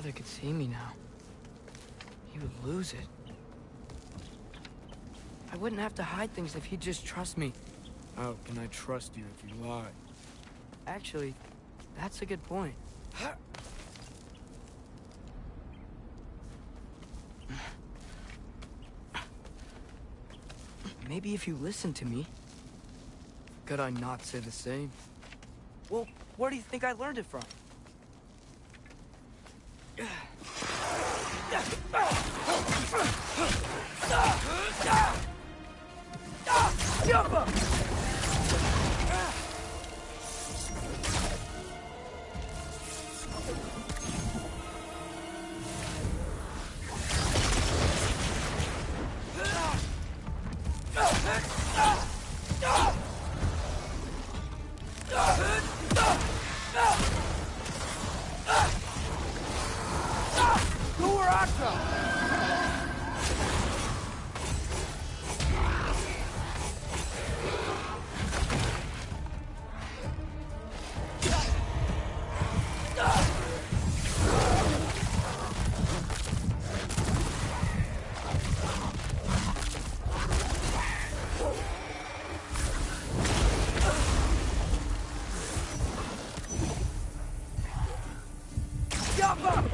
father could see me now, he would lose it. I wouldn't have to hide things if he'd just trust me. How can I trust you if you lie? Actually, that's a good point. Maybe if you listen to me. Could I not say the same? Well, where do you think I learned it from? Jump up!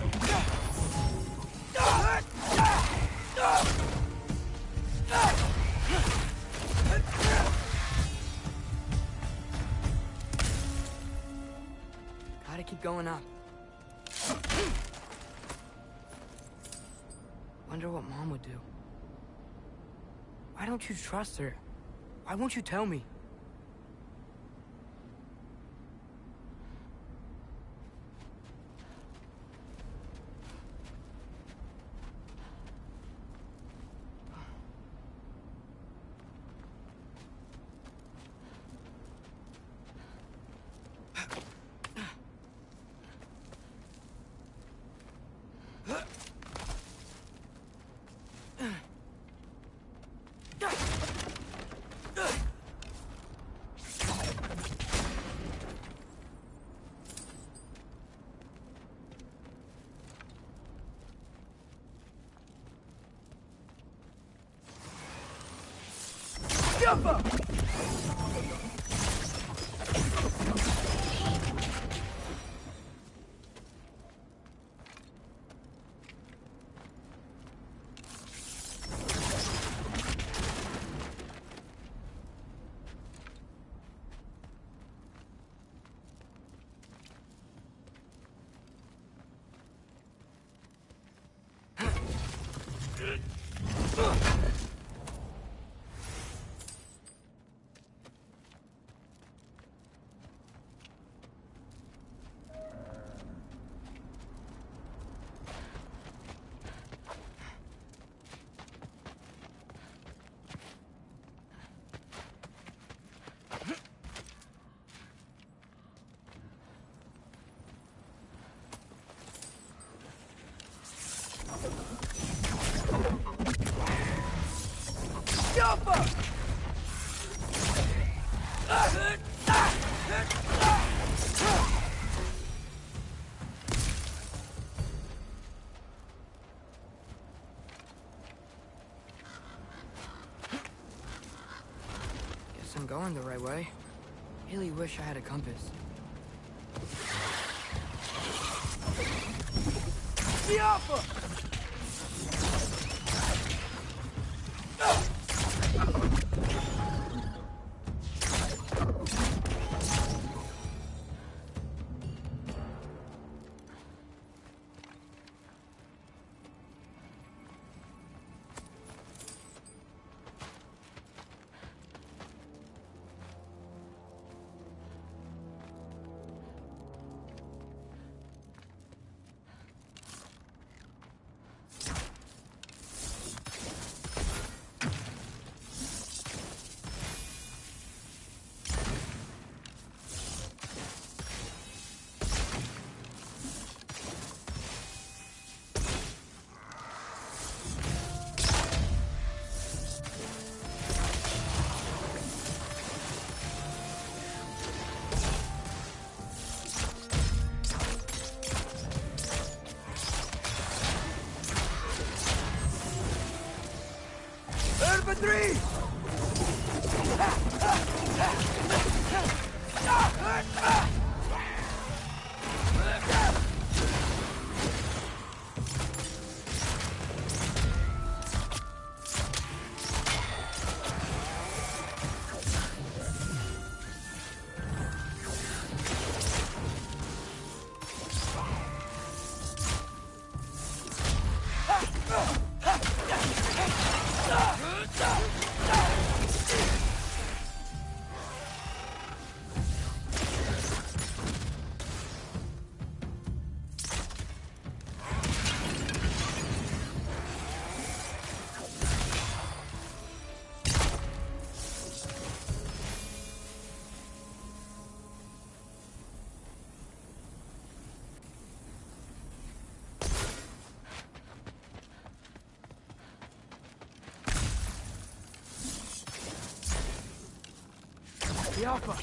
Gotta keep going up. Wonder what Mom would do. Why don't you trust her? Why won't you tell me? Jump up! Jump up! Guess I'm going the right way. Really wish I had a compass. Jump! The Alpha.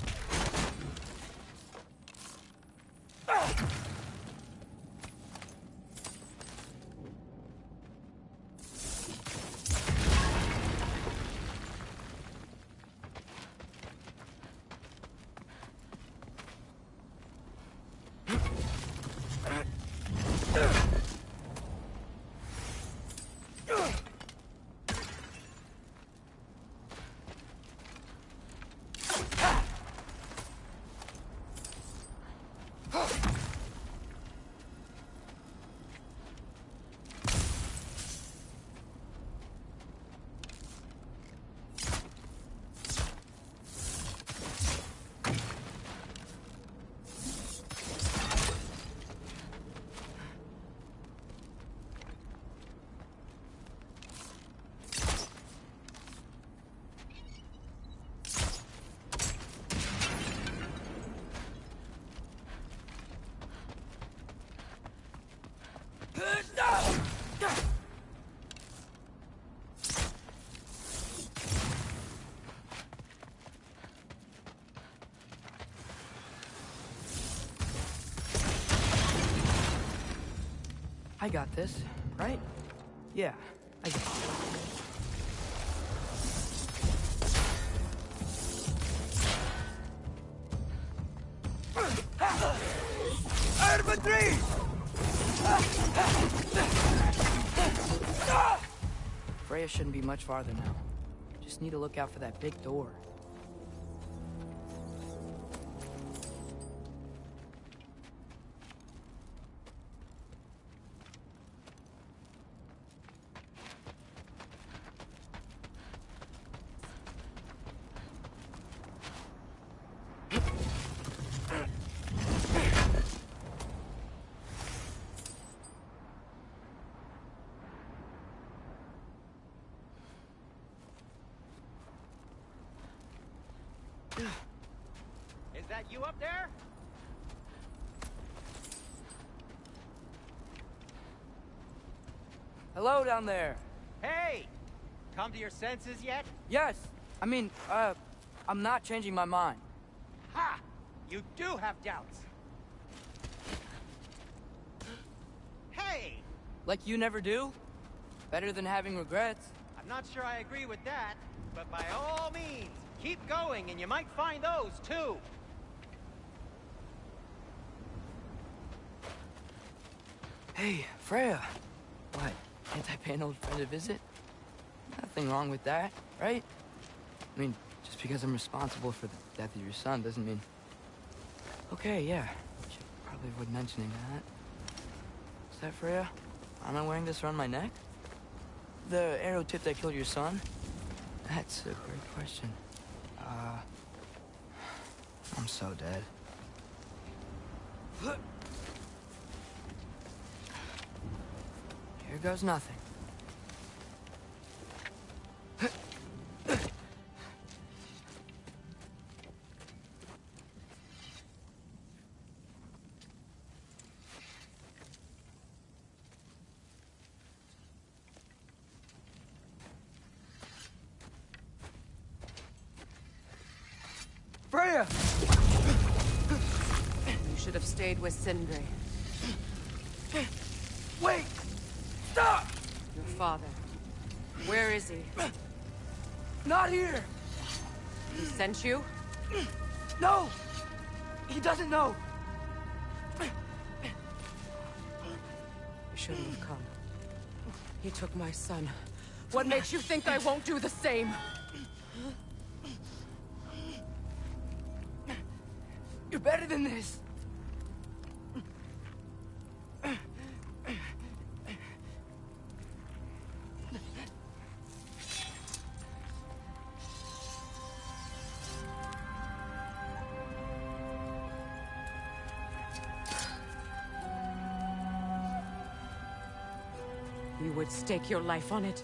I got this, right? Yeah, I got it. Freya shouldn't be much farther now. Just need to look out for that big door. Is that you up there? Hello down there. Hey! Come to your senses yet? Yes, I'm not changing my mind. Ha! You do have doubts. Hey! Like you never do? Better than having regrets. I'm not sure I agree with that, but by all means, keep going and you might find those too. Hey, Freya. What, can't I pay an old friend a visit? Nothing wrong with that, right? I mean, just because I'm responsible for the death of your son doesn't mean... Okay, yeah. Should probably avoid mentioning that. Is that Freya? Am I wearing this around my neck? The arrow tip that killed your son? That's a great question. I'm so dead. Here goes nothing. Freya! You should have stayed with Sindri. Wait! Stop! Your father. Where is he? Not here! He sent you? No! He doesn't know! You shouldn't have come. He took my son. What makes you think I won't do the same? You're better than this! You would stake your life on it?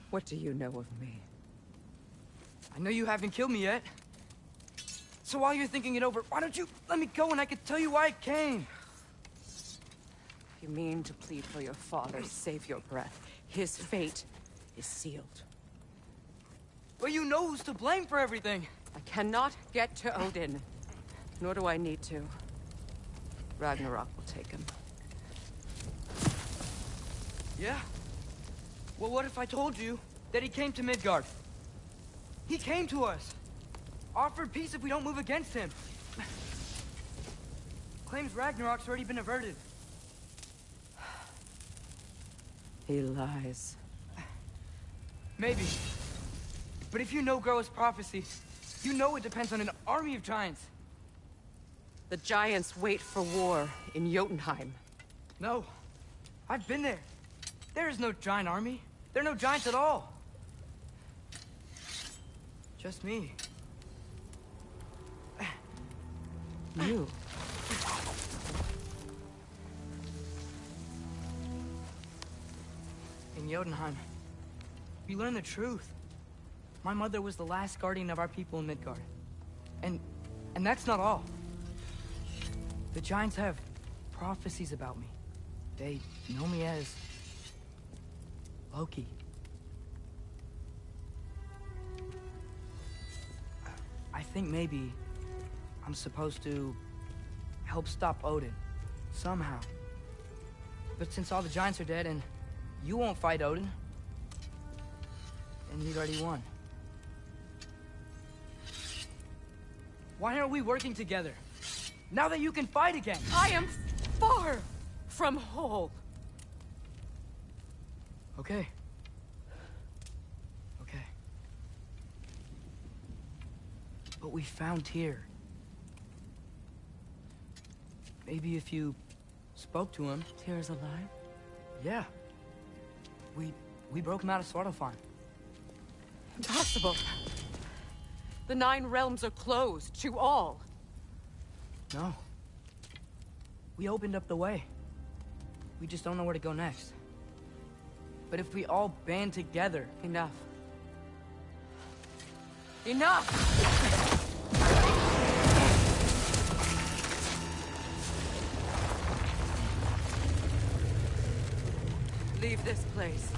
What do you know of me? I know you haven't killed me yet. So while you're thinking it over, why don't you let me go and I can tell you why I came? You mean to plead for your father, save your breath. His fate is sealed. Well, you know who's to blame for everything. I cannot get to Odin. Nor do I need to. Ragnarok will take him. Yeah? Well, what if I told you that he came to Midgard? He came to us. Offered peace if we don't move against him. Claims Ragnarok's already been averted. He lies. Maybe. But if you know Groa's prophecy, you know it depends on an army of giants. The giants wait for war in Jotunheim. No. I've been there. There is no giant army. There are no giants at all. Just me. You? In Jotunheim, we learn the truth. My mother was the last guardian of our people in Midgard. And that's not all. The giants have prophecies about me. They know me as Loki. I think maybe I'm supposed to help stop Odin, somehow. But since all the giants are dead and you won't fight Odin, then he'd already won. Why aren't we working together? Now that you can fight again! I am far from whole. Okay. Okay. But we found Tyr. Maybe if you spoke to him... Tyr's alive? Yeah. We broke him out of Svartalfheim. Impossible. The 9 realms are closed to all. No. We opened up the way. We just don't know where to go next. But if we all band together... Enough. Enough! Leave this place.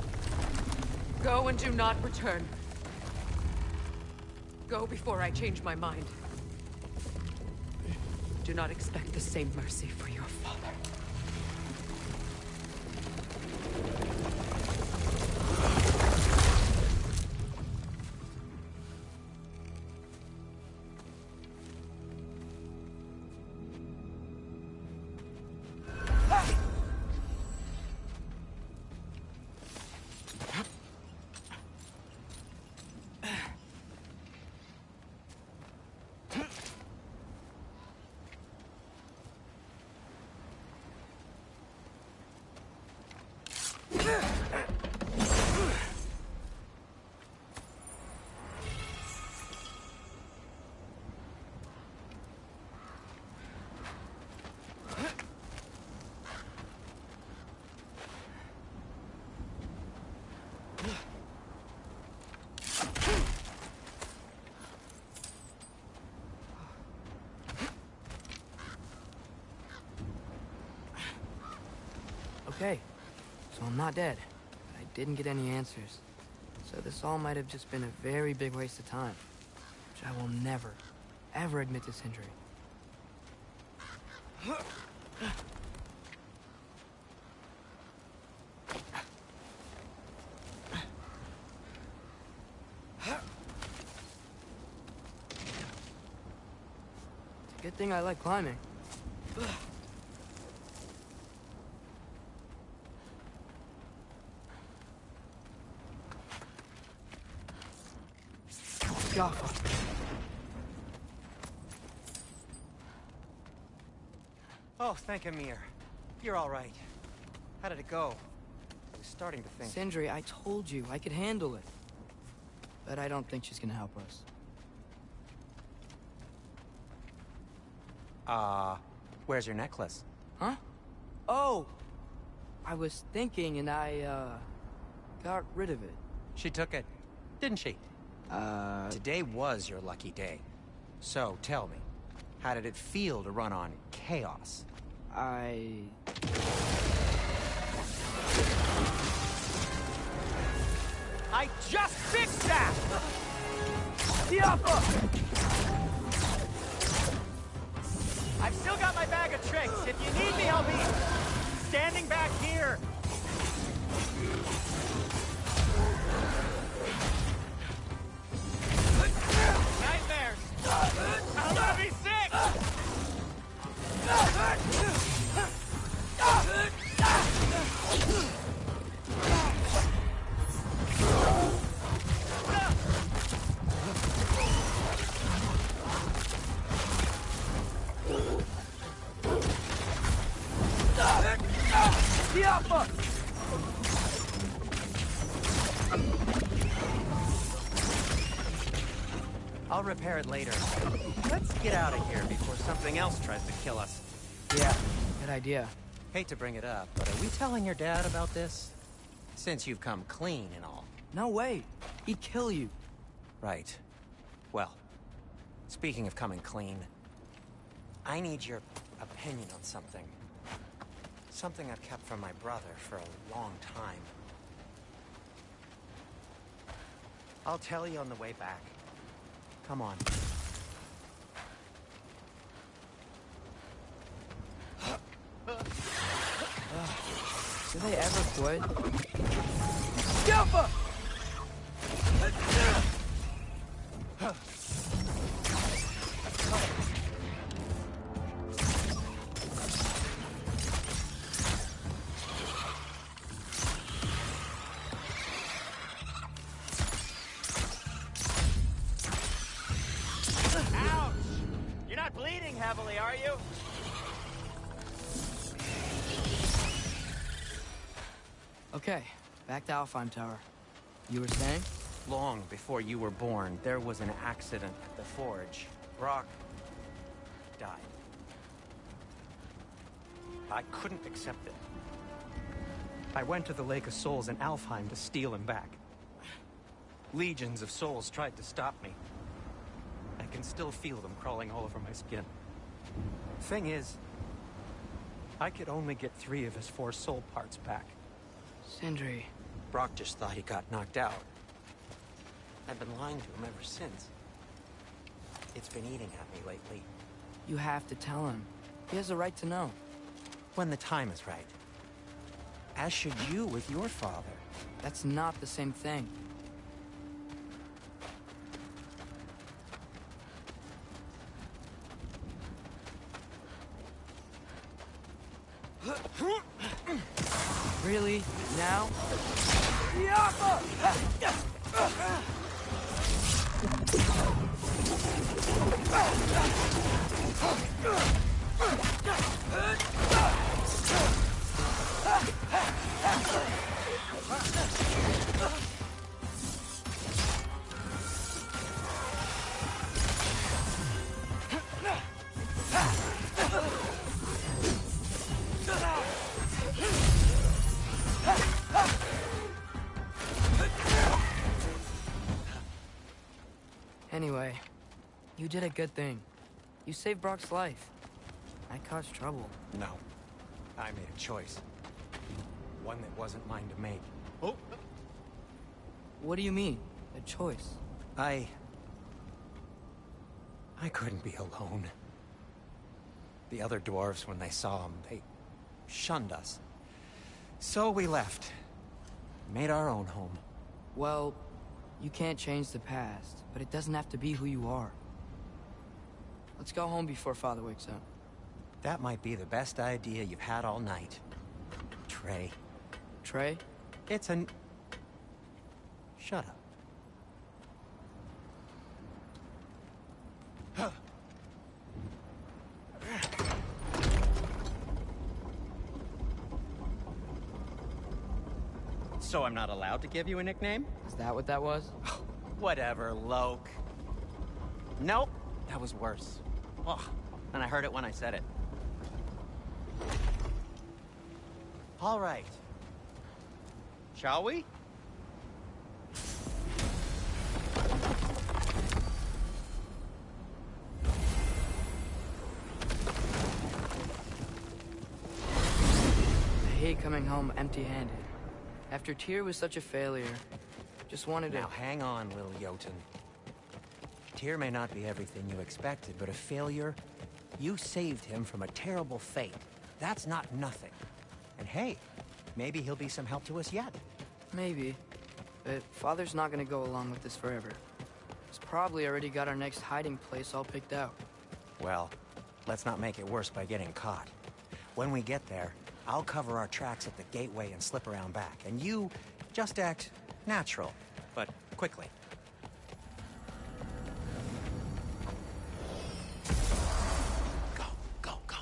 Go and do not return. Go before I change my mind. Do not expect the same mercy for your father. Okay, so I'm not dead, but I didn't get any answers. So this all might have just been a very big waste of time, which I will never, ever admit to Sindri. think I like climbing. Gaffa. Oh, thank Amir. You're all right. How did it go? I was starting to think... Sindri, I told you I could handle it. But I don't think she's gonna help us. Where's your necklace? Huh? Oh! I was thinking and I, got rid of it. She took it, didn't she? Today was your lucky day. So, tell me, how did it feel to run on chaos? I just fixed that! I've still got my bag of tricks. If you need me, I'll be standing back here. Nightmares! I'm gonna be sick! I'll repair it later. Let's get out of here before something else tries to kill us. Yeah, good idea. Hate to bring it up, but are we telling your dad about this? Since you've come clean and all. No way. He'd kill you. Right. Well, speaking of coming clean, I need your opinion on something. Something I've kept from my brother for a long time. I'll tell you on the way back. Come on. Do they ever quit? Ouch! You're not bleeding heavily, are you? Okay, back to Alfheim Tower. You were saying? Long before you were born, there was an accident at the forge. Brock died. I couldn't accept it. I went to the Lake of Souls in Alfheim to steal him back. Legions of souls tried to stop me. I can still feel them crawling all over my skin. Thing is, I could only get 3 of his 4 soul parts back. Sindri. Brock just thought he got knocked out. I've been lying to him ever since. It's been eating at me lately. You have to tell him. He has a right to know. When the time is right. As should you with your father. That's not the same thing. Really? Now? Anyway, you did a good thing. You saved Brock's life. I caused trouble. No. I made a choice. One that wasn't mine to make. Oh! What do you mean? A choice? I couldn't be alone. The other dwarves, when they saw him, they shunned us. So we left. Made our own home. Well, you can't change the past, but it doesn't have to be who you are. Let's go home before Father wakes up. That might be the best idea you've had all night. Trey. Trey? It's an... Shut up. So I'm not allowed to give you a nickname? Is that what that was? Whatever, Loke. Nope, that was worse. Ugh, and I heard it when I said it. All right. Shall we? I hate coming home empty-handed. After Tyr was such a failure, just wanted to... Now hang on, little Jotun. Tyr may not be everything you expected, but a failure? You saved him from a terrible fate. That's not nothing. And hey, maybe he'll be some help to us yet. Maybe. But Father's not gonna go along with this forever. He's probably already got our next hiding place all picked out. Well, let's not make it worse by getting caught. When we get there, I'll cover our tracks at the gateway and slip around back. And you just act natural, but quickly. Go, go, go.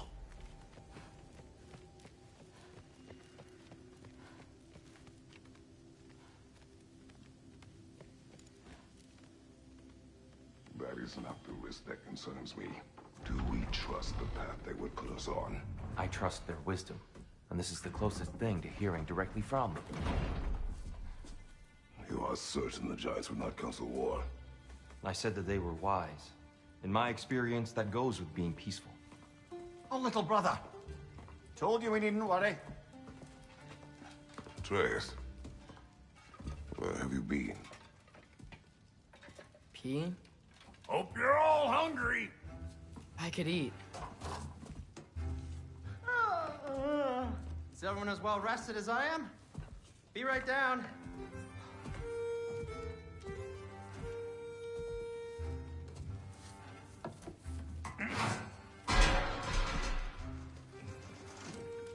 That is not the risk that concerns me. Do we trust the path they would put us on? I trust their wisdom, and this is the closest thing to hearing directly from them. You are certain the Giants would not counsel war? I said that they were wise. In my experience, that goes with being peaceful. Oh, little brother. Told you we needn't worry. Atreus, where have you been? Peeing? Hope you're all hungry. I could eat. Is everyone as well rested as I am? Be right down.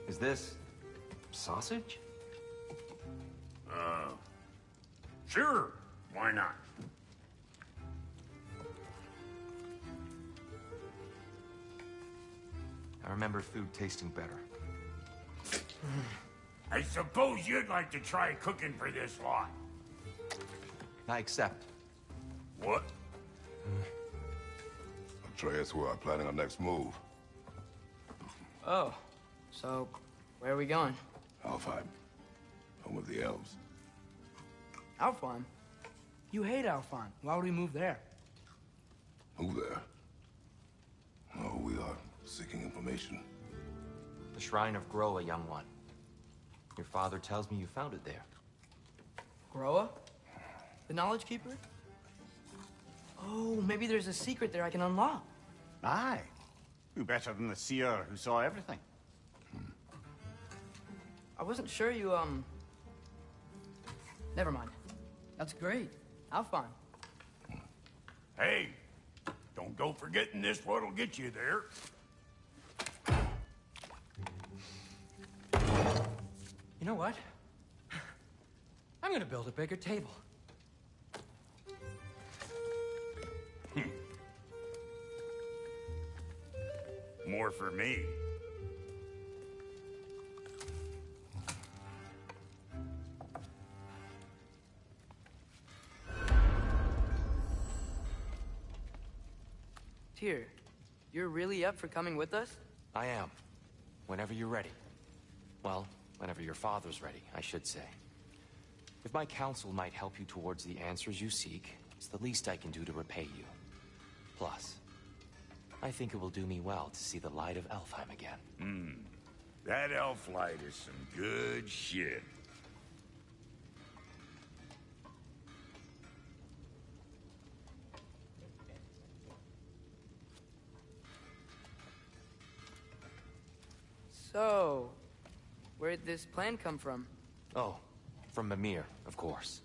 Is this... sausage? Sure. Why not? I remember food tasting better. I suppose you'd like to try cooking for this lot. I accept. What? Atreus, we are planning our next move. Oh, so where are we going? Alfheim, home of the elves. Alfheim? You hate Alfheim. Why would we move there? Move there? No, we are seeking information. The Shrine of Groa, young one. Your father tells me you found it there. Groa? The Knowledge Keeper? Oh, maybe there's a secret there I can unlock. Aye. Who better than the seer who saw everything? I wasn't sure you, Never mind. That's great. Alfheim. Hey, don't go forgetting this what'll get you there. You know what? I'm gonna build a bigger table. More for me. Tyr, you're really up for coming with us? I am. Whenever you're ready. Well, whenever your father's ready, I should say. If my counsel might help you towards the answers you seek, it's the least I can do to repay you. Plus, I think it will do me well to see the light of Elfheim again. That elf light is some good shit. So, where'd this plan come from? Oh, from Mimir, of course.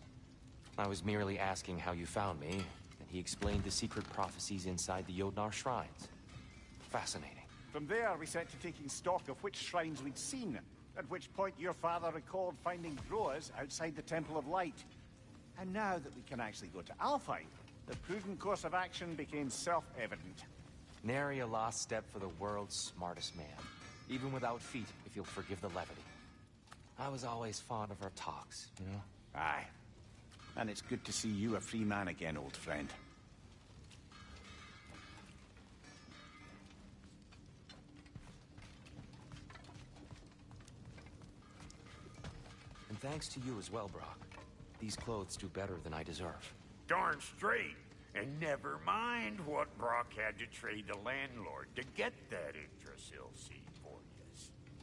I was merely asking how you found me, and he explained the secret prophecies inside the Jotnar shrines. Fascinating. From there, we set to taking stock of which shrines we'd seen, at which point your father recalled finding growers outside the Temple of Light. And now that we can actually go to Alfheim, the prudent course of action became self-evident. Nary a lost step for the world's smartest man. Even without feet, if you'll forgive the levity. I was always fond of our talks, you know? Aye. And it's good to see you a free man again, old friend. And thanks to you as well, Brock. These clothes do better than I deserve. Darn straight. And never mind what Brock had to trade the landlord to get that Yggdrasil seed for you.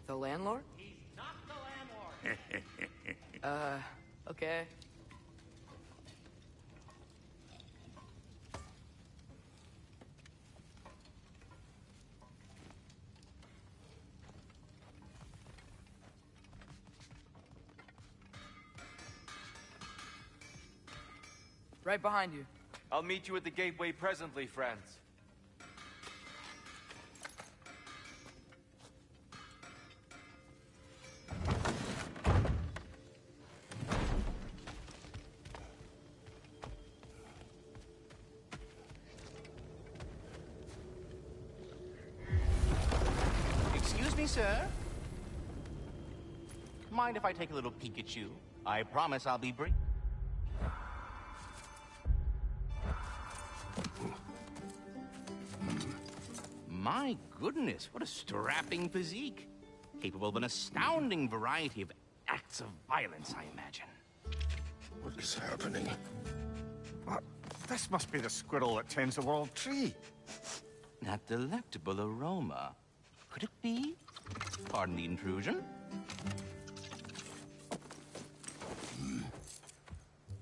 The landlord? He's not the landlord. Okay. Right behind you. I'll meet you at the gateway presently, friends. Excuse me, sir? Mind if I take a little peek at you? I promise I'll be brief. My goodness, what a strapping physique. Capable of an astounding variety of acts of violence, I imagine. What is happening? What? This must be the squirrel that tends the world tree. That delectable aroma. Could it be? Pardon the intrusion.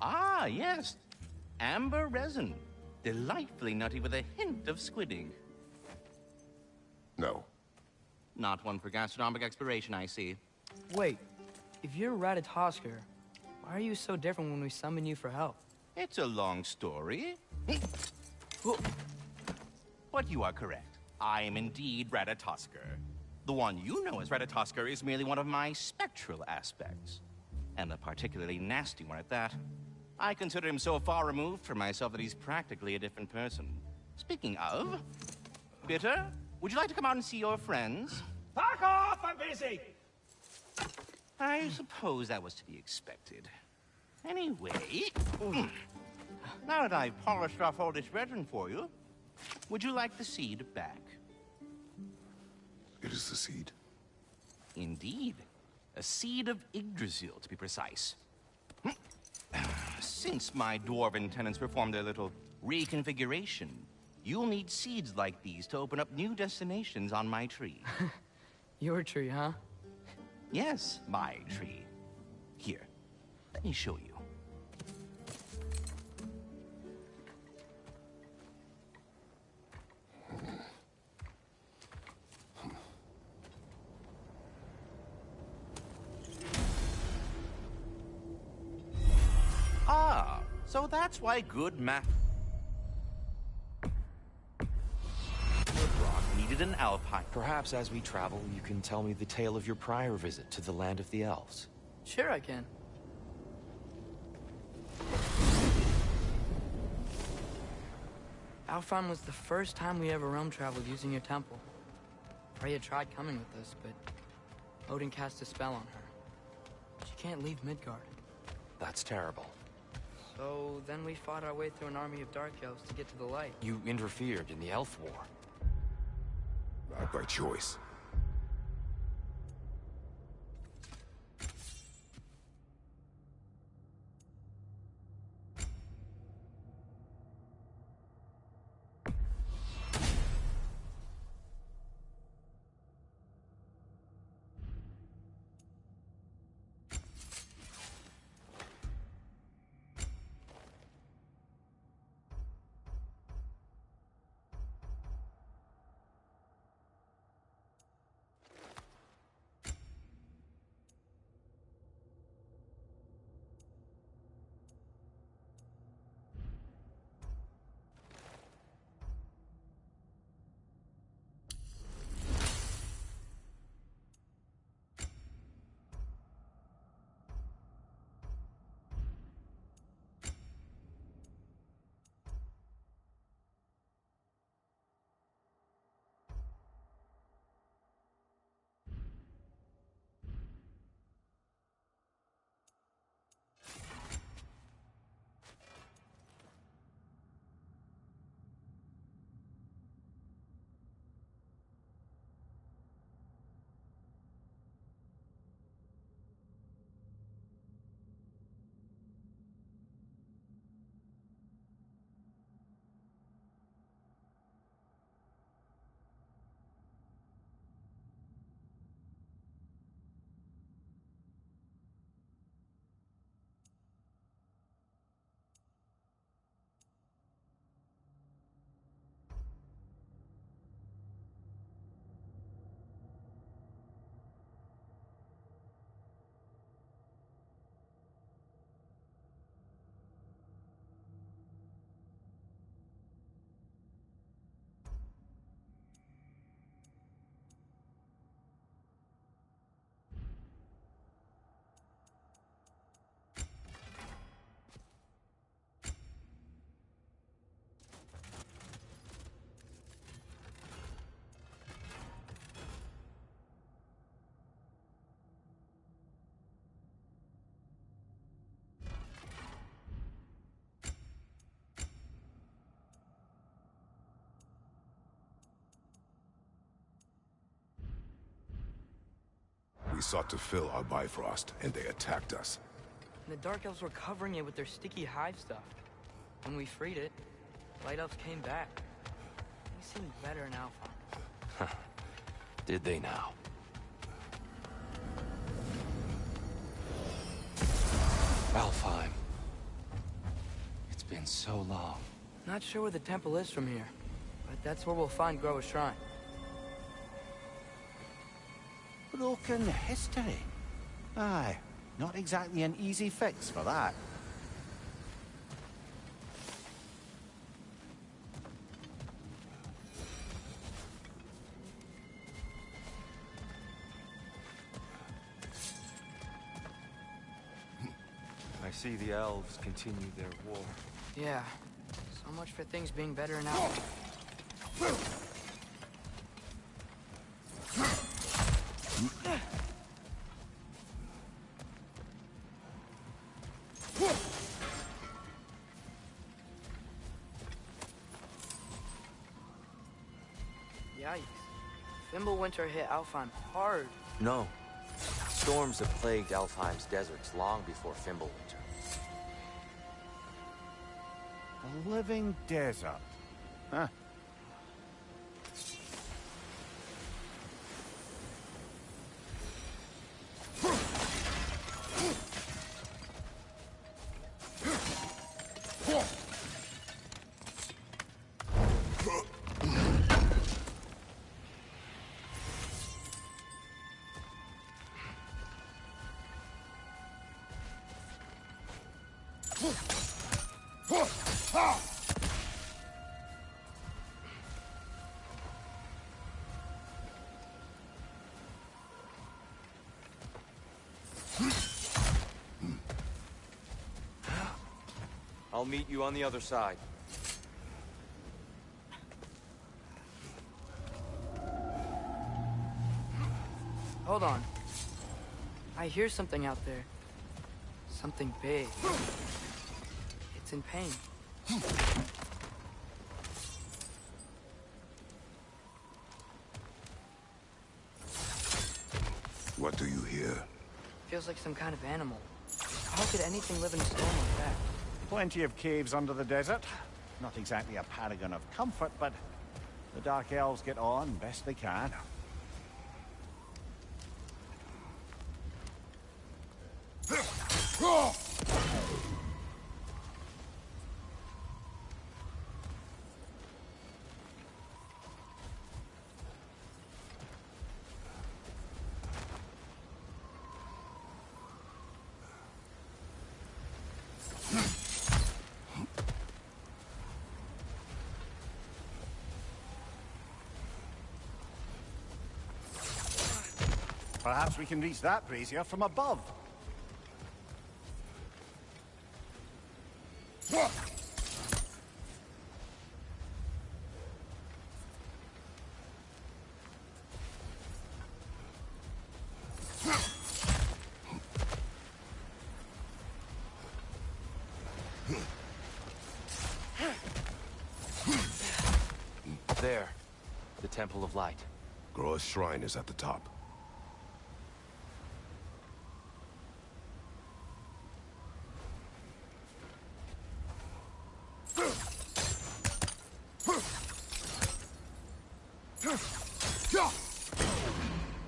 Ah, yes. Amber resin. Delightfully nutty with a hint of squidding. No. Not one for gastronomic exploration, I see. Wait, if you're Ratatosker, why are you so different when we summon you for help? It's a long story. But you are correct. I am indeed Ratatosker. The one you know as Ratatosker is merely one of my spectral aspects. And a particularly nasty one at that. I consider him so far removed from myself that he's practically a different person. Speaking of... Bitter, would you like to come out and see your friends? Fuck off! I'm busy! I suppose that was to be expected. Anyway... Now that I've polished off all this resin for you, would you like the seed back? It is the seed. Indeed. A seed of Yggdrasil, to be precise. Since my dwarven tenants performed their little reconfiguration, you'll need seeds like these to open up new destinations on my tree. Your tree, huh? Yes, my tree. Here, let me show you. Ah, so that's why good math... Brock needed an Alpine. Perhaps as we travel, you can tell me the tale of your prior visit to the land of the elves. Sure I can. Alfheim was the first time we ever realm traveled using your temple. Freya tried coming with us, but Odin cast a spell on her. She can't leave Midgard. That's terrible. So then we fought our way through an army of dark elves to get to the light. You interfered in the Elf War. Not by choice. We sought to fill our Bifrost, and they attacked us. And the Dark Elves were covering it with their sticky hive stuff. When we freed it, Light Elves came back. They seemed better in Alpha. Did they now? Alfheim. It's been so long. Not sure where the temple is from here, but that's where we'll find Groa's shrine. Broken history. Aye, not exactly an easy fix for that. I see the elves continue their war. Yeah, so much for things being better in Alpha. Yikes. Fimbulwinter hit Alfheim hard. No. Storms have plagued Alfheim's deserts long before Fimbulwinter. A living desert. Huh. I'll meet you on the other side. Hold on. I hear something out there. Something big. It's in pain. What do you hear? Feels like some kind of animal. How could anything live in a storm like that? Plenty of caves under the desert. Not exactly a paragon of comfort, but the Dark Elves get on best they can. Perhaps we can reach that brazier from above. There. The Temple of Light. Groa's shrine is at the top.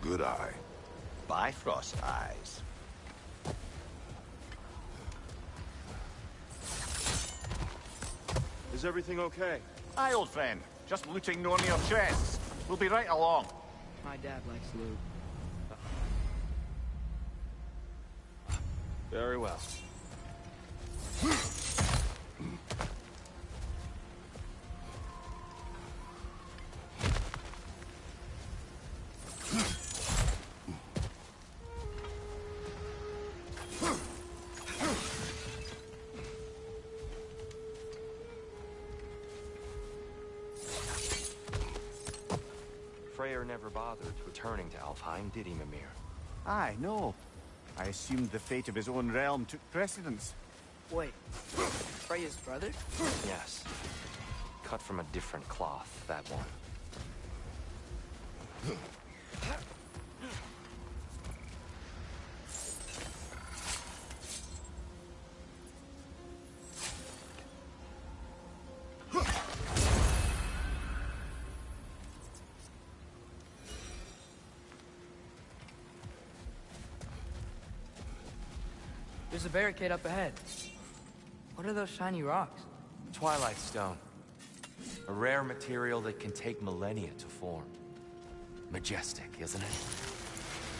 Good eye. Bifrost eyes. Is everything okay? Aye, old friend. Just looting Nornir chests. We'll be right along. My dad likes loot. Very well. Freyr never bothered returning to Alfheim, did he, Mimir? Aye, no. I assumed the fate of his own realm took precedence. Wait, Freya's brother? Yes. Cut from a different cloth, that one. There's a barricade up ahead. What are those shiny rocks? Twilight Stone. A rare material that can take millennia to form. Majestic, isn't it?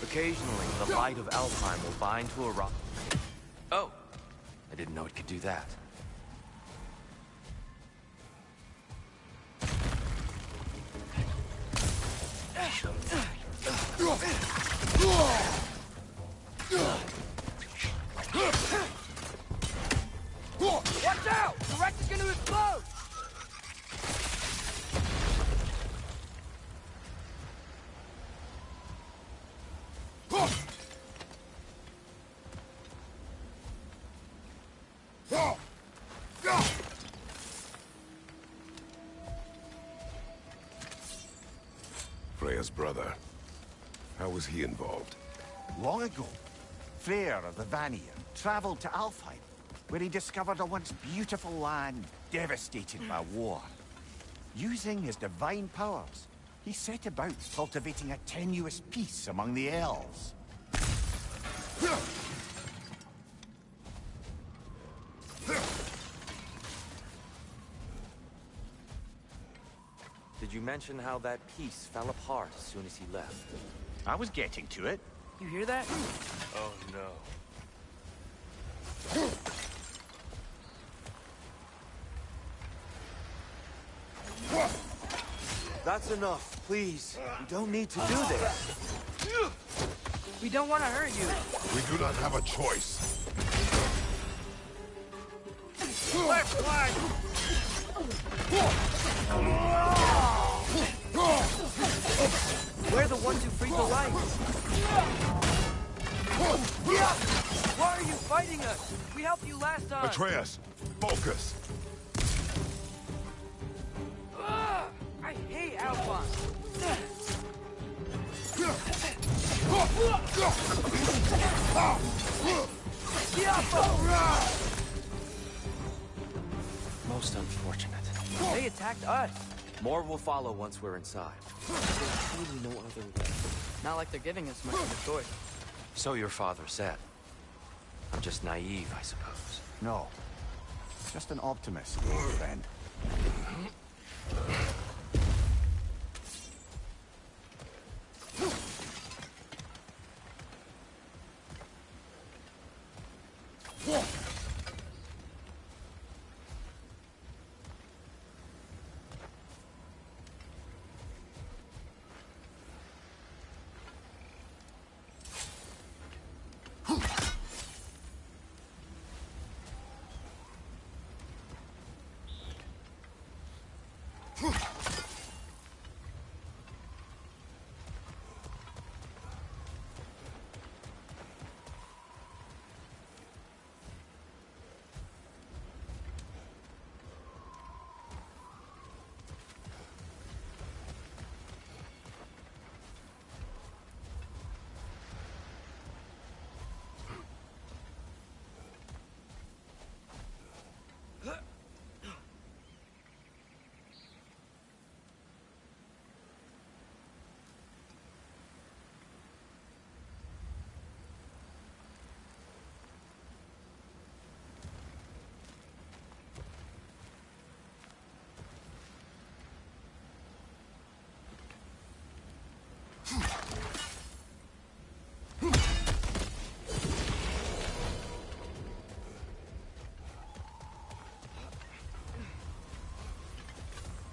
Occasionally, the light of Alfheim will bind to a rock. Oh! I didn't know it could do that. Watch out! The wreck is gonna explode! Freya's brother. How was he involved? Long ago, Freyr of the Vanir traveled to Alfheim, where he discovered a once beautiful land devastated by war. Using his divine powers, he set about cultivating a tenuous peace among the elves. Did you mention how that piece fell apart as soon as he left? I was getting to it. You hear that? Oh no. That's enough, please. You don't need to do this. We don't want to hurt you. We do not have a choice. Left flag! We're the ones who freed the light. Why are you fighting us? We helped you last time. Atreus, focus. I hate Alphonse. Most unfortunate. They attacked us. More will follow once we're inside. There's truly no other way. Not like they're giving us much of a choice. So your father said. I'm just naive, I suppose. No. Just an optimist, old friend.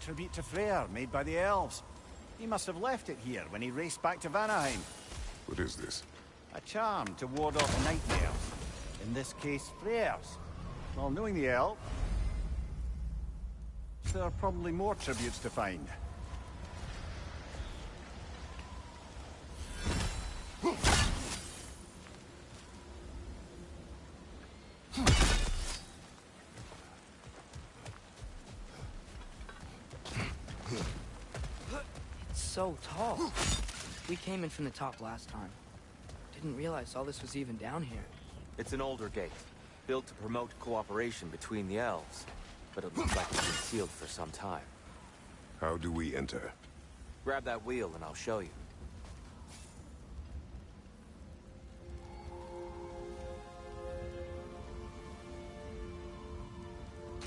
Tribute to Freyr, made by the elves. He must have left it here when he raced back to Vanaheim. What is this? A charm to ward off nightmares. In this case, Freyr's. Well, knowing the elf, there are probably more tributes to find. So tall. We came in from the top last time. Didn't realize all this was even down here. It's an older gate, built to promote cooperation between the elves. But it looks like it's been sealed for some time. How do we enter? Grab that wheel and I'll show you.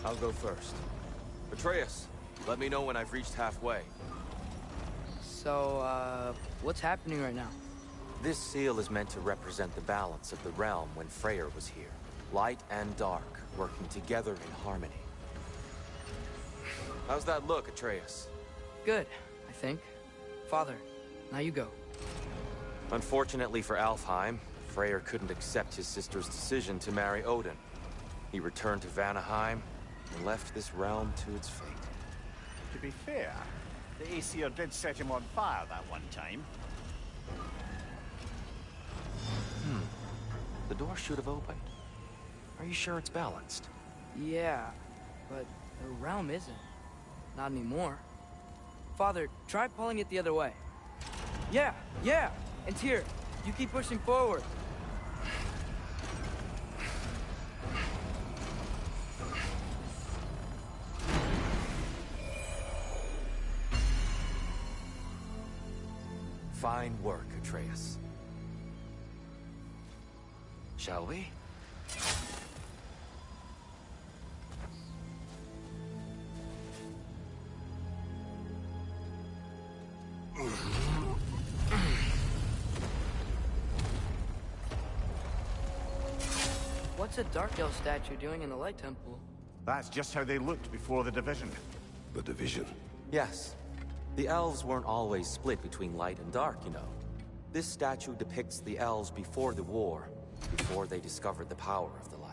I'll go first. Atreus, let me know when I've reached halfway. So, what's happening right now? This seal is meant to represent the balance of the realm when Freyr was here. Light and dark, working together in harmony. How's that look, Atreus? Good, I think. Father, now you go. Unfortunately for Alfheim, Freyr couldn't accept his sister's decision to marry Odin. He returned to Vanaheim and left this realm to its fate. To be fair, the Aesir did set him on fire that one time. The door should have opened. Are you sure it's balanced? Yeah, but the realm isn't. Not anymore. Father, try pulling it the other way. Yeah! And here, you keep pushing forward. Fine work, Atreus. Shall we? What's a Dark Elf statue doing in the Light Temple? That's just how they looked before the division. The division. Yes. The elves weren't always split between light and dark, you know. This statue depicts the elves before the war, before they discovered the power of the light.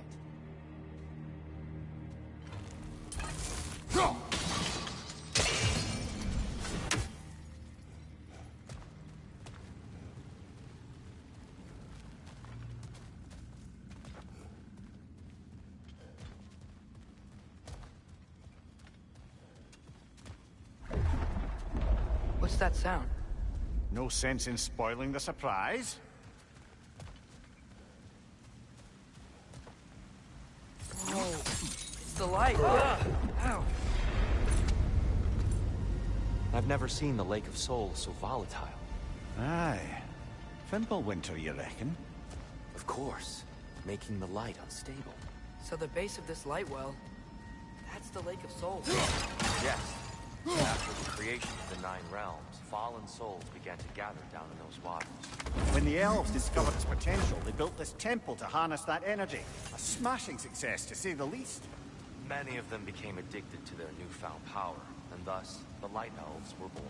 What's that sound? No sense in spoiling the surprise. Whoa, it's the light. Ow. I've never seen the Lake of Souls so volatile. Aye. Fimbulwinter, you reckon? Of course, making the light unstable. So the base of this light well, that's the Lake of Souls. Yes. After the creation of the Nine Realms, fallen souls began to gather down in those waters. When the elves discovered its potential, they built this temple to harness that energy. A smashing success, to say the least. Many of them became addicted to their newfound power, and thus, the Light Elves were born.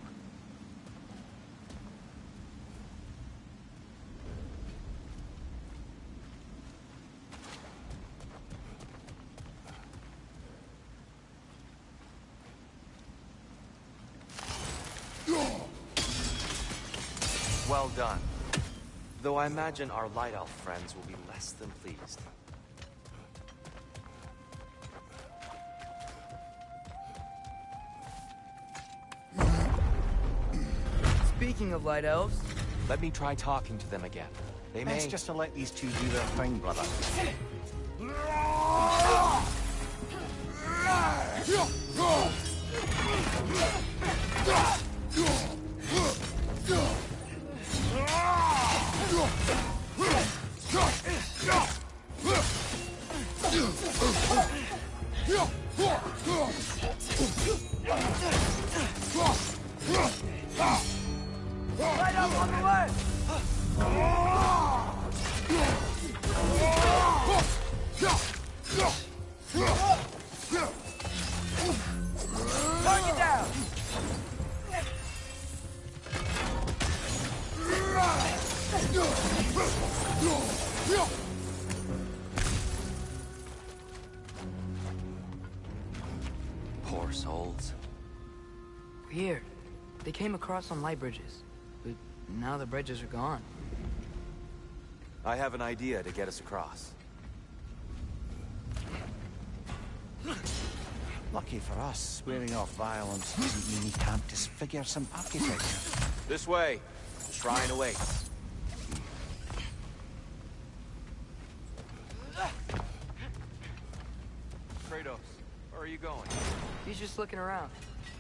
Well done. Though I imagine our Light Elf friends will be less than pleased. Speaking of Light Elves... Let me try talking to them again. They may... Best just to let these two do their thing, brother. Light up on the left! Target down! Poor souls. Weird. They came across on light bridges, but now the bridges are gone. I have an idea to get us across. Lucky for us, swearing off violence doesn't mean he can't disfigure some architecture. This way. The shrine awaits. Kratos, where are you going? He's just looking around.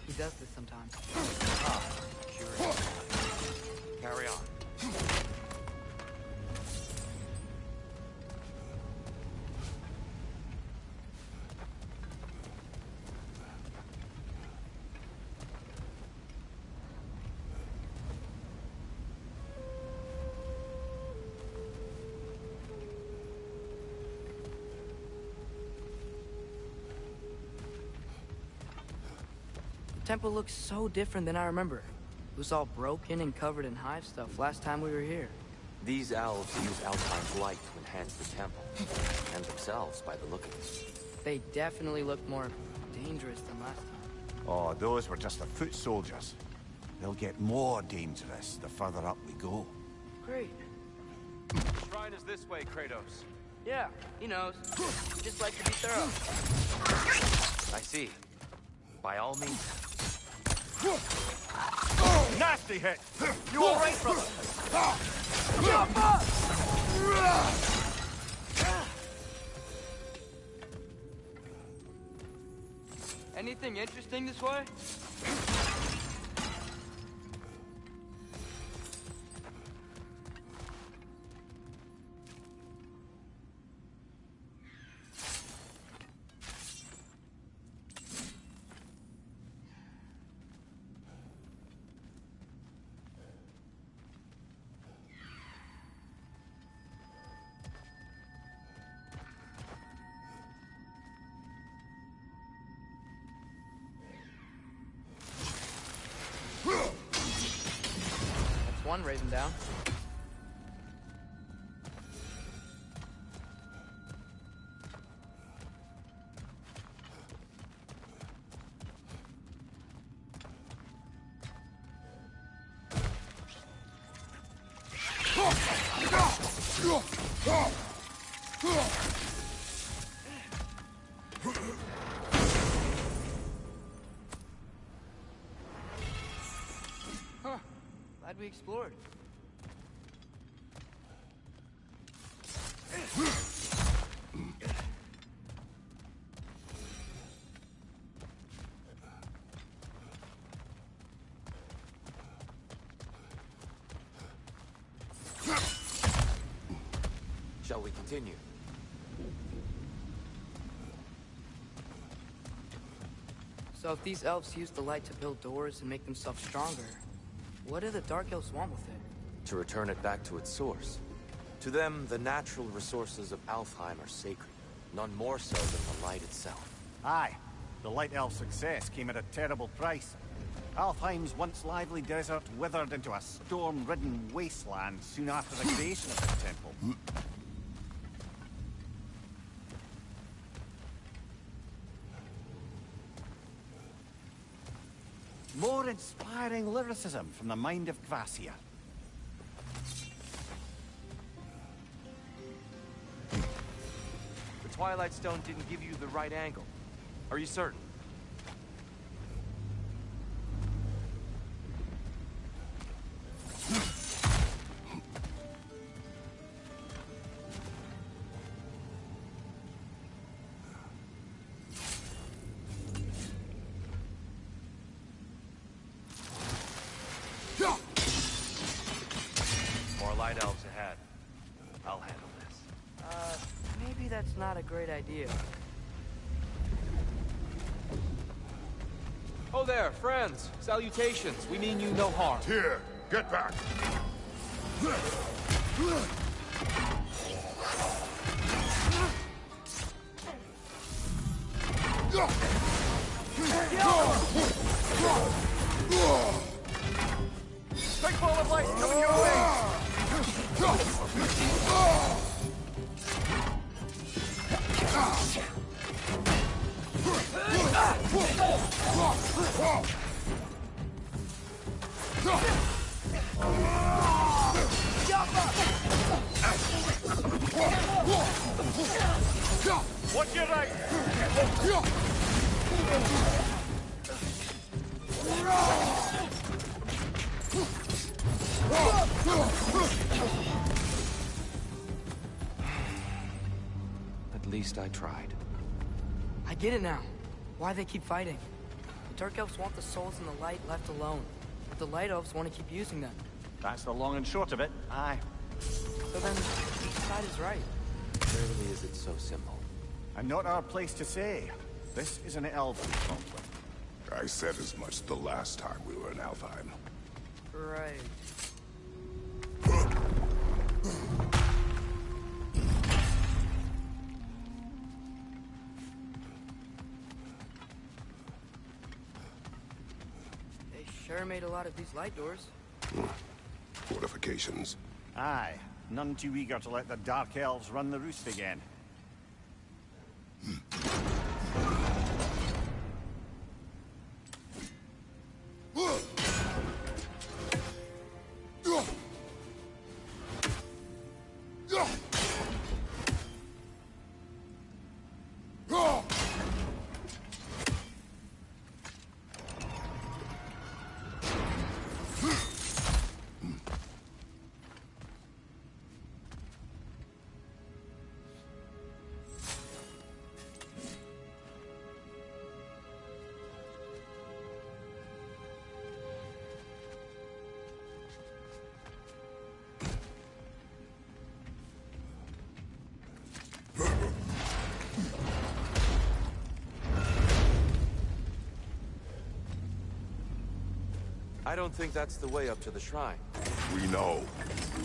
He does this sometimes. Ah, curious. Carry on. temple looks so different than I remember. It was all broken and covered in hive stuff last time we were here. These elves use Alpine's light to enhance the temple, and themselves by the look of it. They definitely look more dangerous than last time. Oh, those were just the foot soldiers. They'll get more dangerous the further up we go. Great. Shrine is this way, Kratos. Yeah, he knows. Just like to be thorough. I see. By all means. Nasty hit! You all right, brother? Anything interesting this way? One raven down. Huh. Glad we explored. Shall we continue? So if these elves use the light to build doors and make themselves stronger, what do the Dark Elves want with it? To return it back to its source. To them, the natural resources of Alfheim are sacred, none more so than the light itself. Aye. The Light Elf success came at a terrible price. Alfheim's once lively desert withered into a storm-ridden wasteland soon after the creation of the temple. More inspiring lyricism from the mind of Kvasir. The Twilight Stone didn't give you the right angle. Are you certain? More light elves ahead. I'll handle this. Maybe that's not a great idea. Oh there, friends. Salutations. We mean you no harm. Here, get back. Big ball of light coming your way! Watch your right! At least I tried. I get it now. Why they keep fighting. The Dark Elves want the souls in the light left alone, but the Light Elves want to keep using them. That's the long and short of it, aye. So then, which side is right? Rarely is it so simple. And not our place to say. This is an elven conflict. I said as much the last time we were in Alfheim. Right. Terra made a lot of these light doors. Fortifications. Aye, none too eager to let the Dark Elves run the roost again. I don't think that's the way up to the shrine. We know.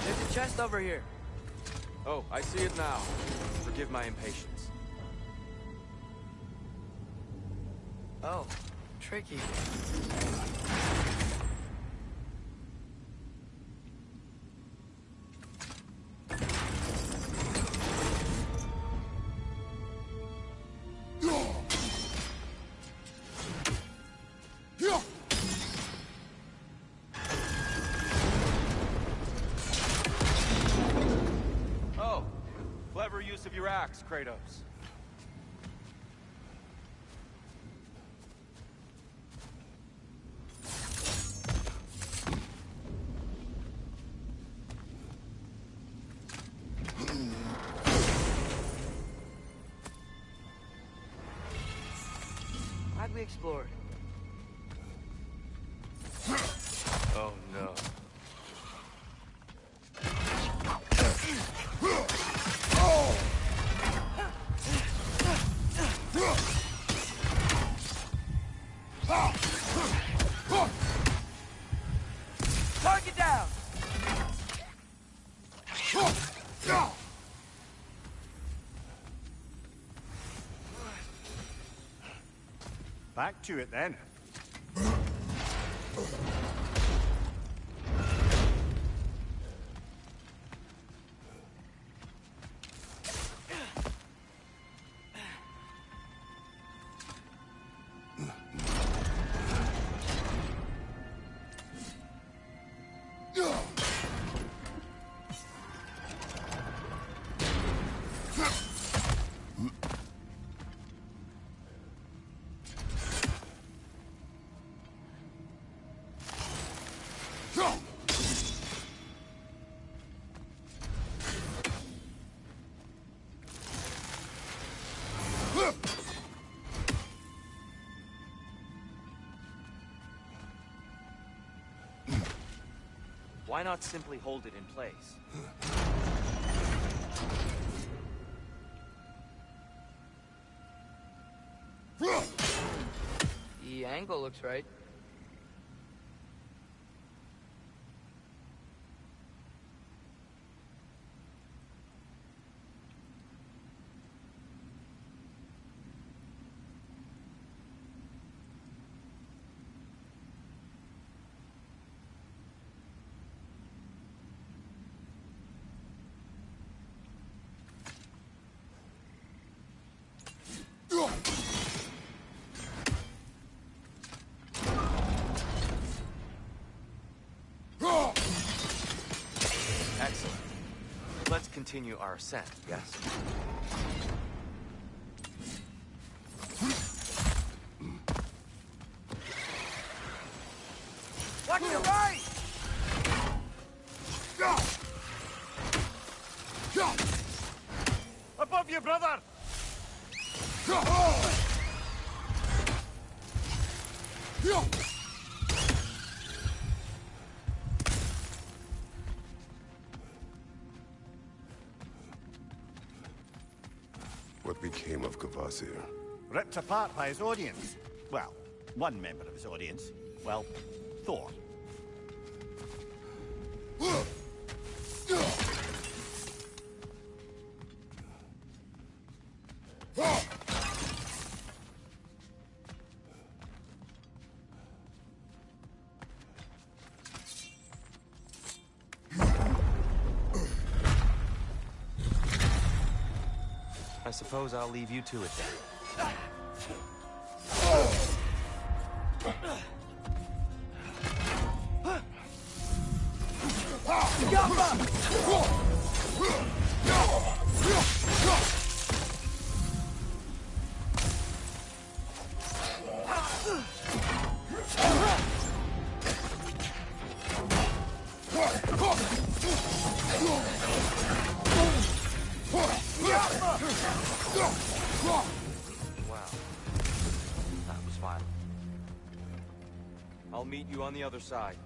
There's a chest over here. Oh, I see it now. Forgive my impatience. Oh, tricky. Oh, clever use of your axe, Kratos. Glad we explored. Oh no. Target down! Back to it then. Why not simply hold it in place? The angle looks right. Excellent. Let's continue our ascent, yes? Watch your right! Above you, brother! What became of Kvasir? Ripped apart by his audience. Well, one member of his audience. Well, Thor. I suppose I'll leave you to it then. Wow. That was violent. I'll meet you on the other side.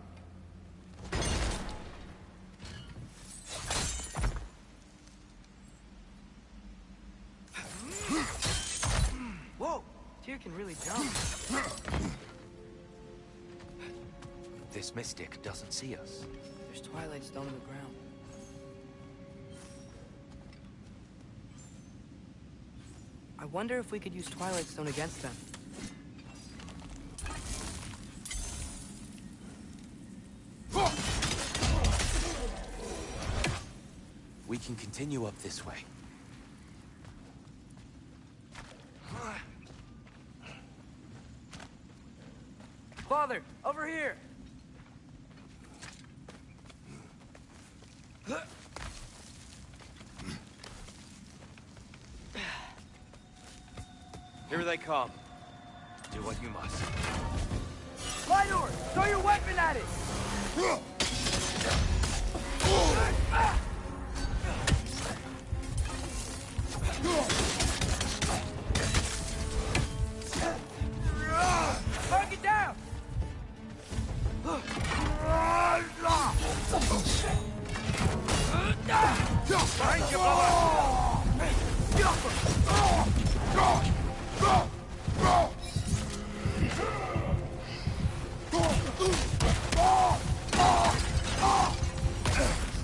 Whoa! Tyr can really jump. This mystic doesn't see us. There's Twilight Stone on the ground. I wonder if we could use Twilight Stone against them. We can continue up this way. Father, over here! Here they come. Do what you must. Lydor, throw your weapon at it! Mark it down! Thank you,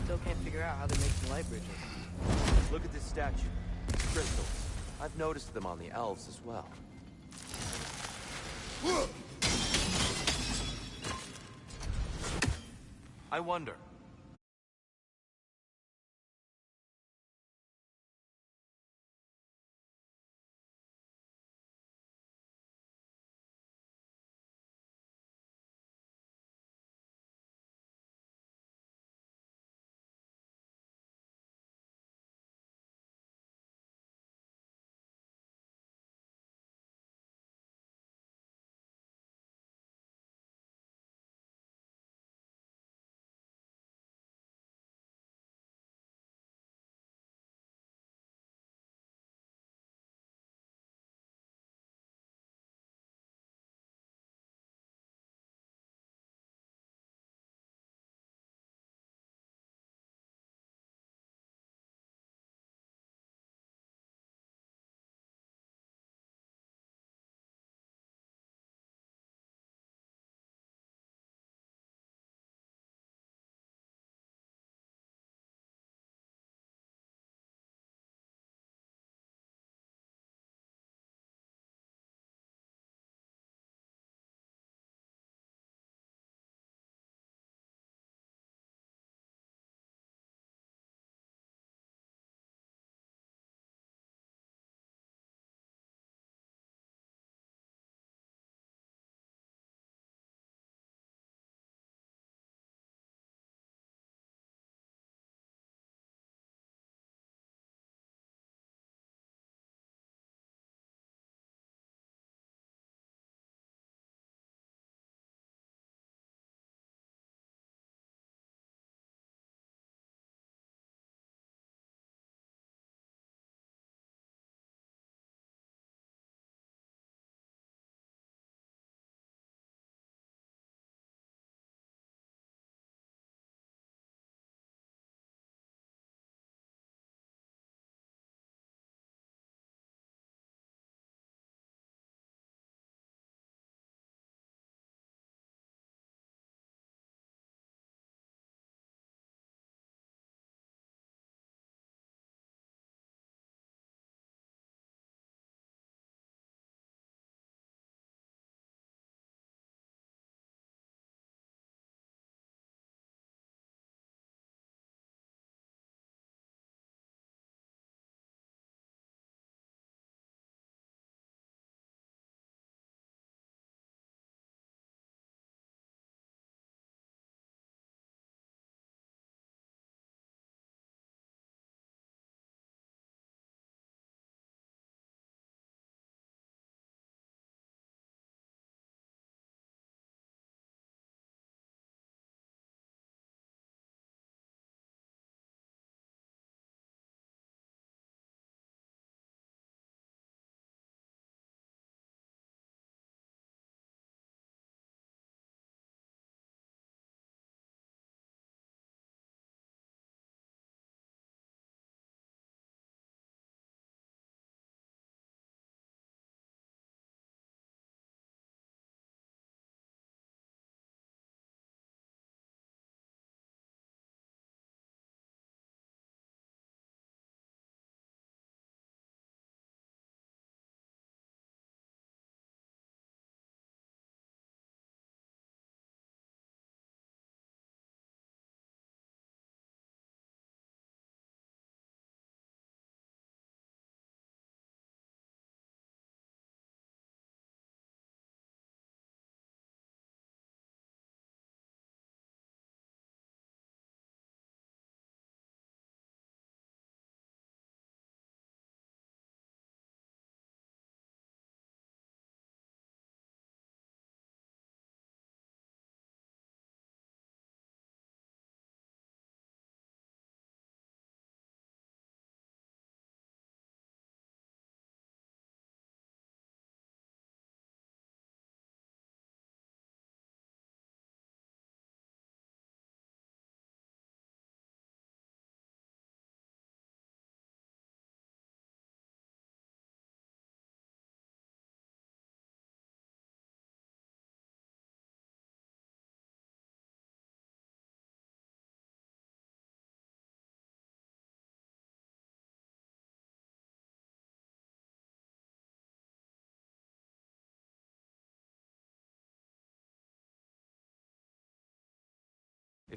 Still can't figure out how they're making light bridges. Look at this statue. Crystals. I've noticed them on the elves as well. I wonder,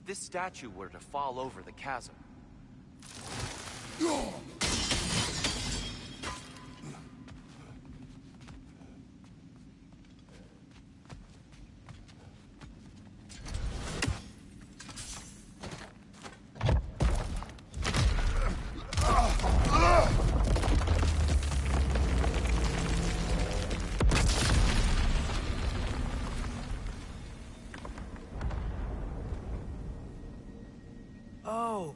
If this statue were to fall over the chasm... Oh,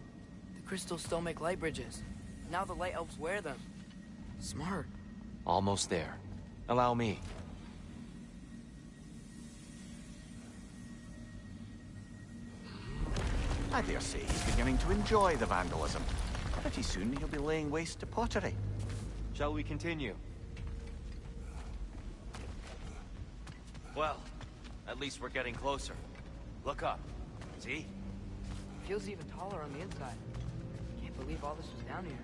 the crystals still make light bridges. Now the light elves wear them. Smart. Almost there. Allow me. I dare say he's beginning to enjoy the vandalism. Pretty soon he'll be laying waste to pottery. Shall we continue? Well, at least we're getting closer. Look up. See? Feels even taller on the inside. Can't believe all this was down here.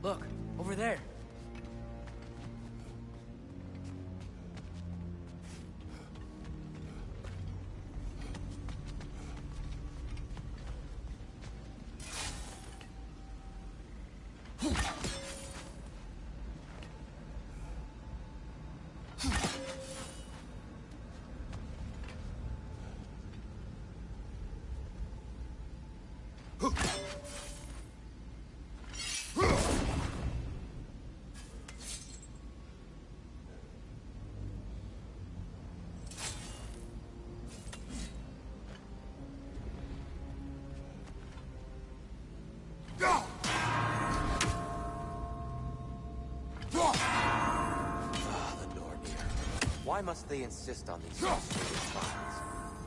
Look, over there. Why must they insist on these mysterious trials?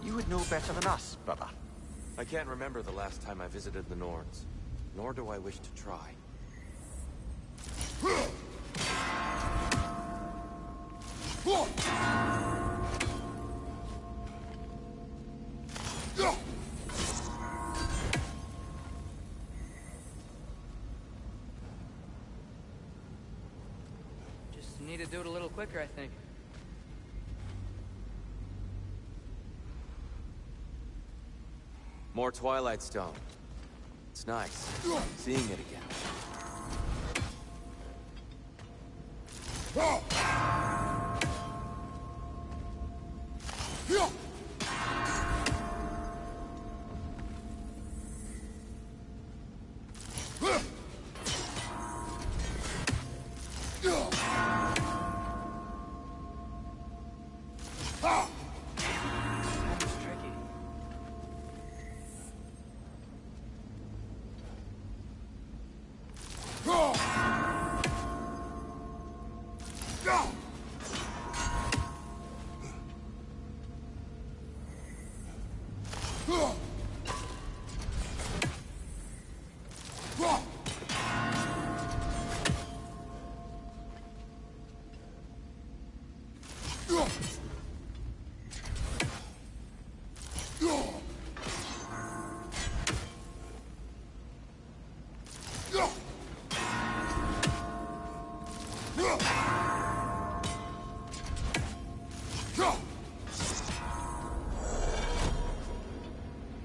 You would know better than us, brother. I can't remember the last time I visited the Norns, nor do I wish to try. Just need to do it a little quicker, I think. More Twilight Stone. It's nice, seeing it again.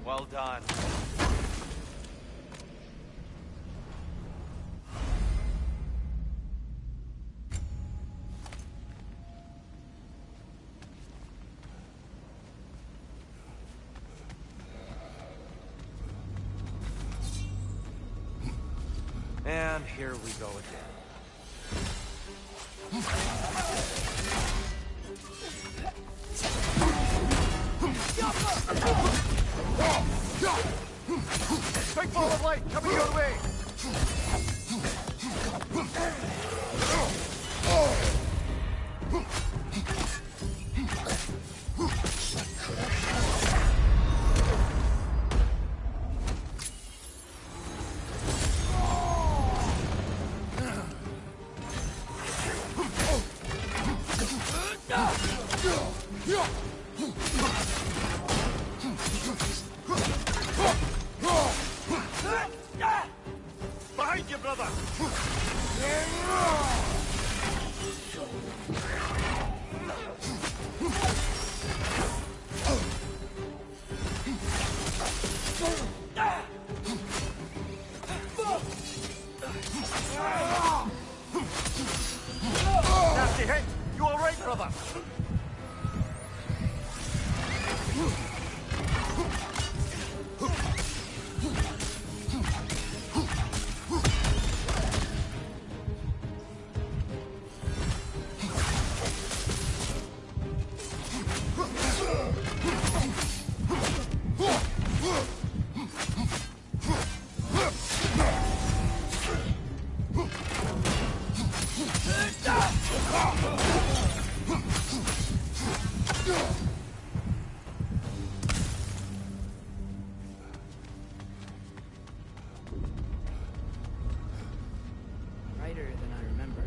Well done. And here we go again. Big ball of light coming your way! Brighter than I remember.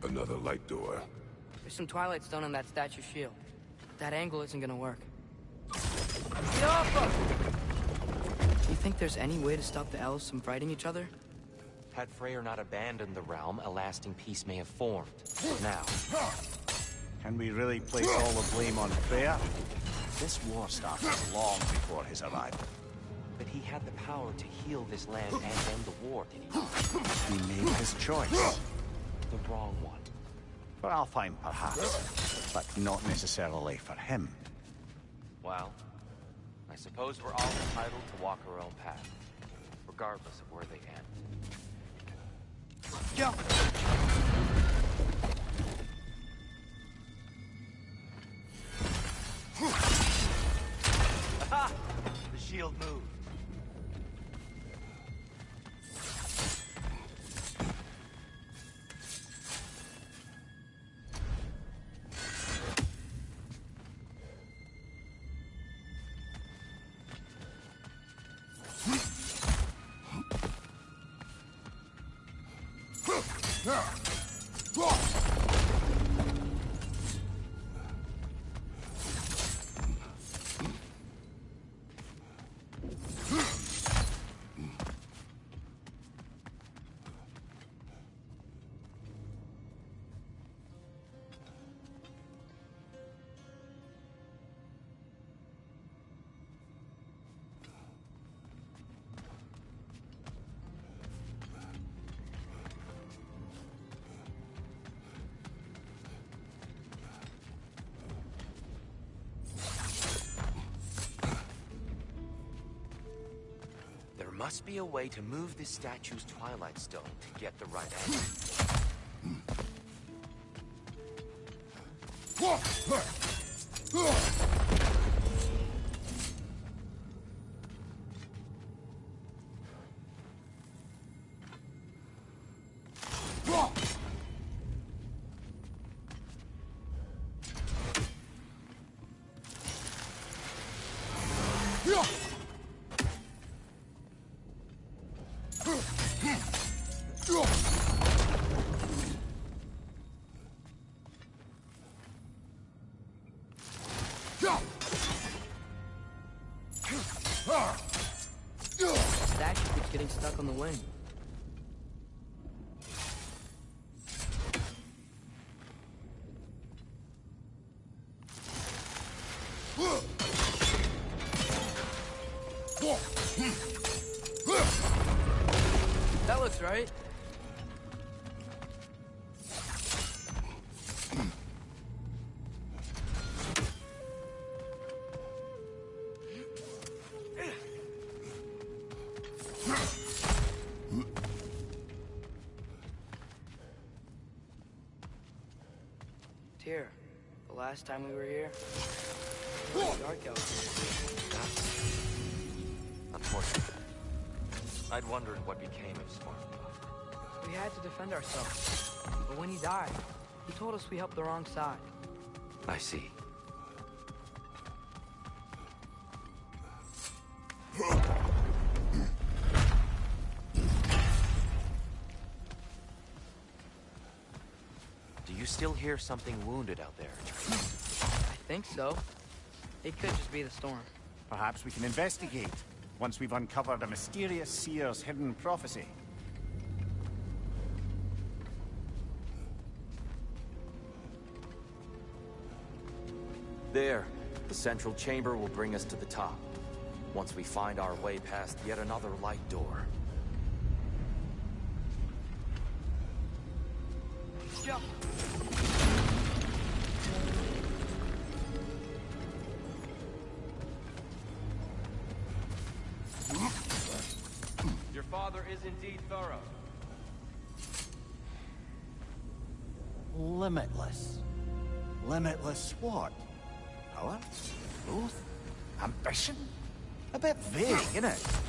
Another light door. There's some Twilight Stone on that statue's shield. That angle isn't gonna work. Get off him! Do you think there's any way to stop the elves from fighting each other? Had Freyr not abandoned the realm, a lasting peace may have formed. Now, Can we really place all the blame on Freya? This war started long before his arrival. but he had the power to heal this land and end the war, did he not? He made his choice. The wrong one. For Alfheim, perhaps, but not necessarily for him. Well, I suppose we're all entitled to walk our own path, regardless of where they end. Go! Aha! The shield moved. There must be a way to move this statue's Twilight Stone to get the right angle. The statue keeps getting stuck on the wing. That looks right. Tyr, the last time we were here, it was dark out here. Unfortunately. I'd wondered what became of Smartbuff. We had to defend ourselves. But when he died, he told us we helped the wrong side. I see. Do you still hear something wounded out there? I think so. It could just be the storm. Perhaps we can investigate, once we've uncovered a mysterious seer's hidden prophecy. There. The central chamber will bring us to the top. Once we find our way past yet another light door. Jump! Your father is indeed thorough. Limitless. Limitless what? Power? Growth? Ambition? A bit vague, isn't it?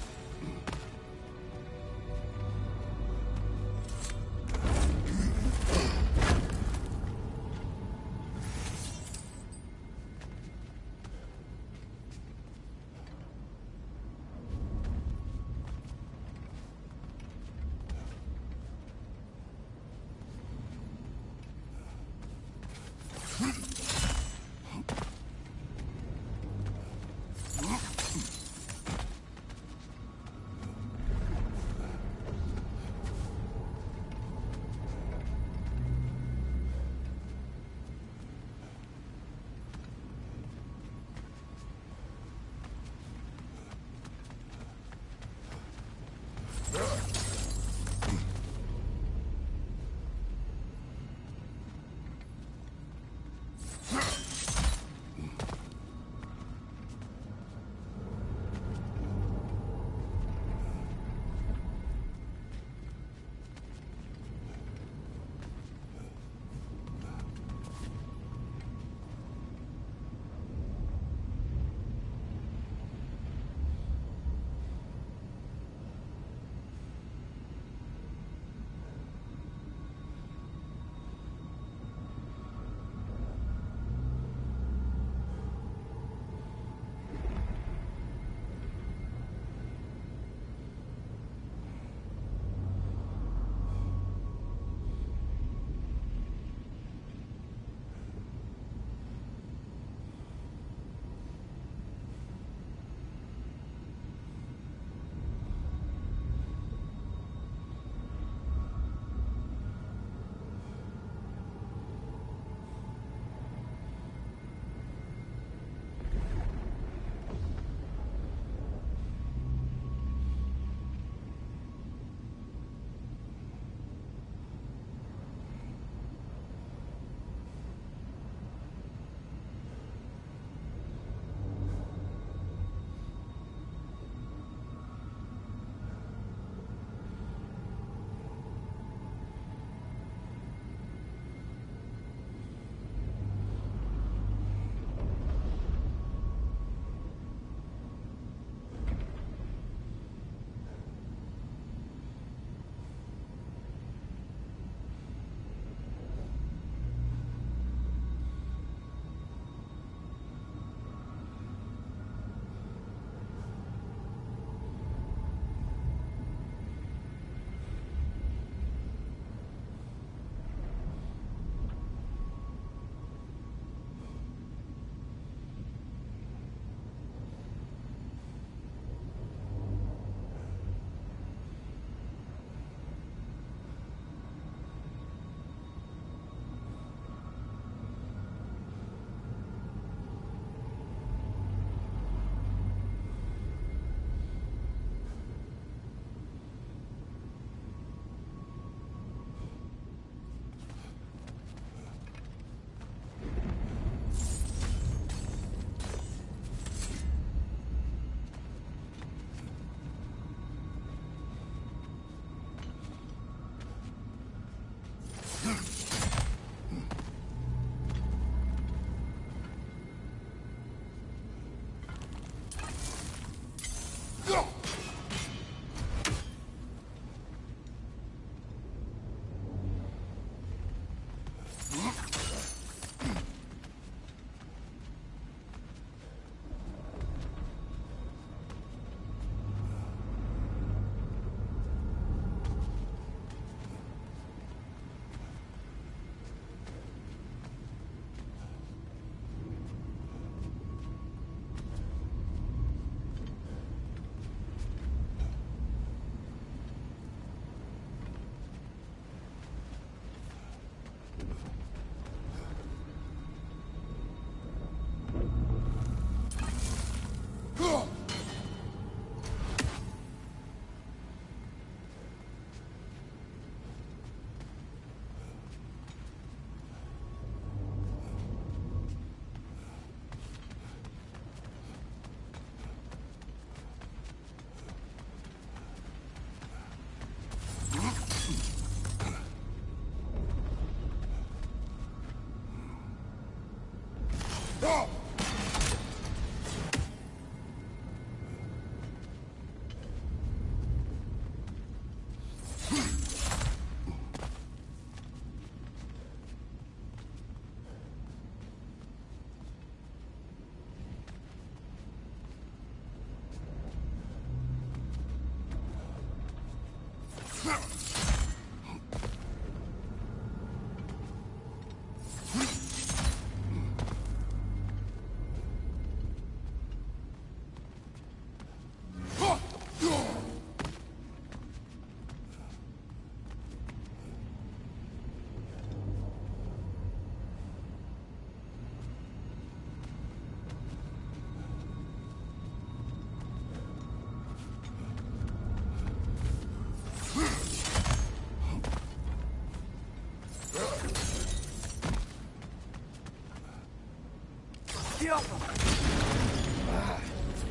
It's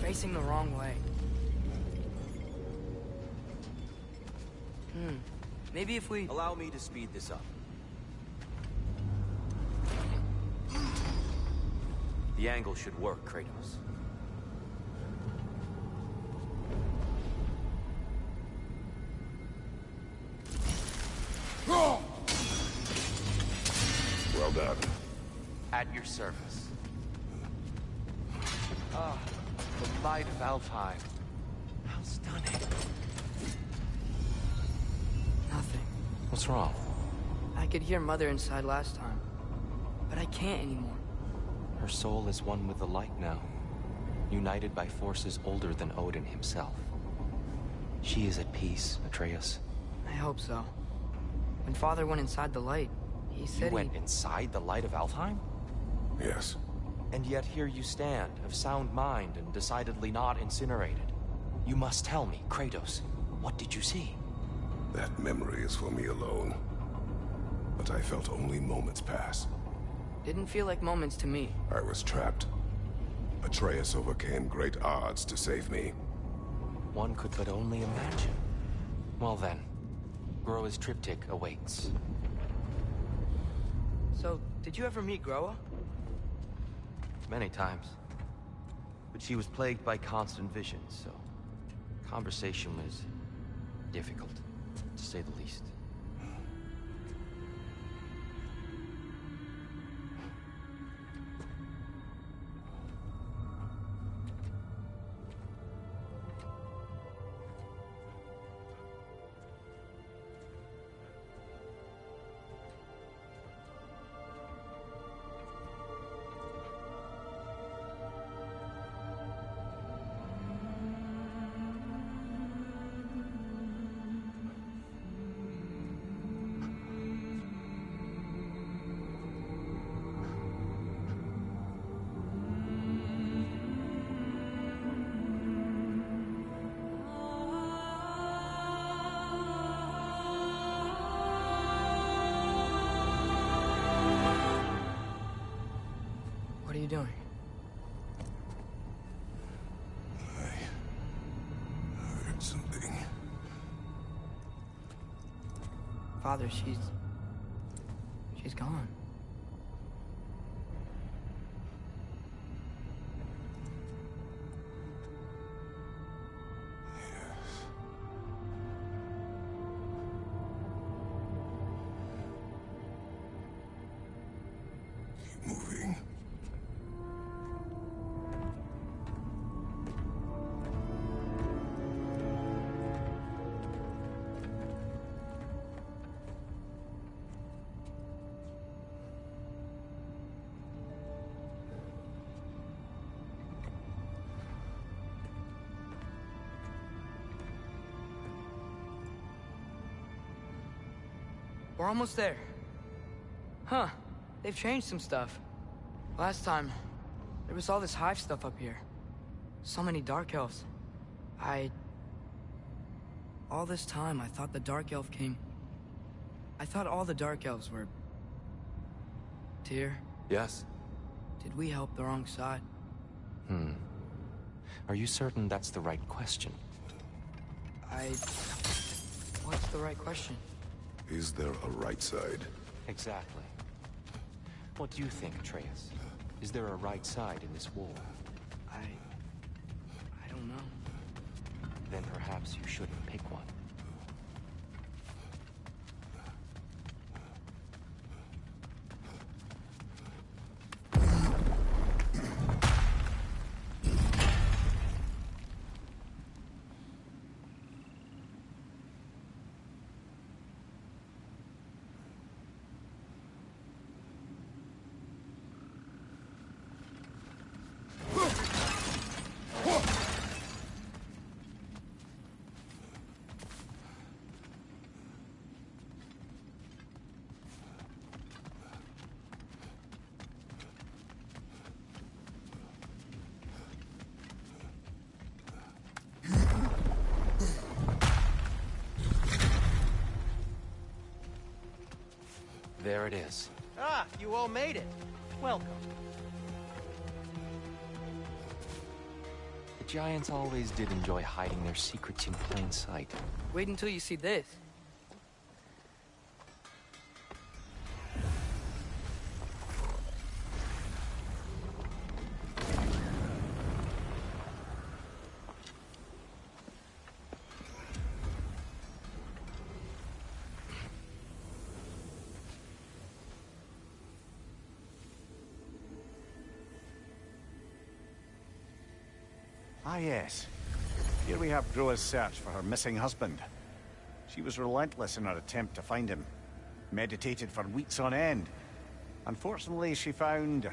facing the wrong way. Maybe if we... Allow me to speed this up. The angle should work, Kratos. Well done. At your service. Ah, the light of Alfheim. How stunning. Nothing. What's wrong? I could hear Mother inside last time, but I can't anymore. Her soul is one with the light now, united by forces older than Odin himself. She is at peace, Atreus. I hope so. When Father went inside the light, he said You went inside the light of Alfheim? Yes. And yet here you stand, of sound mind and decidedly not incinerated. You must tell me, Kratos, what did you see? That memory is for me alone. But I felt only moments pass. Didn't feel like moments to me. I was trapped. Atreus overcame great odds to save me. One could but only imagine. Well then, Groa's triptych awaits. So, did you ever meet Groa? Many times. But she was plagued by constant visions, so conversation was difficult, to say the least. What are you doing? I heard something. Father, she's gone. Keep moving. We're almost there. Huh. They've changed some stuff. Last time, there was all this hive stuff up here. So many Dark Elves. All this time, I thought the Dark Elf King... I thought all the Dark Elves were... Tyr, Yes? did we help the wrong side? Are you certain that's the right question? What's the right question? Is there a right side? Exactly. What do you think, Atreus? Is there a right side in this war? I don't know. Then perhaps you shouldn't pick one. There it is. Ah, you all made it. Welcome. Giants always did enjoy hiding their secrets in plain sight. Wait until you see this. Ah, yes. Here we have Groa's search for her missing husband. She was relentless in her attempt to find him. Meditated for weeks on end. Unfortunately, she found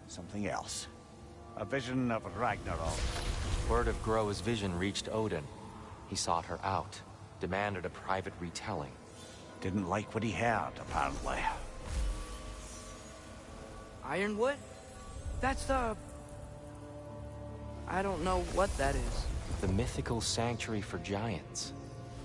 something else. A vision of Ragnarok. Word of Groa's vision reached Odin. He sought her out, demanded a private retelling. Didn't like what he heard, apparently. Ironwood? That's the... I don't know what that is. The mythical sanctuary for giants.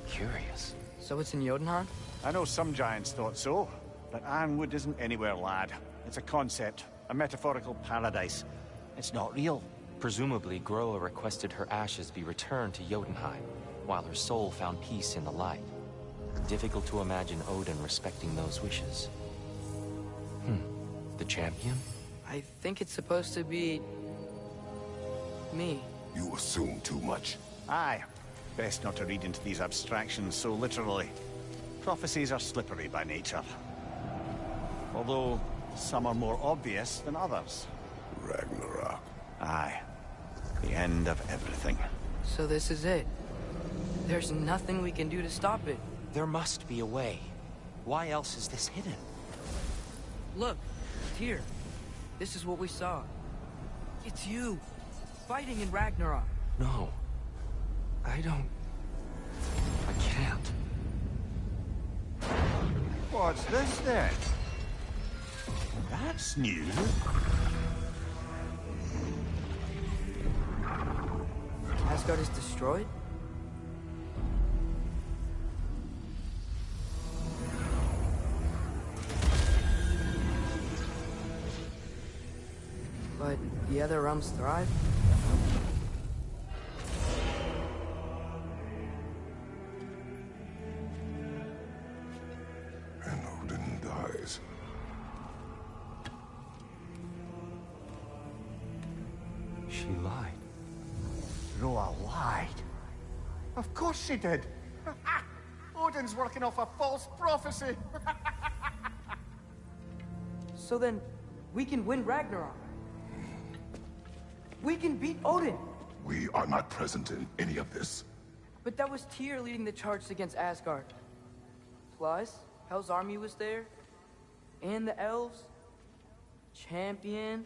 Curious. So it's in Jotunheim? I know some giants thought so, but Ironwood isn't anywhere, lad. It's a concept, a metaphorical paradise. It's not real. Presumably, Groa requested her ashes be returned to Jotunheim, while her soul found peace in the light. Difficult to imagine Odin respecting those wishes. The champion? I think it's supposed to be... me. You assume too much. Aye. Best not to read into these abstractions so literally. Prophecies are slippery by nature. Although, some are more obvious than others. Ragnarok. Aye. The end of everything. So this is it. There's nothing we can do to stop it. There must be a way. Why else is this hidden? Look, here. This is what we saw. It's you, fighting in Ragnarok. No. I don't... I can't. What's this then? That's new. Asgard is destroyed? But the other realms thrive? And Odin dies. She lied. Groa lied. Of course she did. Odin's working off a false prophecy. So then, we can win Ragnarok. We can beat Odin. We are not present in any of this. But that was Tyr leading the charge against Asgard. Plus, Hell's army was there. And the elves. Champion.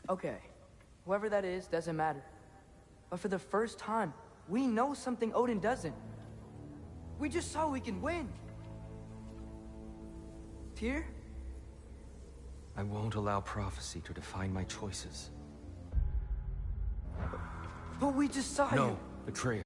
Okay. Whoever that is doesn't matter. But for the first time, we know something Odin doesn't. We just saw we can win. Tyr? I won't allow prophecy to define my choices. But we just saw you. No, betrayal.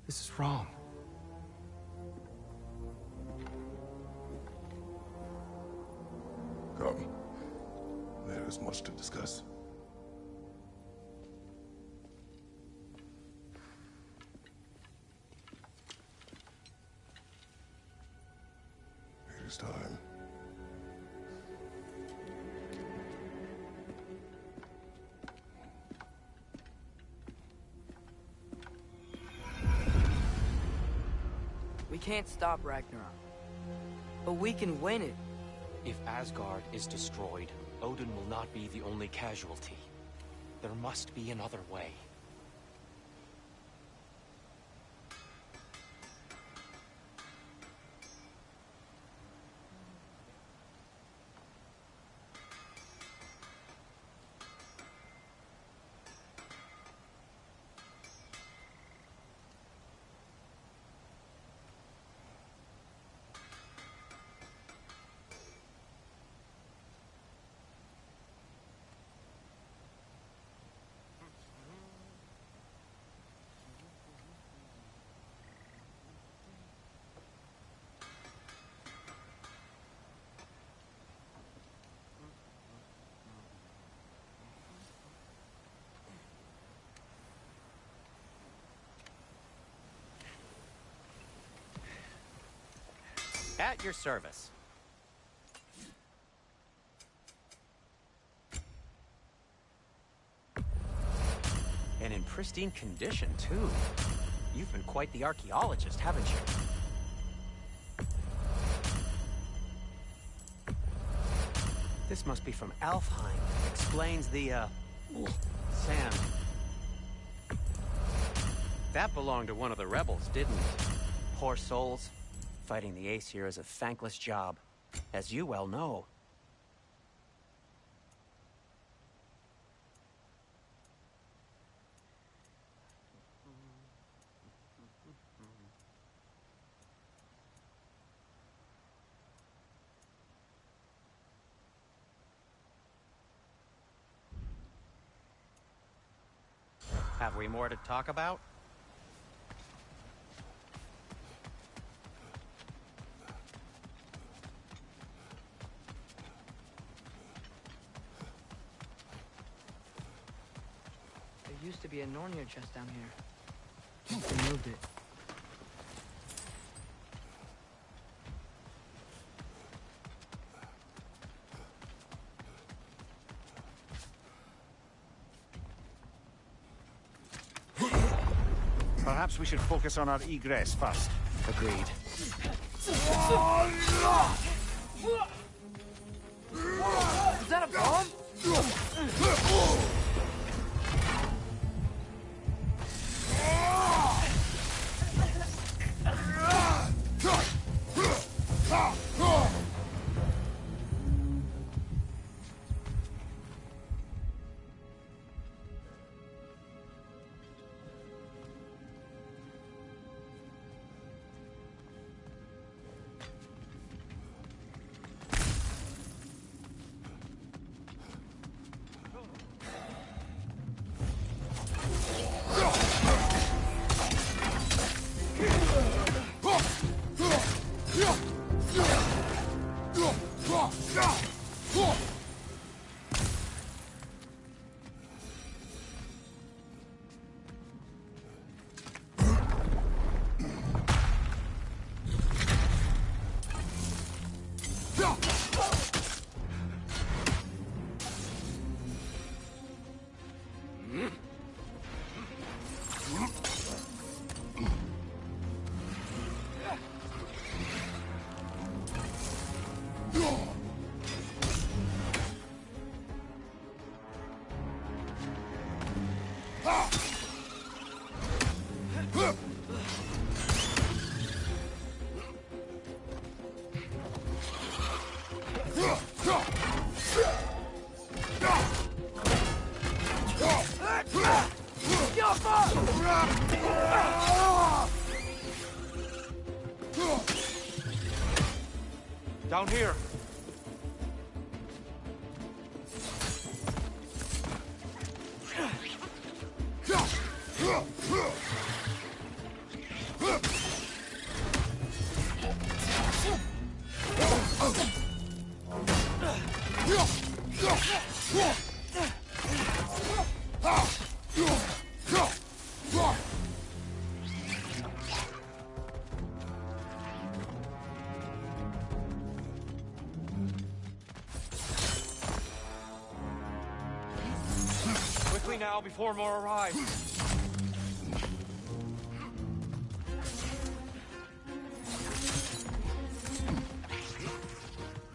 This is wrong. Come. There is much to discuss. It is time. We can't stop Ragnarok. But we can win it. If Asgard is destroyed, Odin will not be the only casualty. There must be another way. At your service. And in pristine condition, too. You've been quite the archaeologist, haven't you? This must be from Alfheim. Explains the, sand. That belonged to one of the rebels, didn't it? Poor souls. Fighting the Aesir is a thankless job, as you well know. Have we more to talk about? There used to be a Nornir chest down here. They moved it. Perhaps we should focus on our egress first. Agreed. Is that a bomb? Down here. Quickly now, before more arrive.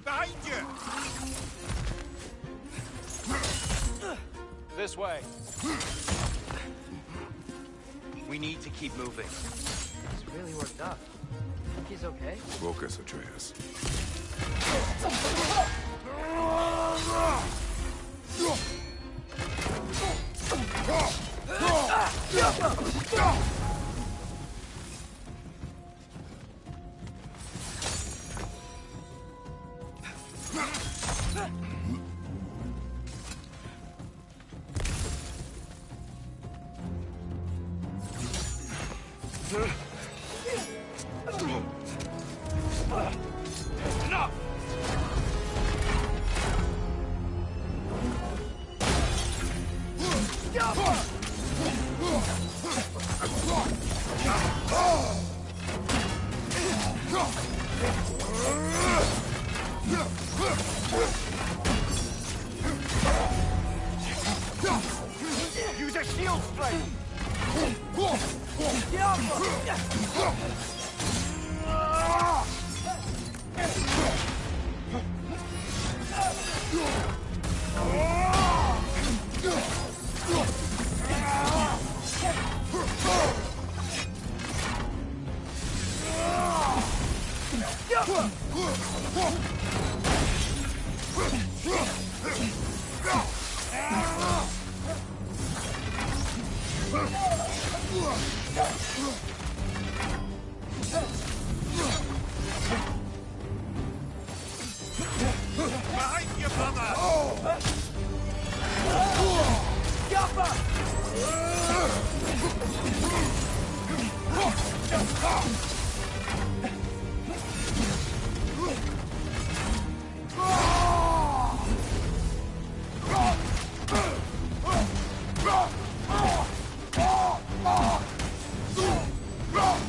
Behind you! This way. We need to keep moving. He's really worked up. Think he's okay? Focus, Atreus.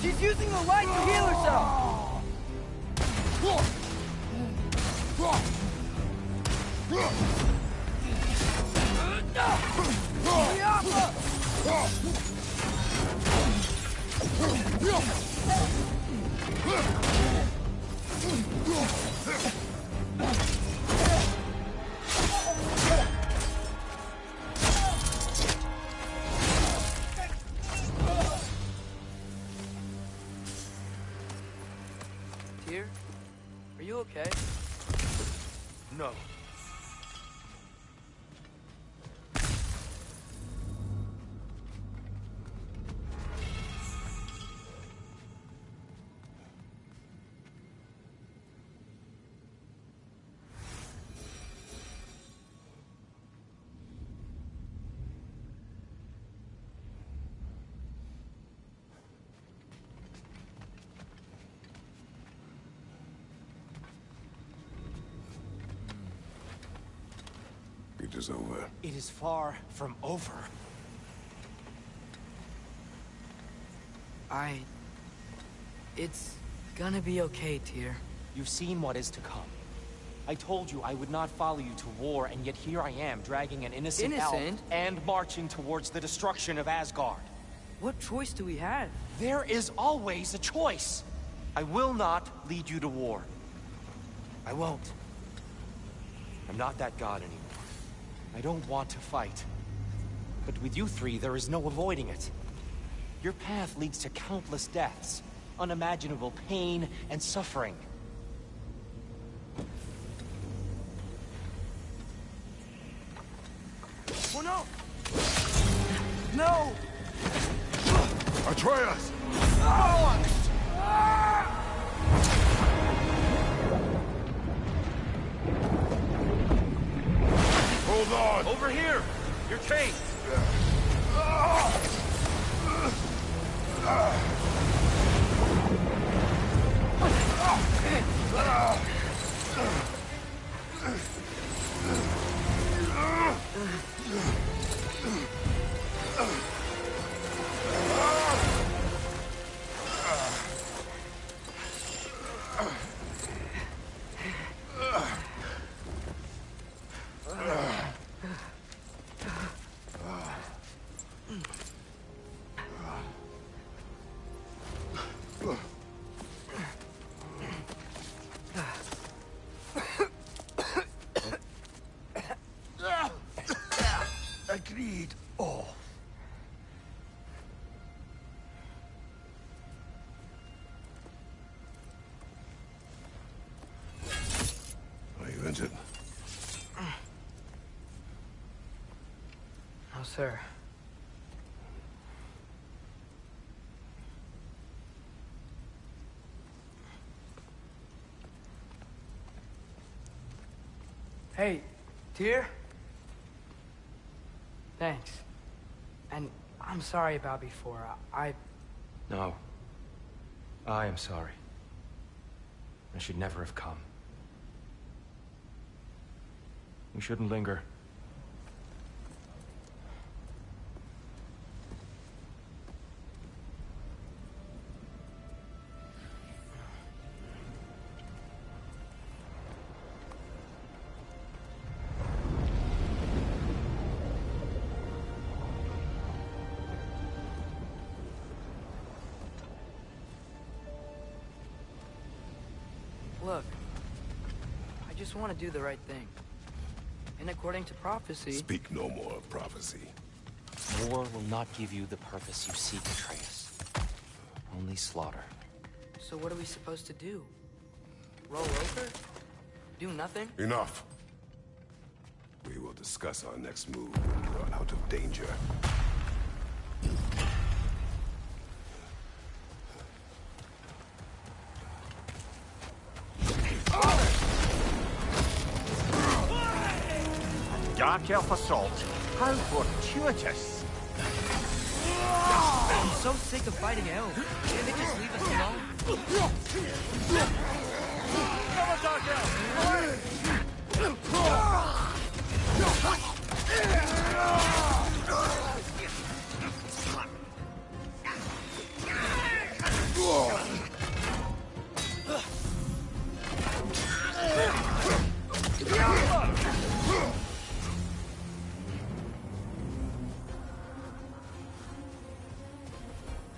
She's using the light to heal herself! Tyr, are you okay? No. It is over. It is far from over. It's gonna be okay, Tyr. You've seen what is to come. I told you I would not follow you to war, and yet here I am, dragging an innocent elf and marching towards the destruction of Asgard. What choice do we have? There is always a choice. I will not lead you to war. I won't. I'm not that god anymore. I don't want to fight. But with you three, there is no avoiding it. Your path leads to countless deaths, unimaginable pain and suffering. Oh no! No! Atreus! Hold on! Over here! You're chained! Agreed. Oh. Are you injured? No, sir. Hey, Tyr? Thanks. And I'm sorry about before. No. I am sorry. I should never have come. We shouldn't linger. Look, I just want to do the right thing. And according to prophecy... Speak no more of prophecy. War will not give you the purpose you seek, Atreus. Only slaughter. So what are we supposed to do? Roll over? Do nothing? Enough. We will discuss our next move when we are out of danger. Dark Elf assault. How fortuitous. I'm so sick of fighting elves. Can't they just leave us alone? Come on, Dark Elf!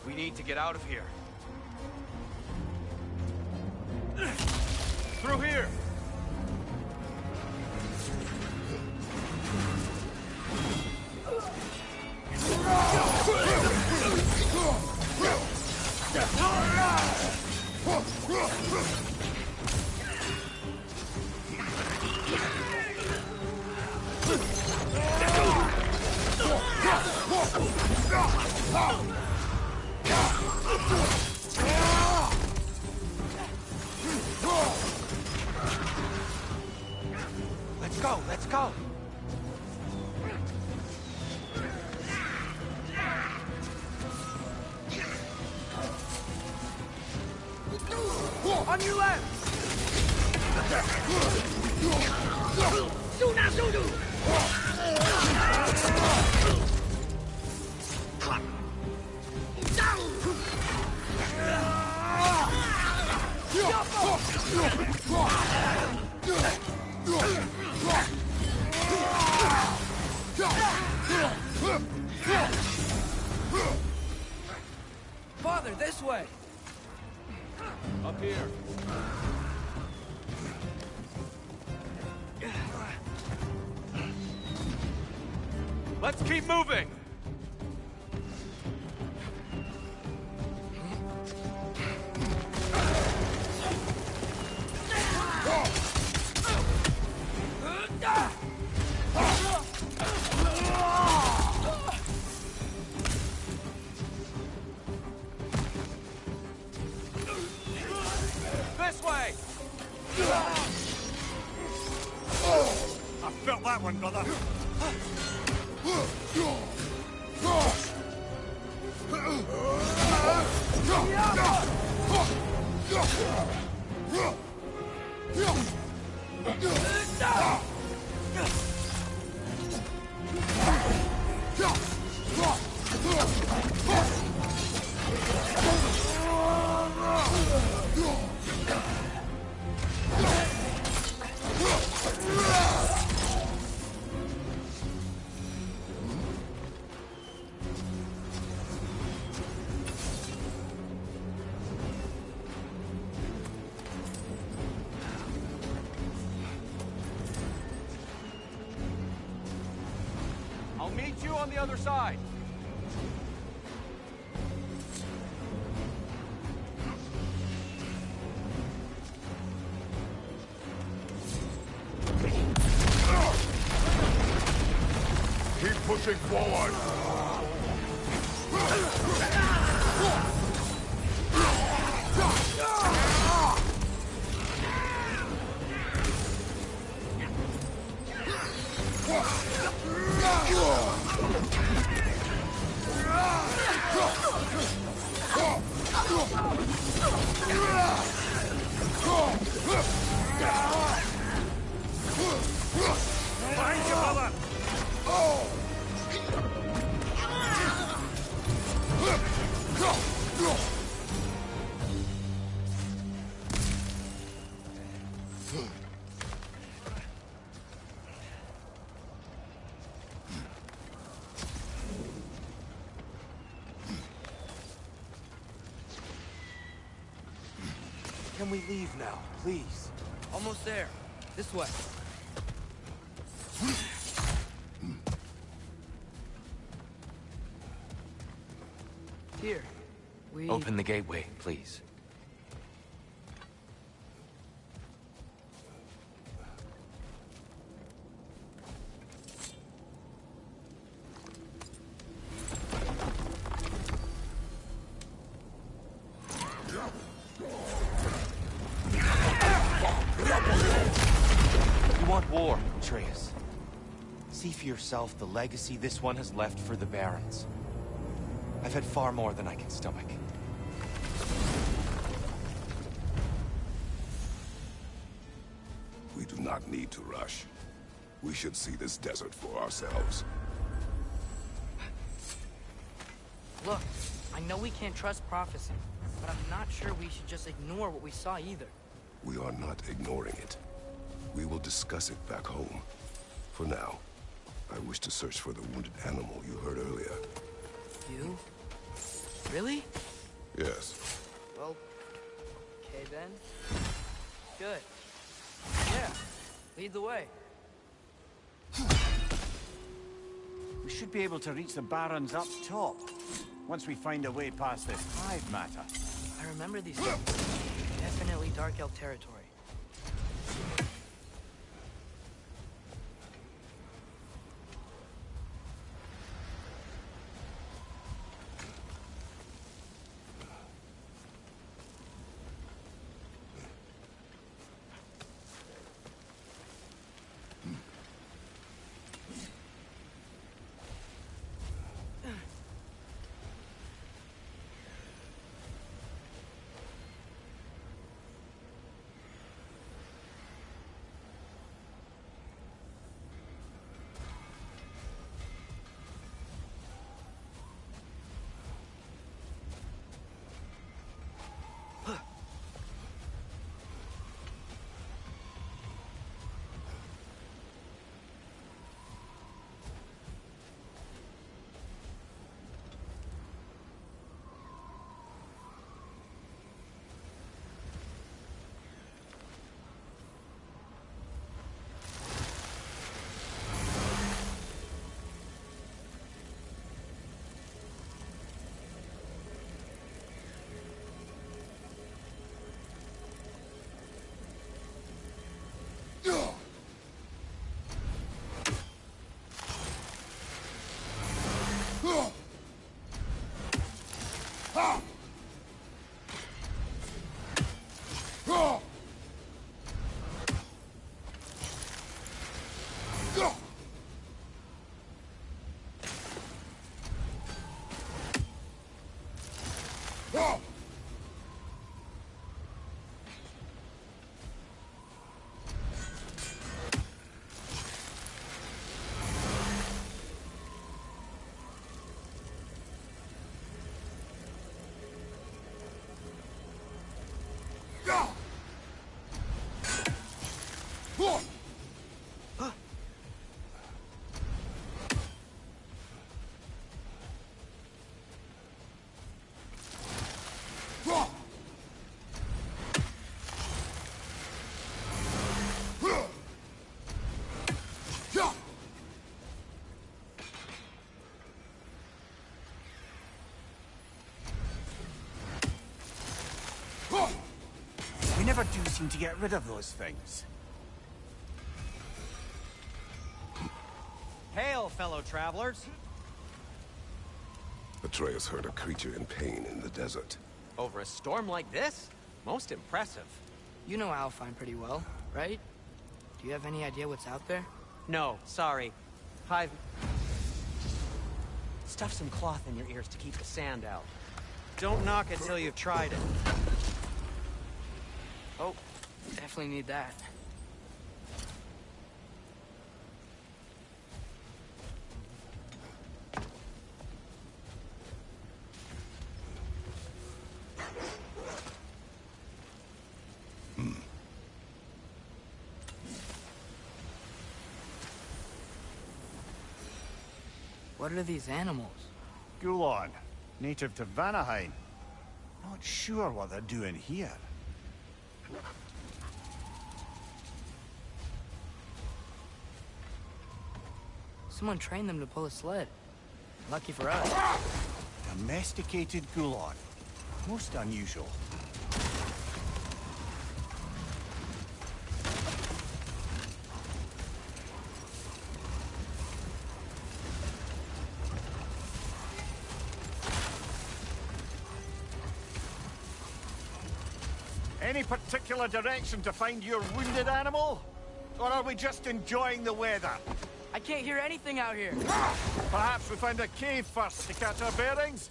We need to get out of here. Through here! Let's go, let's go! On your left! Father, this way! Up here. Let's keep moving! This way! I felt that one, brother. I'll meet you on the other side. Keep pushing forward. Find your brother. Can we leave now, please? Almost there. This way. Here. We... Open the gateway, please. You want war, Atreus. See for yourself the legacy this one has left for the Barons. I've had far more than I can stomach. We do not need to rush. We should see this desert for ourselves. Look, I know we can't trust prophecy, but I'm not sure we should just ignore what we saw either. We are not ignoring it. We will discuss it back home. For now, I wish to search for the wounded animal you heard earlier. You? Really? Yes. Well, okay then. Good. Yeah, lead the way. We should be able to reach the Barons up top, once we find a way past this hive matter. I remember these things. Definitely Dark Elf territory. We never do seem to get rid of those things. Hail, fellow travelers! Atreus heard a creature in pain in the desert. Over a storm like this? Most impressive. You know Alfheim pretty well, right? Do you have any idea what's out there? No, sorry. Hive... Stuff some cloth in your ears to keep the sand out. Don't knock it till you've tried it. Oh, definitely need that. What are these animals? Gulon, native to Vanaheim. Not sure what they're doing here. Someone trained them to pull a sled. Lucky for us. Domesticated Gulon. Most unusual. Any particular direction to find your wounded animal? Or are we just enjoying the weather? I can't hear anything out here. Perhaps we find a cave first to catch our bearings?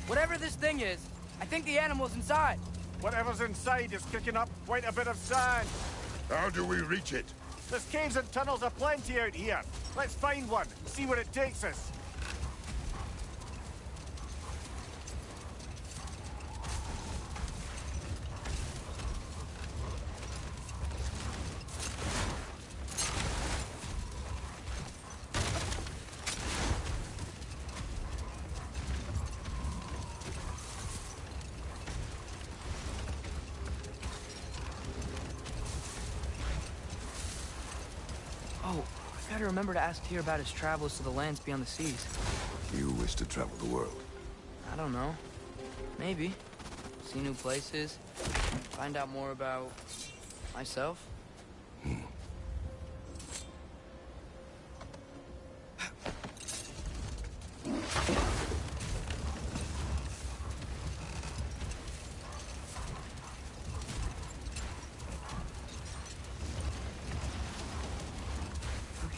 Whatever this thing is, I think the animal's inside. Whatever's inside is kicking up quite a bit of sand. How do we reach it? There's caves and tunnels aplenty out here. Let's find one, see where it takes us. Oh, I gotta remember to ask Tyr about his travels to the lands beyond the seas. You wish to travel the world? I don't know. Maybe. See new places. Find out more about myself.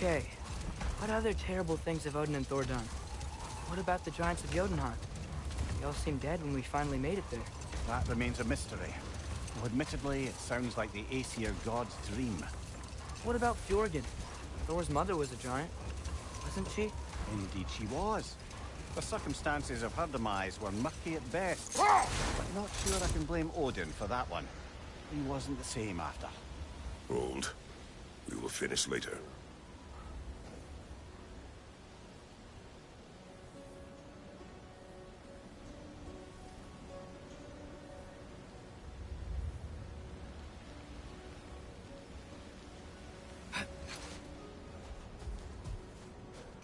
Okay, what other terrible things have Odin and Thor done? What about the giants of Jotunheim? They all seemed dead when we finally made it there. That remains a mystery. Well, admittedly, it sounds like the Aesir god's dream. What about Fjorgyn? Thor's mother was a giant, wasn't she? Indeed she was. The circumstances of her demise were murky at best. But not sure I can blame Odin for that one. He wasn't the same after. Hold. We will finish later.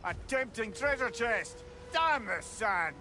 A tempting treasure chest! Damn the sand!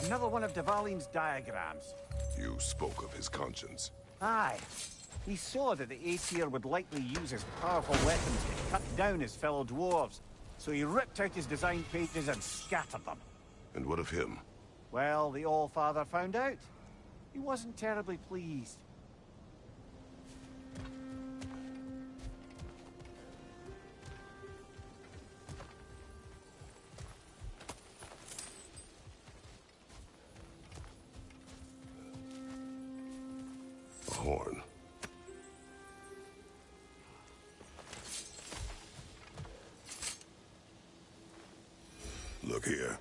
Another one of Dvalin's diagrams. You spoke of his conscience. Aye. He saw that the Aesir would likely use his powerful weapons to cut down his fellow dwarves, so he ripped out his design pages and scattered them. And what of him? Well, the All-Father found out. He wasn't terribly pleased. Horn. Look here.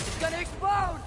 It's gonna explode!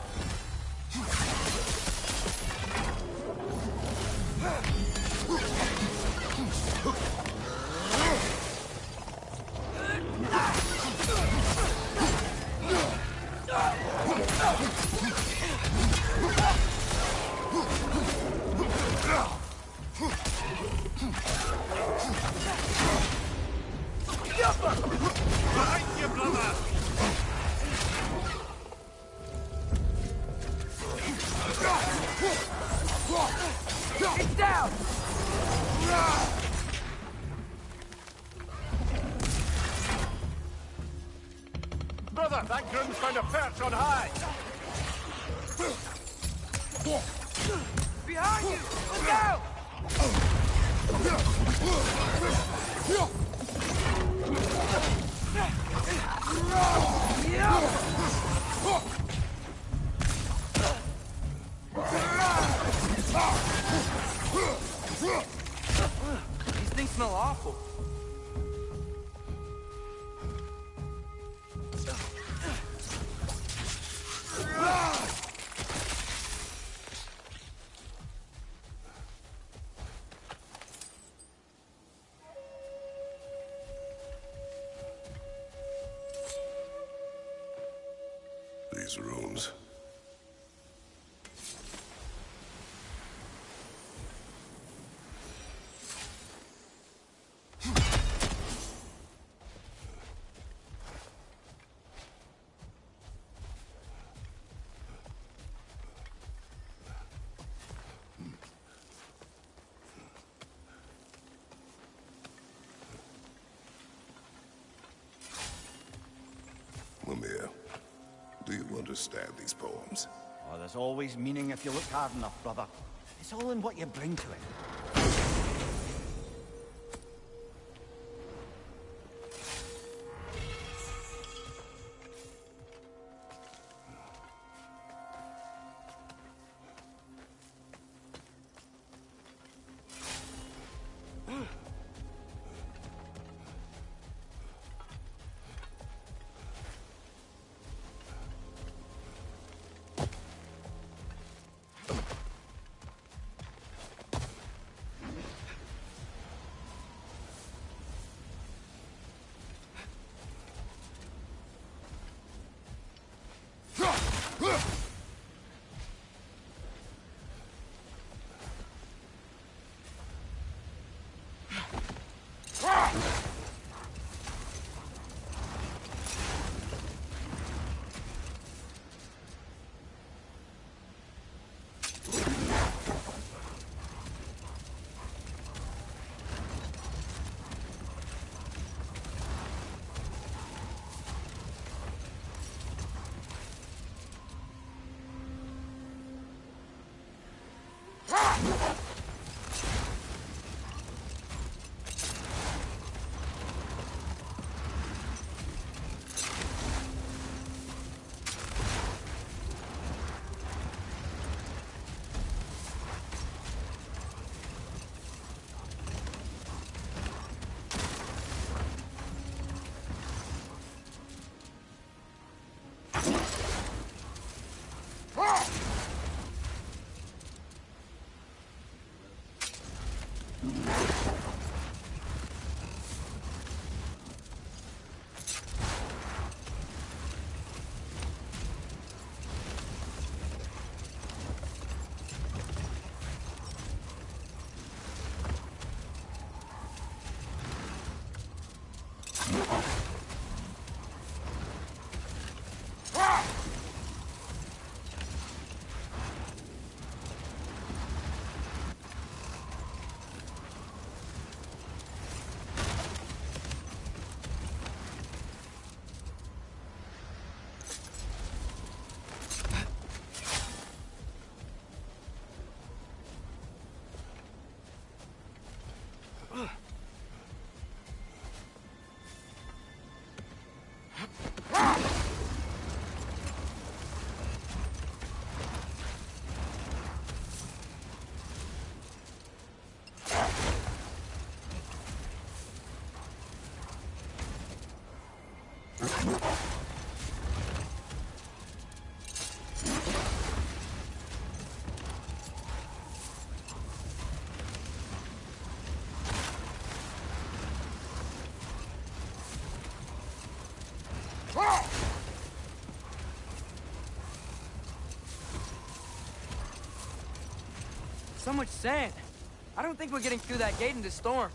It's down! Brother, that groom's found a perch on high! Behind you! Look out! these rooms. Mimir, do you understand these poems? Oh, there's always meaning if you look hard enough, brother. It's all in what you bring to it. So much sand. I don't think we're getting through that gate in the storm.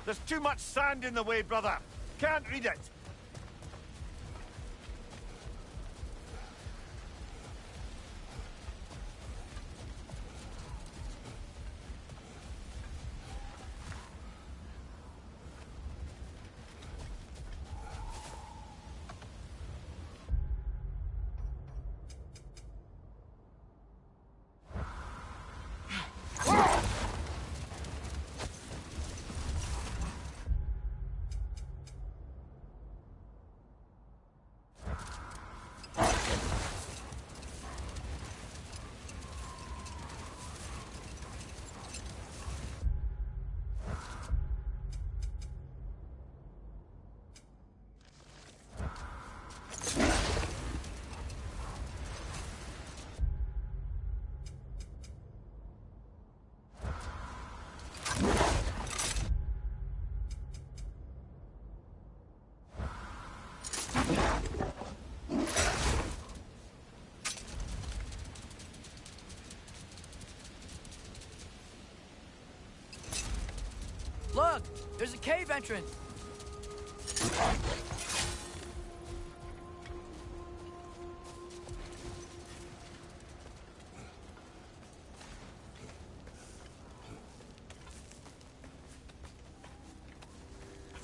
There's too much sand in the way, brother. Can't read it. Look! There's a cave entrance!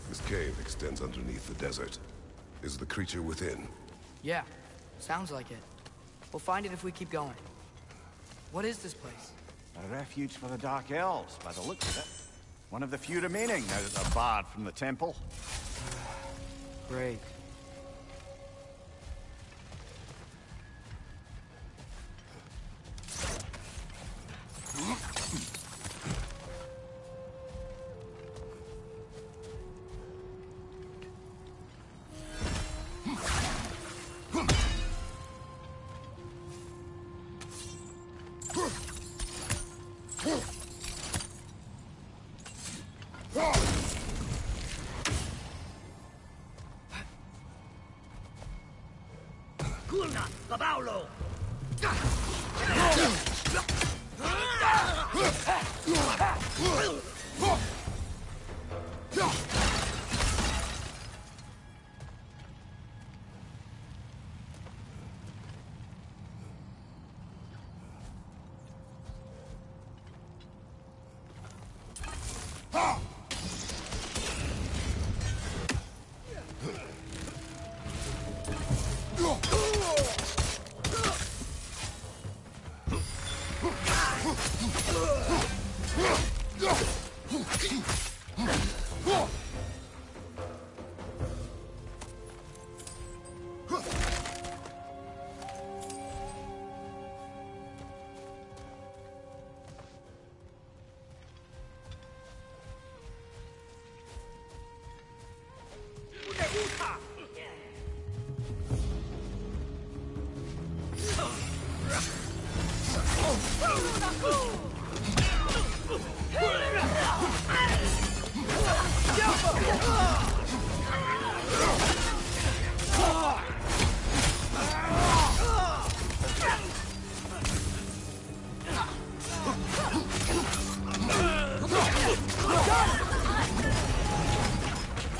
This cave extends underneath the desert. Is the creature within? Yeah, sounds like it. We'll find it if we keep going. What is this place? A refuge for the Dark Elves, by the looks of it. One of the few remaining now that they're barred from the temple. Great.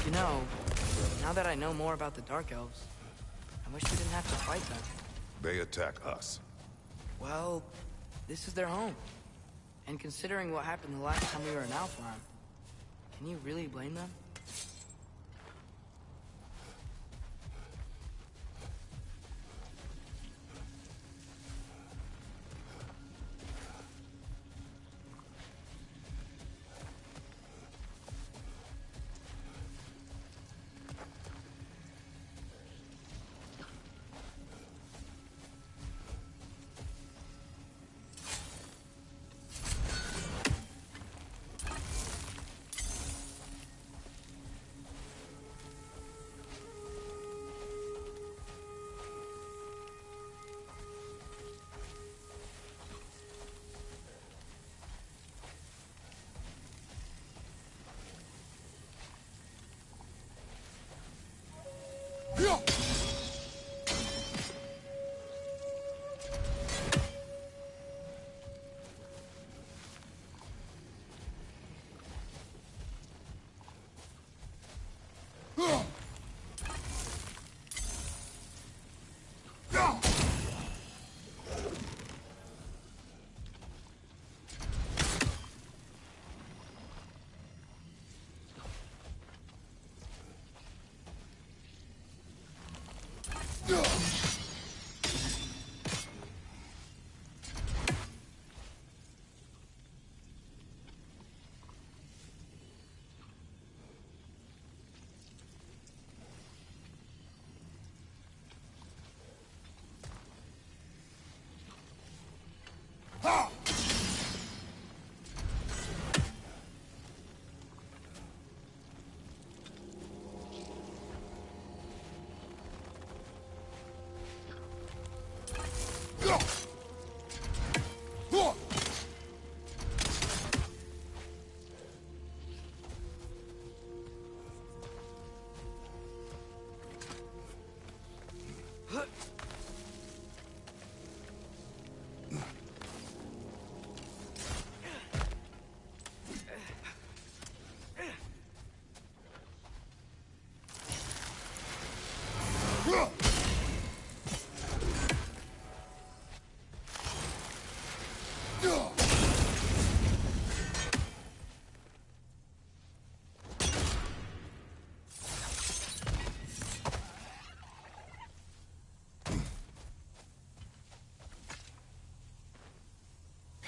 You know, now that I know more about the Dark Elves, I wish we didn't have to fight them. They attack us. Well, this is their home. And considering what happened the last time we were in Alfheim, can you really blame them?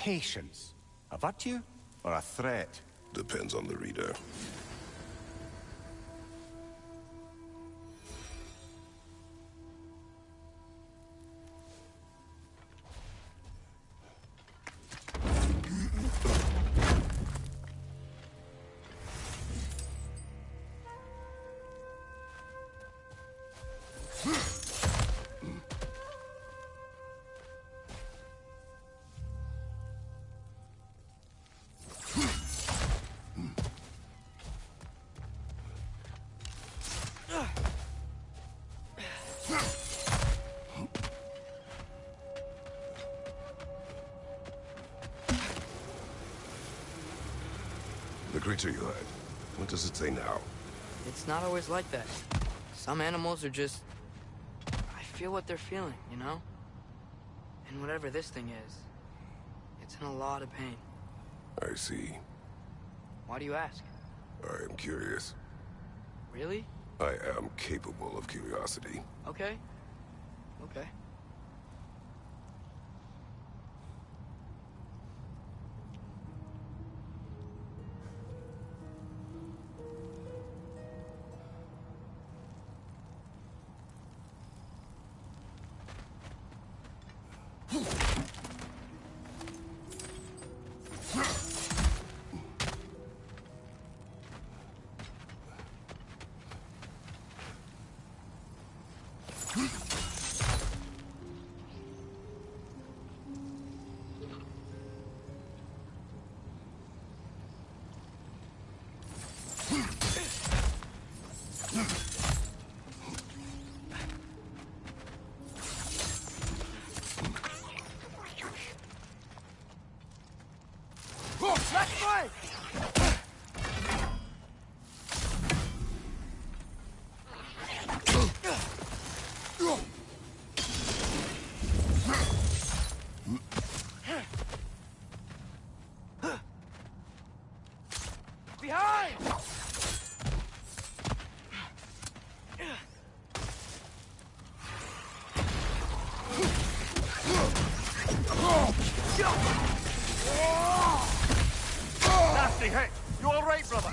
Patience. A virtue or a threat? Depends on the reader. The creature you had, what does it say now? It's not always like that. Some animals are just... I feel what they're feeling, you know? And whatever this thing is, it's in a lot of pain. I see. Why do you ask? I am curious. Really? I am capable of curiosity. Okay. Okay. Nasty hit! You all right, brother?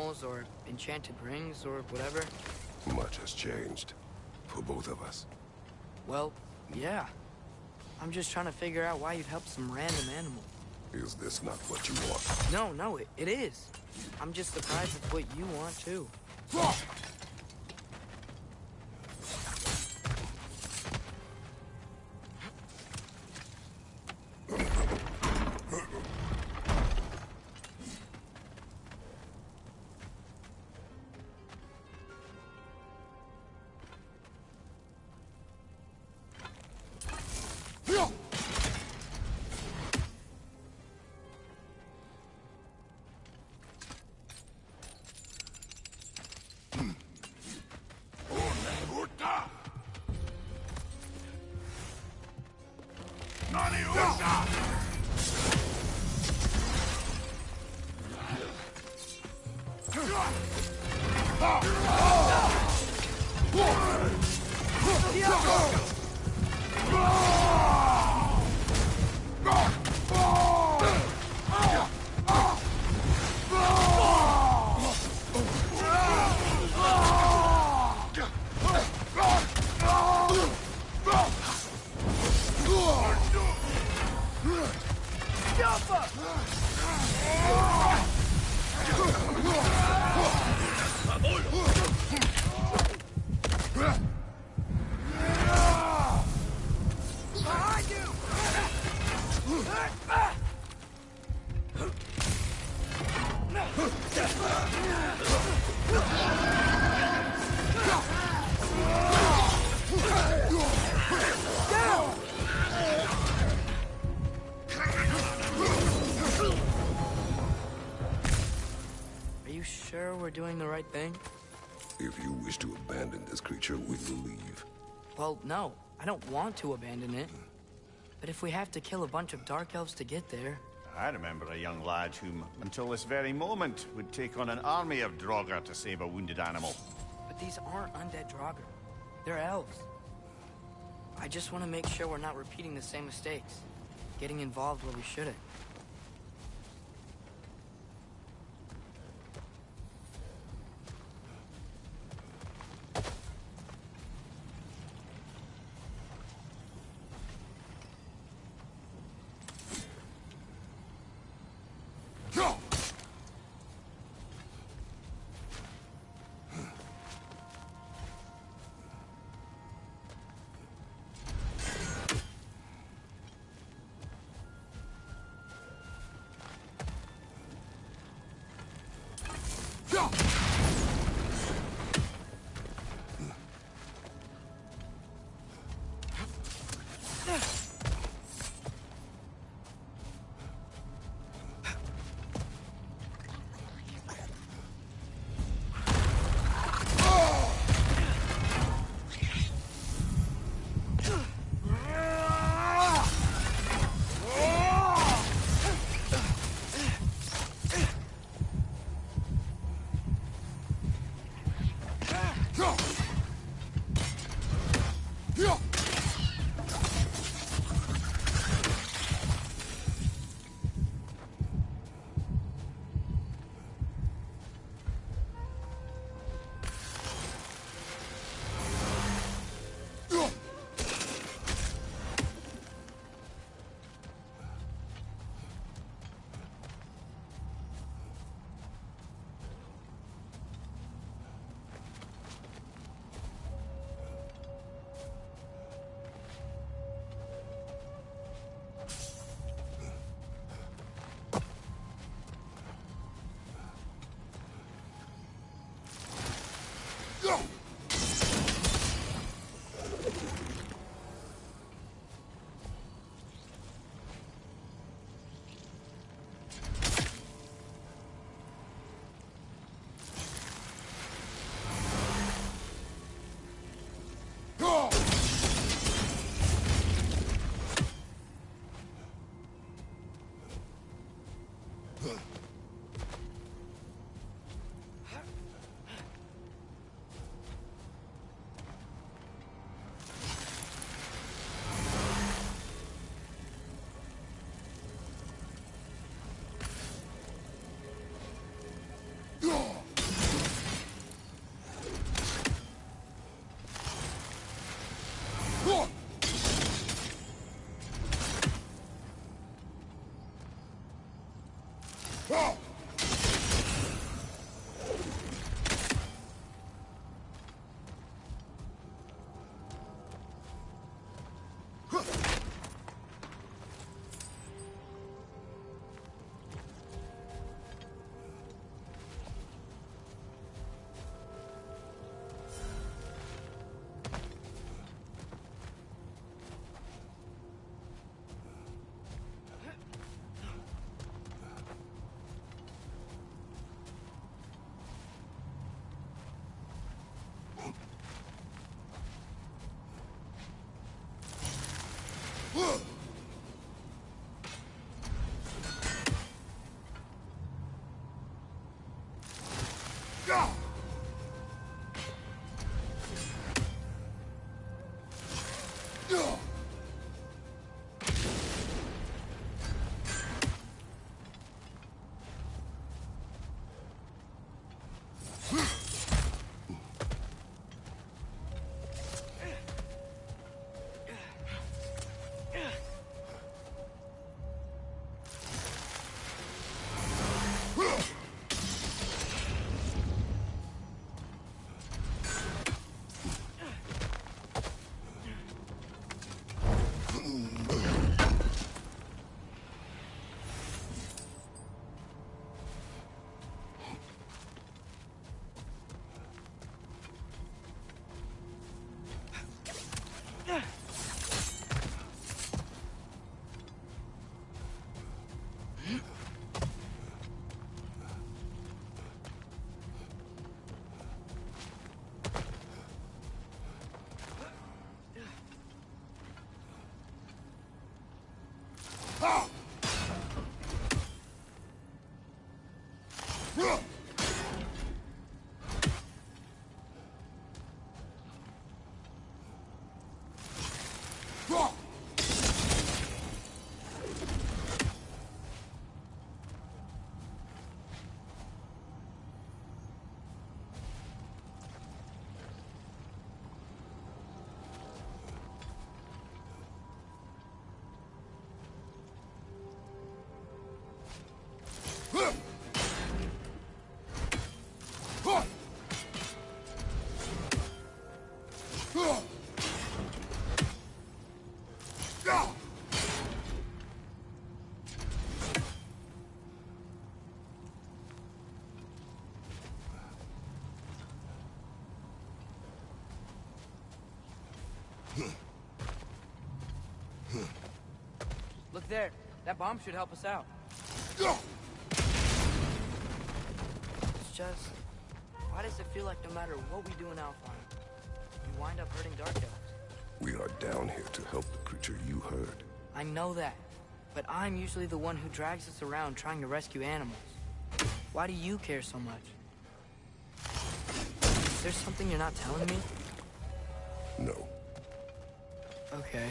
animals or enchanted rings or whatever? Much has changed. For both of us. Well, yeah. I'm just trying to figure out why you'd help some random animal. Is this not what you want? No, it is. I'm just surprised it's what you want, too. Are you sure we're doing the right thing? If you wish to abandon this creature, we will leave. Well, no. I don't want to abandon it. But if we have to kill a bunch of Dark Elves to get there... I remember a young lad whom, until this very moment, would take on an army of Draugr to save a wounded animal. But these aren't undead Draugr. They're elves. I just want to make sure we're not repeating the same mistakes. Getting involved where we shouldn't. Look there. That bomb should help us out. It's just... why does it feel like no matter what we do in Alfheim, we wind up hurting Dark Elves? We are down here to help the creature you heard. I know that, but I'm usually the one who drags us around trying to rescue animals. Why do you care so much? Is there something you're not telling me? No. Okay.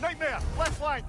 Nightmare! Left flank!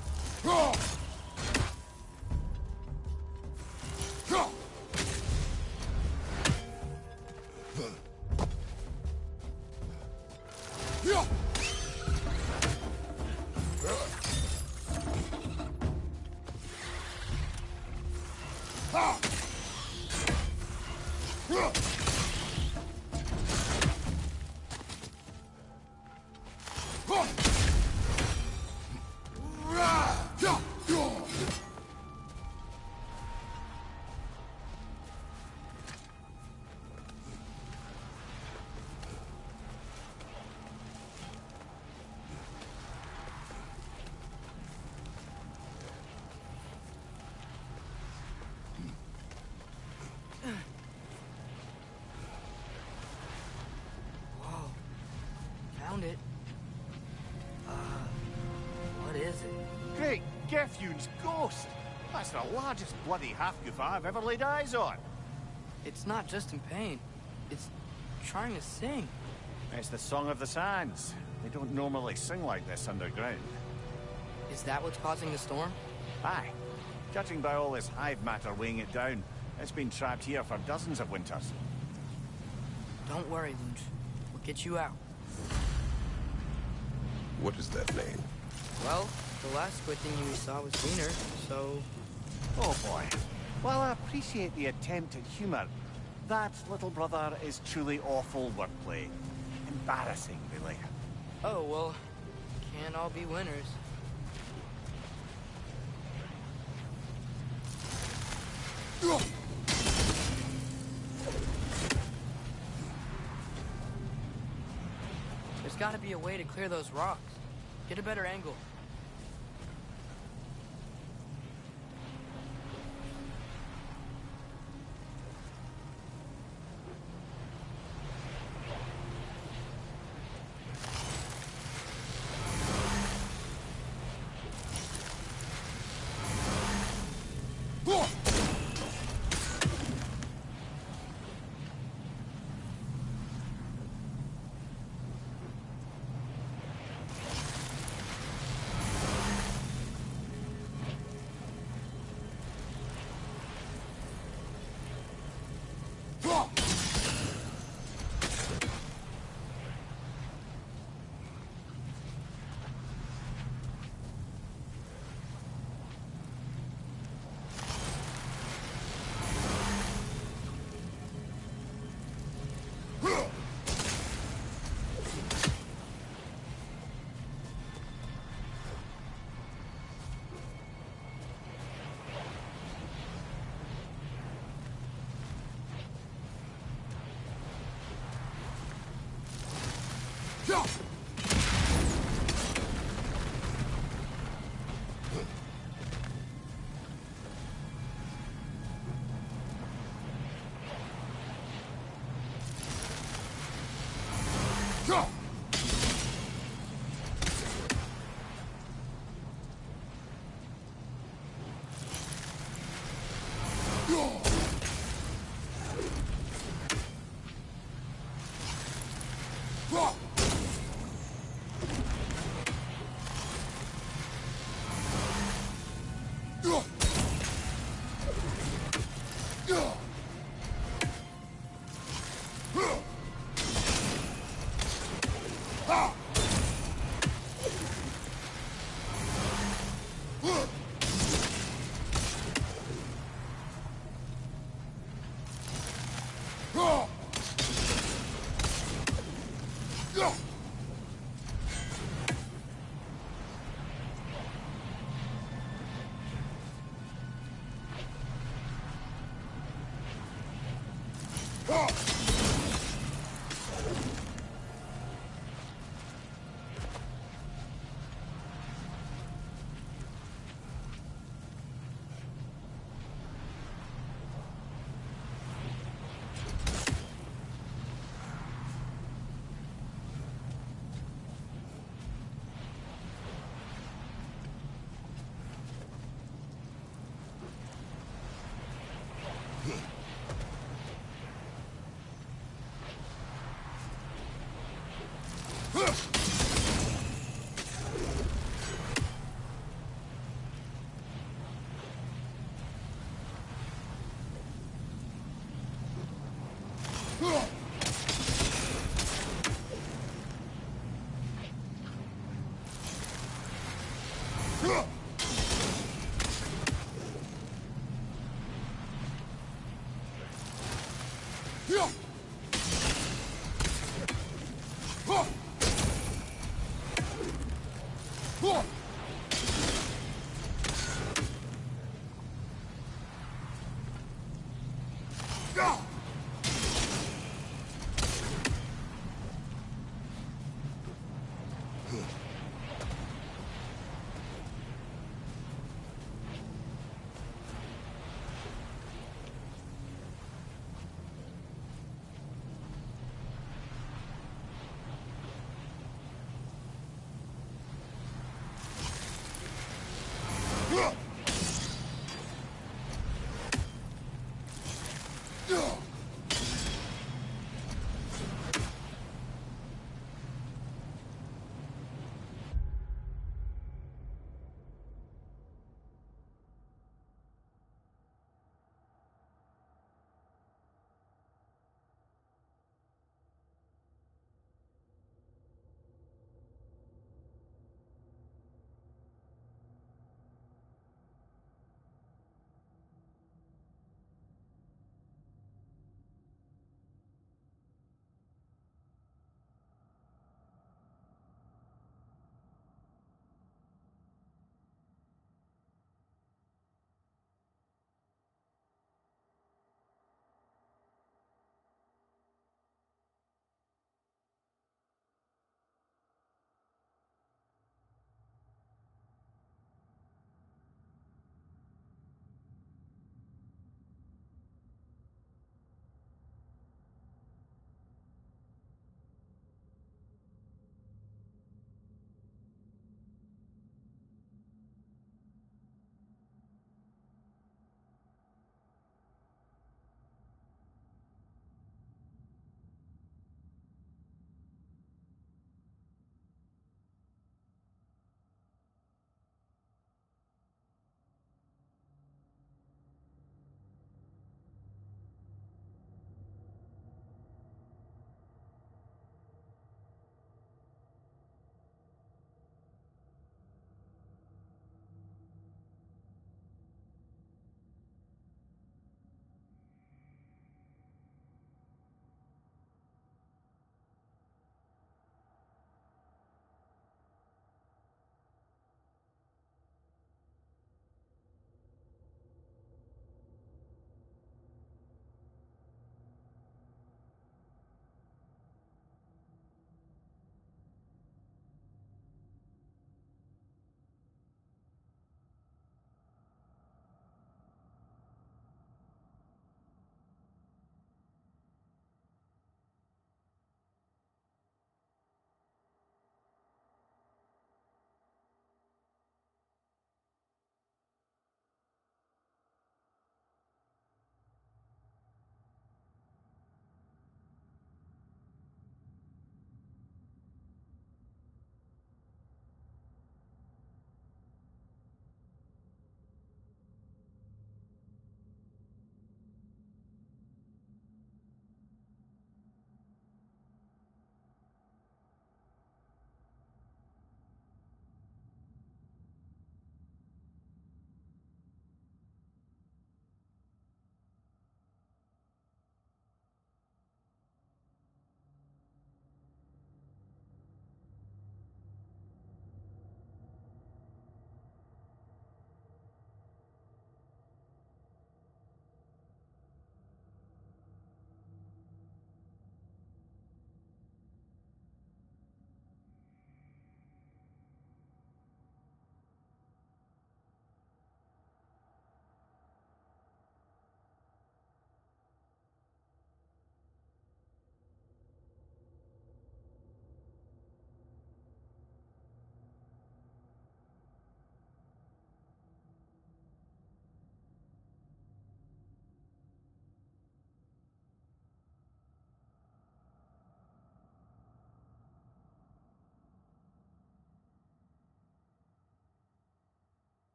Found it. What is it? Great, Gefyun's ghost! That's the largest bloody half-goof I've ever laid eyes on. It's not just in pain. It's trying to sing. It's the Song of the Sands. They don't normally sing like this underground. Is that what's causing the storm? Aye. Judging by all this hive matter weighing it down, it's been trapped here for dozens of winters. Don't worry, Lunch. We'll get you out. What is that name? Well, the last squid thing we saw was Wiener, so... Oh boy. While I appreciate the attempt at humor, that, little brother, is truly awful wordplay. Embarrassing, really. Oh, well, can't all be winners. There's gotta be a way to clear those rocks. Get a better angle.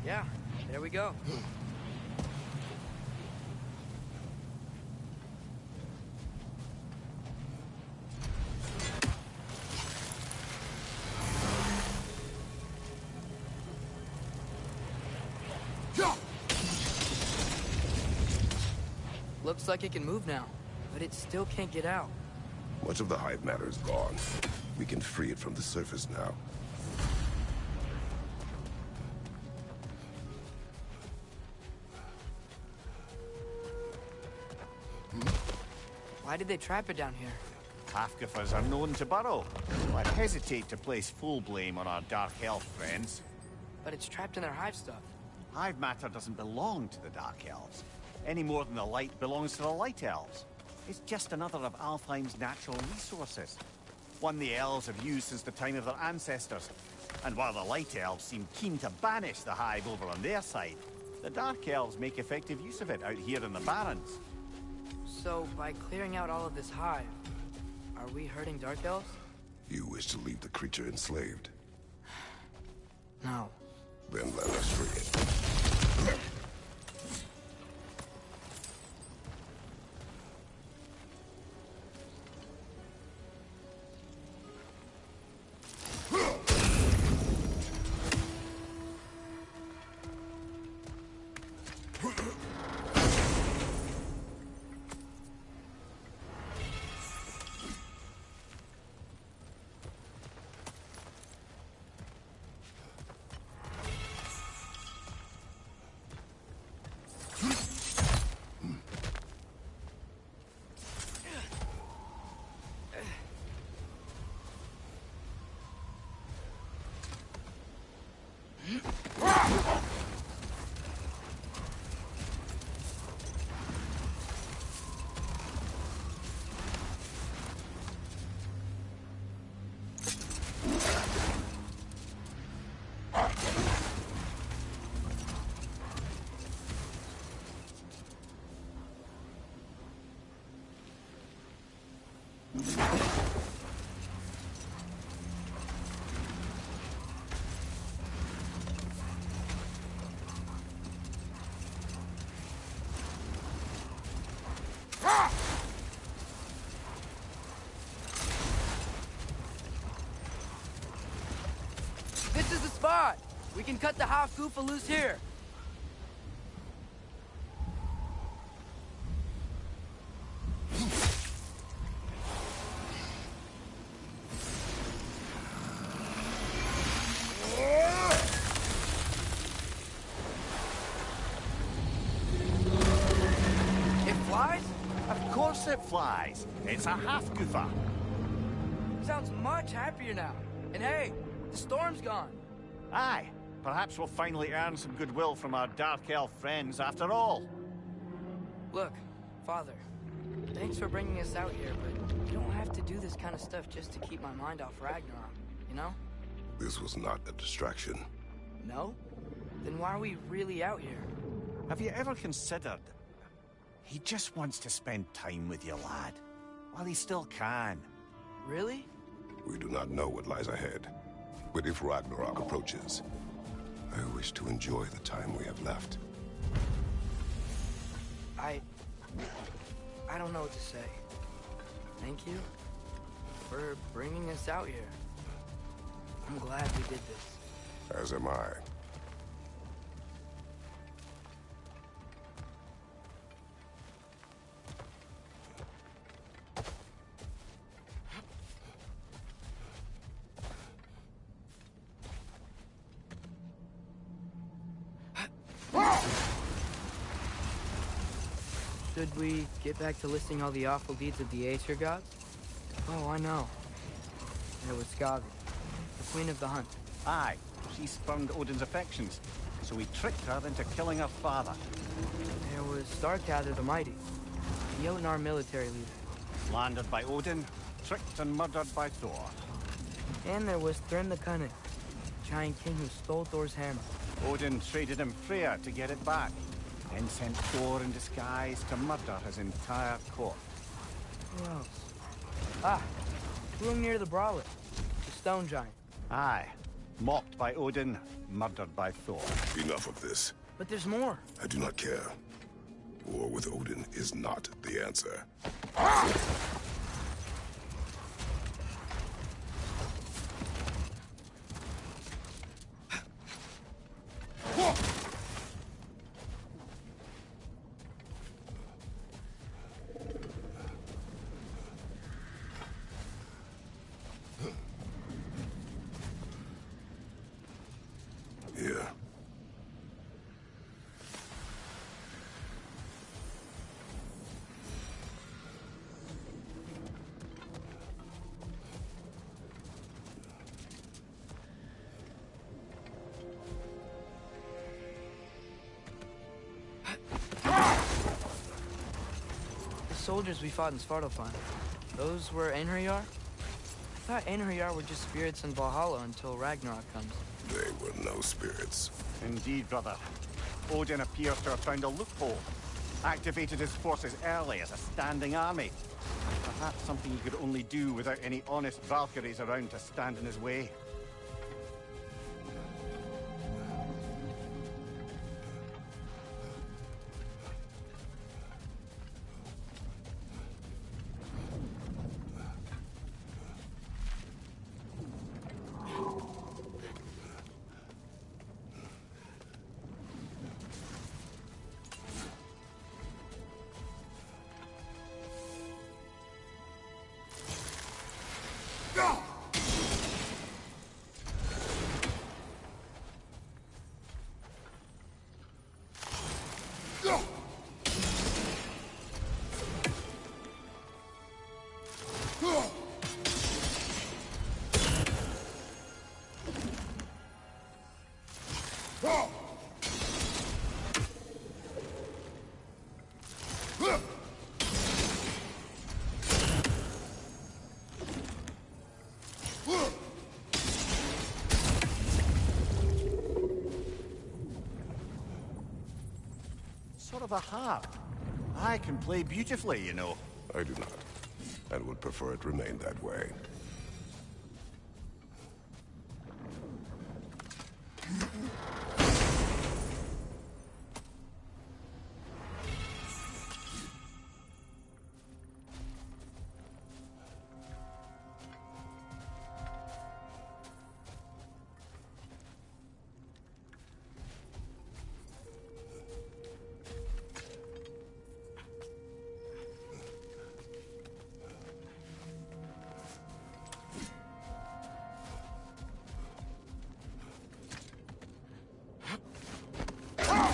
Yeah, there we go. Looks like it can move now, but it still can't get out. Much of the hive matter is gone. We can free it from the surface now. Why did they trap it down here? Half-goofers are known to burrow. I'd hesitate to place full blame on our Dark Elf friends. But it's trapped in their hive stuff. Hive matter doesn't belong to the Dark Elves, any more than the light belongs to the Light Elves. It's just another of Alfheim's natural resources. One the elves have used since the time of their ancestors. And while the Light Elves seem keen to banish the hive over on their side, the Dark Elves make effective use of it out here in the Barrens. So, by clearing out all of this hive, are we hurting Dark Elves? You wish to leave the creature enslaved? No. Then let us free it. This is the spot! We can cut the half-goofa loose here. It flies? Of course it flies. It's a half-goofa. Sounds much happier now. And hey, the storm's gone. Aye, perhaps we'll finally earn some goodwill from our Dark Elf friends after all. Look, Father, thanks for bringing us out here, but you don't have to do this kind of stuff just to keep my mind off Ragnarok, you know? This was not a distraction. No? Then why are we really out here? Have you ever considered... He just wants to spend time with you, lad. While he still can. Really? We do not know what lies ahead. But if Ragnarok approaches, I wish to enjoy the time we have left. I don't know what to say. Thank you? for bringing us out here. I'm glad we did this. As am I. Should we get back to listing all the awful deeds of the Aesir gods? Oh, I know. There was Skavi, the queen of the hunt. Aye, she spurned Odin's affections, so we tricked her into killing her father. There was Starkadr the Mighty, the Jotnar military leader. Landed by Odin, tricked and murdered by Thor. And there was Thrym the Cunning, the giant king who stole Thor's hammer. Odin traded him Freya to get it back, then sent Thor in disguise to murder his entire court. Who else? Ah, room near the brawler, the stone giant. Aye, mocked by Odin, murdered by Thor. Enough of this. But there's more. I do not care. War with Odin is not the answer. Here. The soldiers we fought in Svartalfheim, those were Einherjar? I thought Einherjar were just spirits in Valhalla until Ragnarok comes. They were no spirits. Indeed, brother. Odin appears to have found a loophole. Activated his forces early as a standing army. Perhaps something he could only do without any honest Valkyries around to stand in his way. Sort of a harp. I can play beautifully, you know. I do not, and would prefer it remain that way.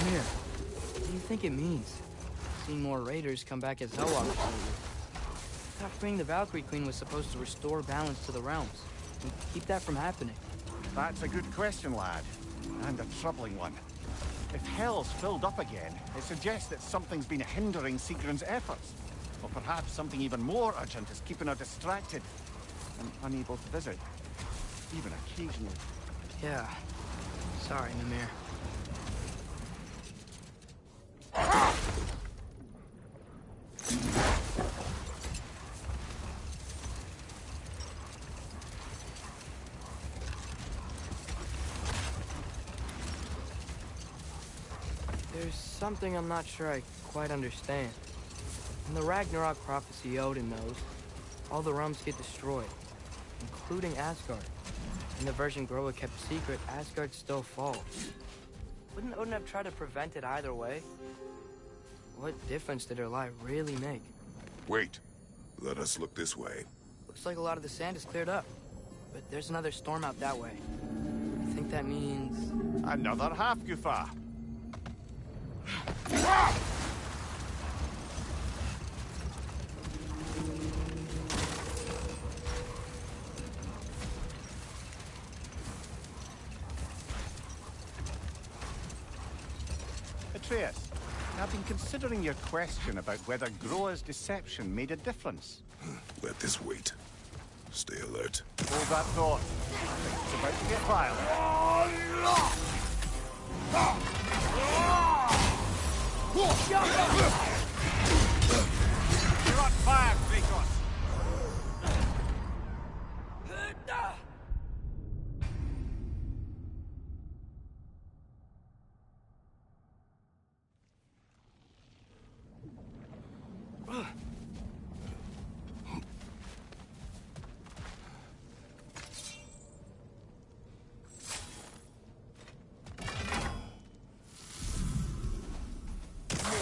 Here, what do you think it means? Seeing more raiders come back as Hellwalkers lately. I thought freeing the Valkyrie Queen was supposed to restore balance to the realms. And keep that from happening. That's a good question, lad. And a troubling one. If Hell's filled up again, it suggests that something's been hindering Sigrun's efforts. Or perhaps something even more urgent is keeping her distracted and unable to visit. Even occasionally. Yeah. Sorry, Mimir. There's something I'm not sure I quite understand. In the Ragnarok prophecy Odin knows, all the realms get destroyed, including Asgard. In the version Groa kept secret, Asgard still falls. Wouldn't Odin have tried to prevent it either way? What difference did her lie really make? Wait. Let us look this way. Looks like a lot of the sand is cleared up, but there's another storm out that way. I think that means... Another half-goofa. Atreus, I've been considering your question about whether Groa's deception made a difference. Let this wait. Stay alert. Hold that thought. It's about to get violent. You're on fire, Kratos!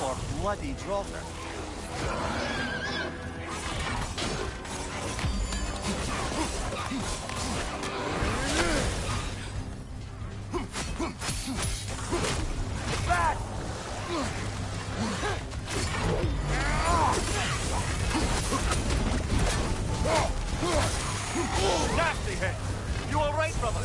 More bloody Draugr. Nasty hit! You alright, brother?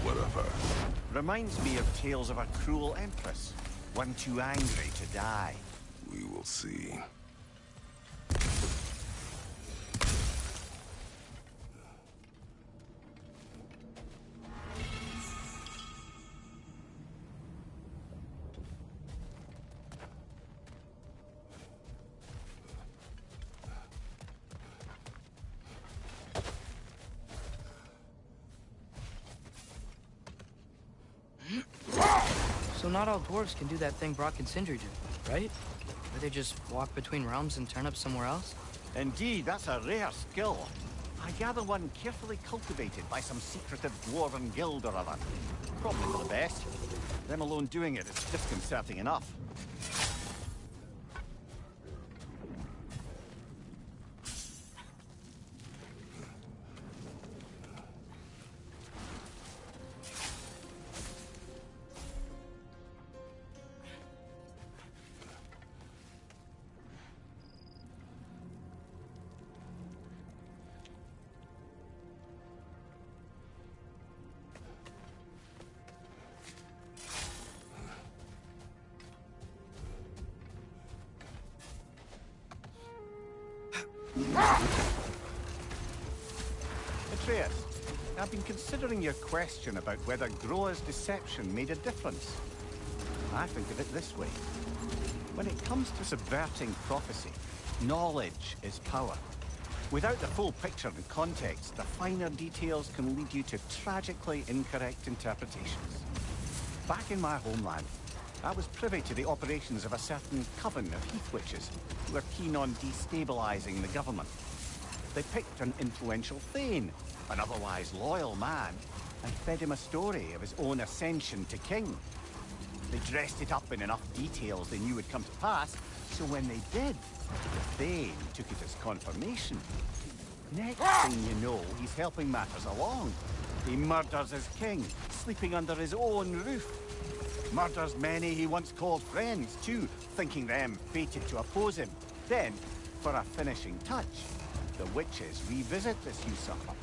Whatever. Reminds me of tales of a cruel empress. One too angry to die. We will see. So not all dwarves can do that thing Brock and Sindri do, right? Where they just walk between realms and turn up somewhere else? Indeed, that's a rare skill. I gather one carefully cultivated by some secretive dwarven guild or other. Probably for the best. Them alone doing it is disconcerting enough. Atreus, I've been considering your question about whether Groa's deception made a difference. I think of it this way. When it comes to subverting prophecy, knowledge is power. Without the full picture and context, the finer details can lead you to tragically incorrect interpretations. Back in my homeland, I was privy to the operations of a certain coven of heath witches who were keen on destabilizing the government. They picked an influential Thane, an otherwise loyal man, and fed him a story of his own ascension to king. They dressed it up in enough details they knew would come to pass, so when they did, the Thane took it as confirmation. Next thing you know, he's helping matters along. He murders his king, sleeping under his own roof. Murders many he once called friends, too, thinking them fated to oppose him. Then, for a finishing touch, the witches revisit this usurper.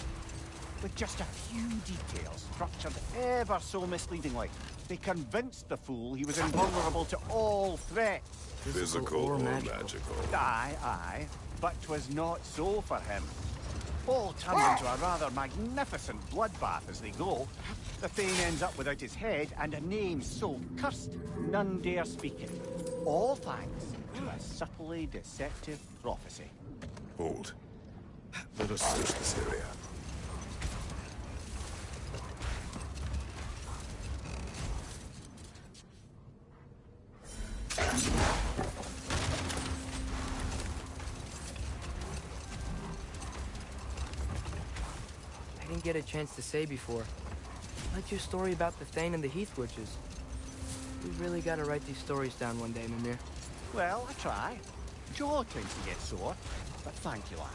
With just a few details structured ever so misleadingly, they convinced the fool he was invulnerable to all threats. Physical or magical? Aye, aye. But 'twas not so for him. all turned into a rather magnificent bloodbath as they go. The Thane ends up without his head and a name so cursed none dare speak it. All thanks to a subtly deceptive prophecy. Hold. Let us search this area. I didn't get a chance to say before. I liked your story about the Thane and the Heath Witches. We really gotta write these stories down one day, Mimir. Well, I try. Jaw tends to get sore, but thank you, lad.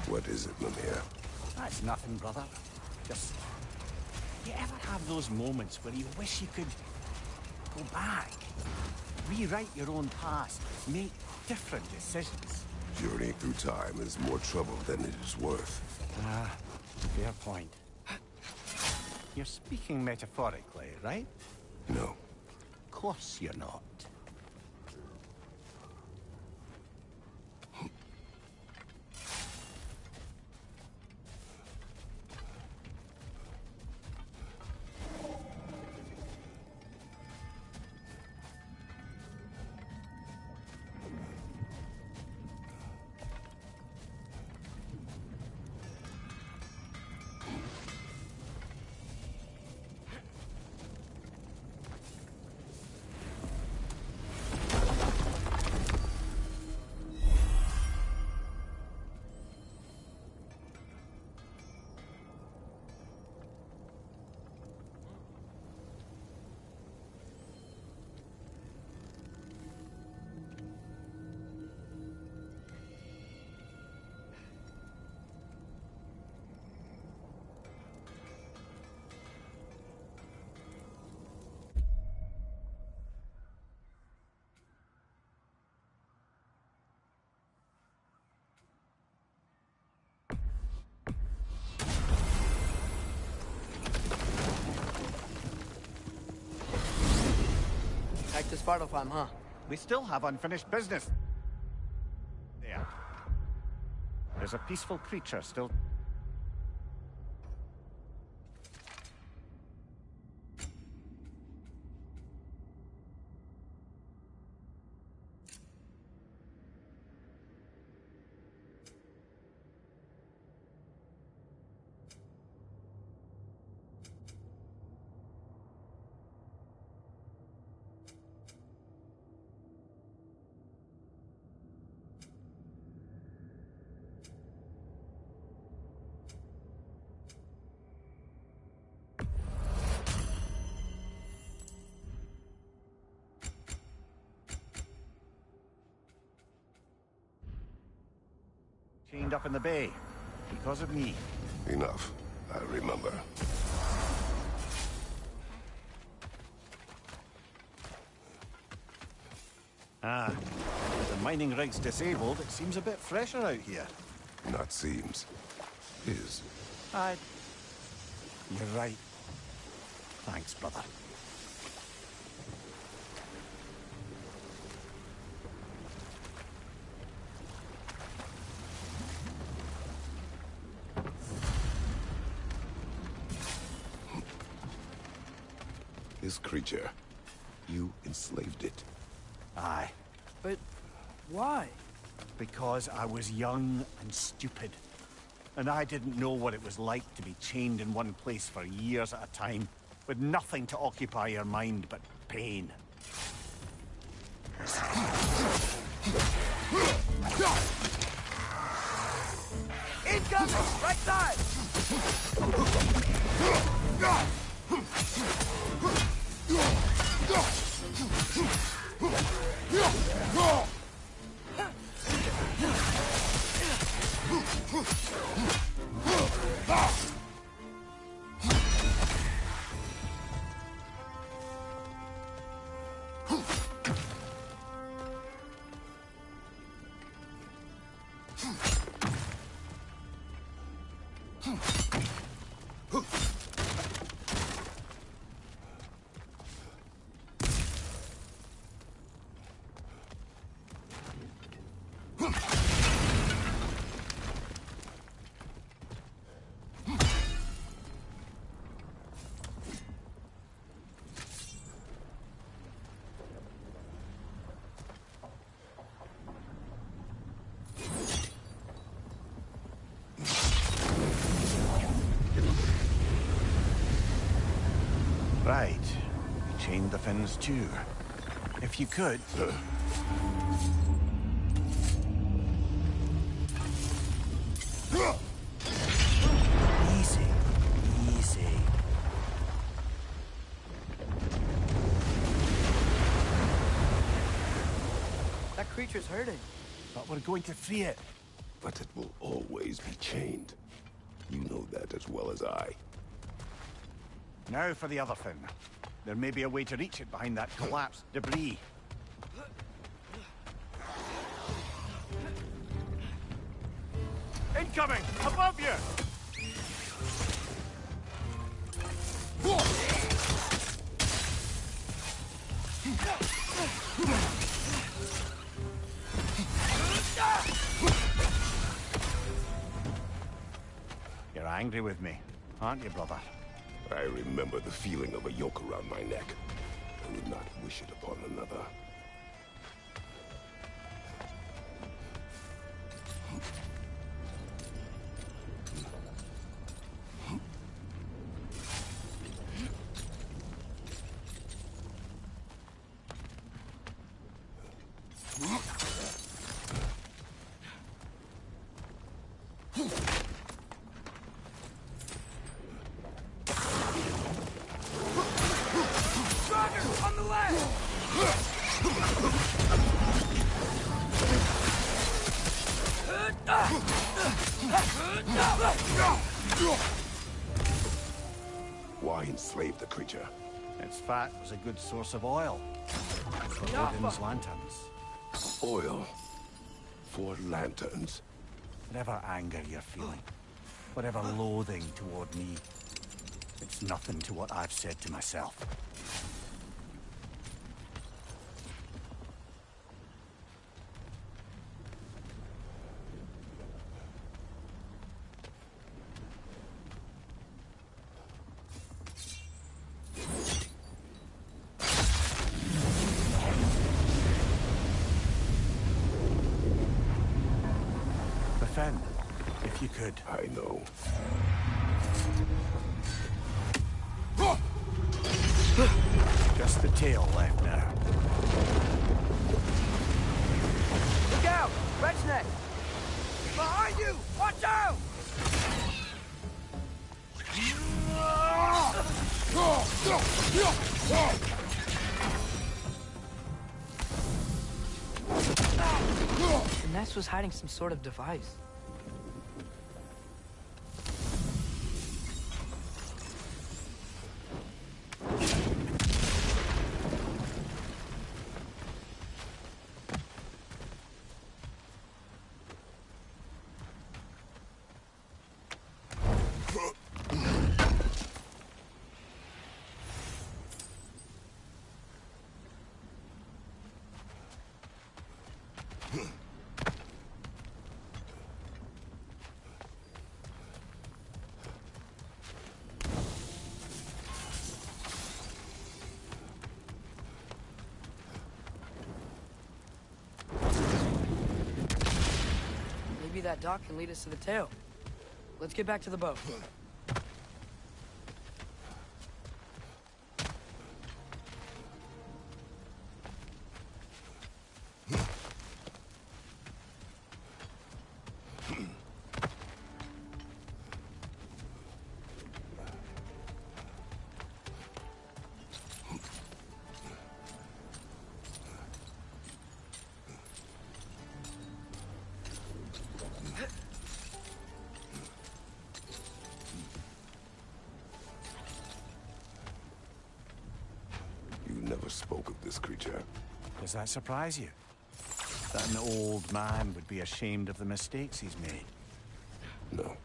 What is it, Mimir? That's nothing, brother. Just... You ever have those moments where you wish you could go back? Rewrite your own past, make different decisions? Journeying through time is more trouble than it is worth. Ah, fair point. You're speaking metaphorically, right? No. Of course you're not. Back to Svartalfheim, huh? We still have unfinished business. There. There's a peaceful creature still... chained up in the bay. Because of me. Enough. I remember. Ah. The mining rig's disabled. It seems a bit fresher out here. Not seems. Is. You're right. Thanks, brother. This creature. You enslaved it. Aye. But why? Because I was young and stupid. And I didn't know what it was like to be chained in one place for years at a time, with nothing to occupy your mind but pain. Incoming! Right side! Right. Chain the fins too. If you could... Easy. Easy. That creature's hurting. But we're going to free it. But it will always be chained. You know that as well as I. Now for the other fin. There may be a way to reach it behind that collapsed debris. Incoming! Above you! You're angry with me, aren't you, brother? I remember the feeling of a yoke around my neck. I would not wish it upon another. On the left! Why enslave the creature? Its fat was a good source of oil. For Odin's lanterns. Oil. For lanterns. Whatever anger you're feeling, whatever loathing toward me, it's nothing to what I've said to myself. Defend, if you could. I know. Just the tail left now. Look out! Red's neck! Behind you! Watch out! The nest was hiding some sort of device. Maybe that dock can lead us to the tail. Let's get back to the boat. You never spoke of this creature. Does that surprise you? That an old man would be ashamed of the mistakes he's made? No.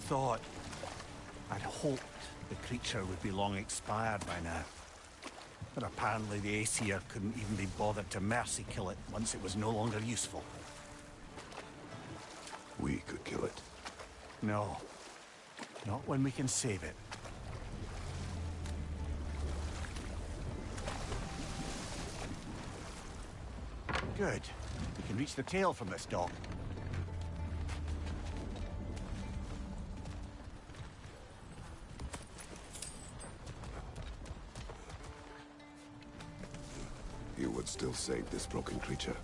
thought. I'd hoped the creature would be long expired by now. But apparently the Aesir couldn't even be bothered to mercy kill it once it was no longer useful. We could kill it. No. Not when we can save it. Good. We can reach the tail from this dock. You would still save this broken creature.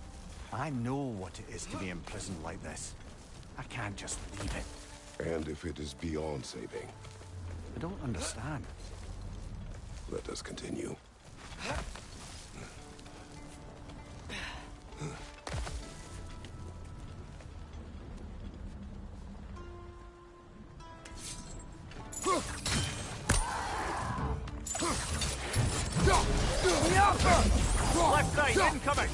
I know what it is to be imprisoned like this. I can't just leave it. And if it is beyond saving, I don't understand. let us continue. Left side, incoming!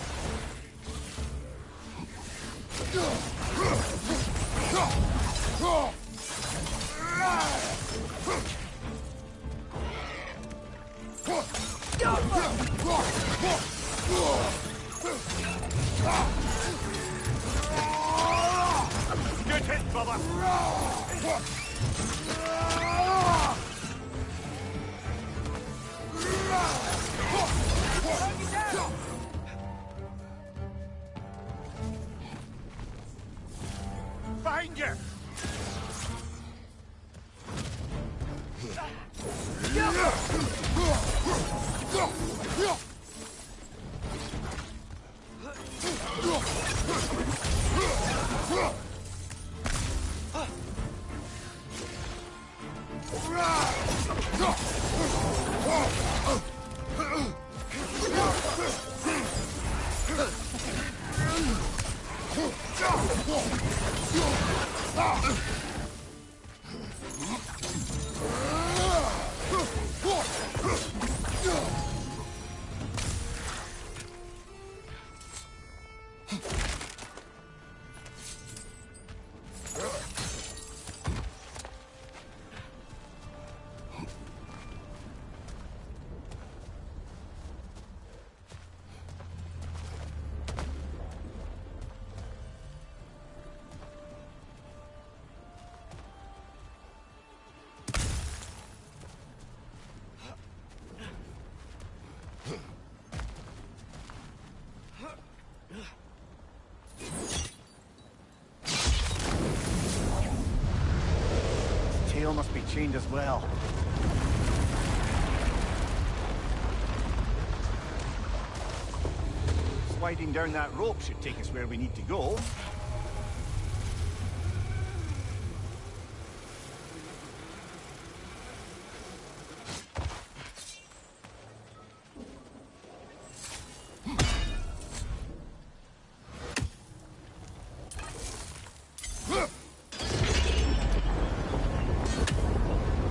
Good hit, brother! Behind you! Tail must be chained as well. Sliding down that rope should take us where we need to go.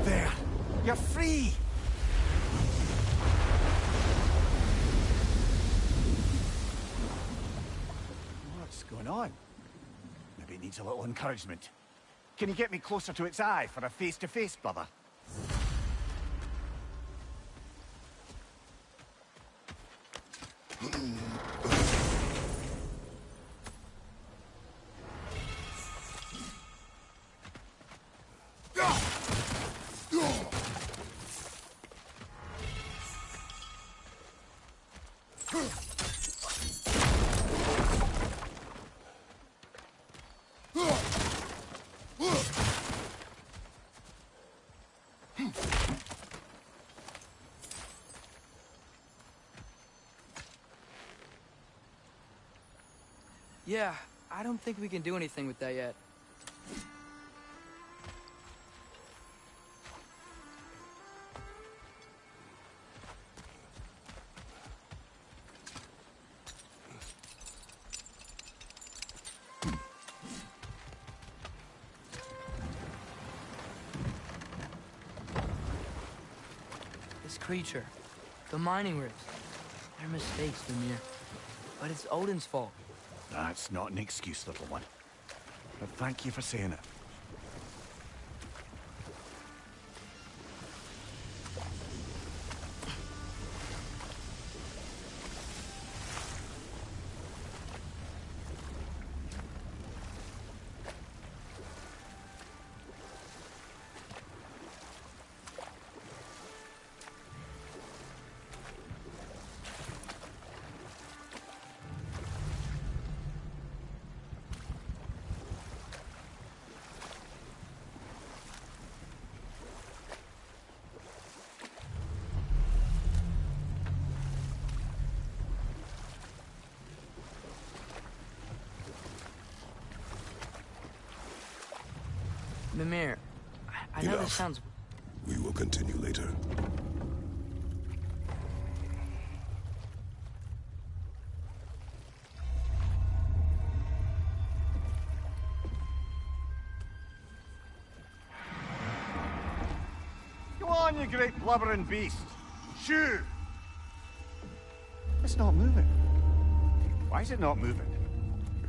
There! You're free! What's going on? Maybe it needs a little encouragement. Can you get me closer to its eye for a face-to-face, brother? Yeah, I don't think we can do anything with that yet. This creature, the mining rigs, they're mistakes, Mimir. But it's Odin's fault. That's not an excuse, little one. But thank you for saying it. Mimir, I know this sounds... We will continue later. Go on, you great blubbering beast. Shoo! It's not moving. Why is it not moving?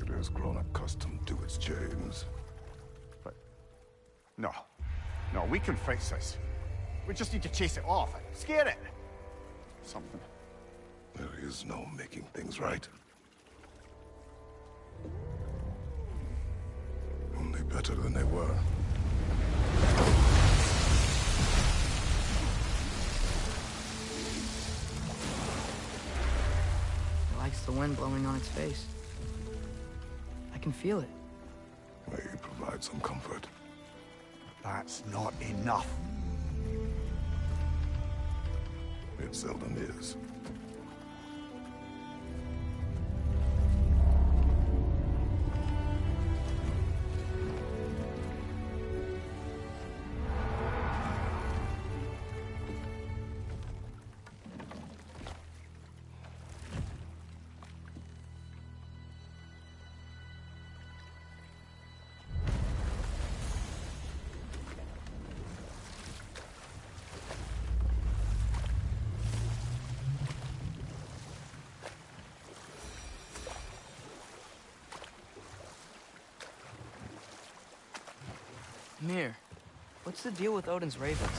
It has grown accustomed to its chains. But... No. No, we can fix this. We just need to chase it off. Scare it. Something. There is no making things right. Only better than they were. It likes the wind blowing on its face. I can feel it. May you provide some comfort. That's not enough. It seldom is. Mir, what's the deal with Odin's ravens?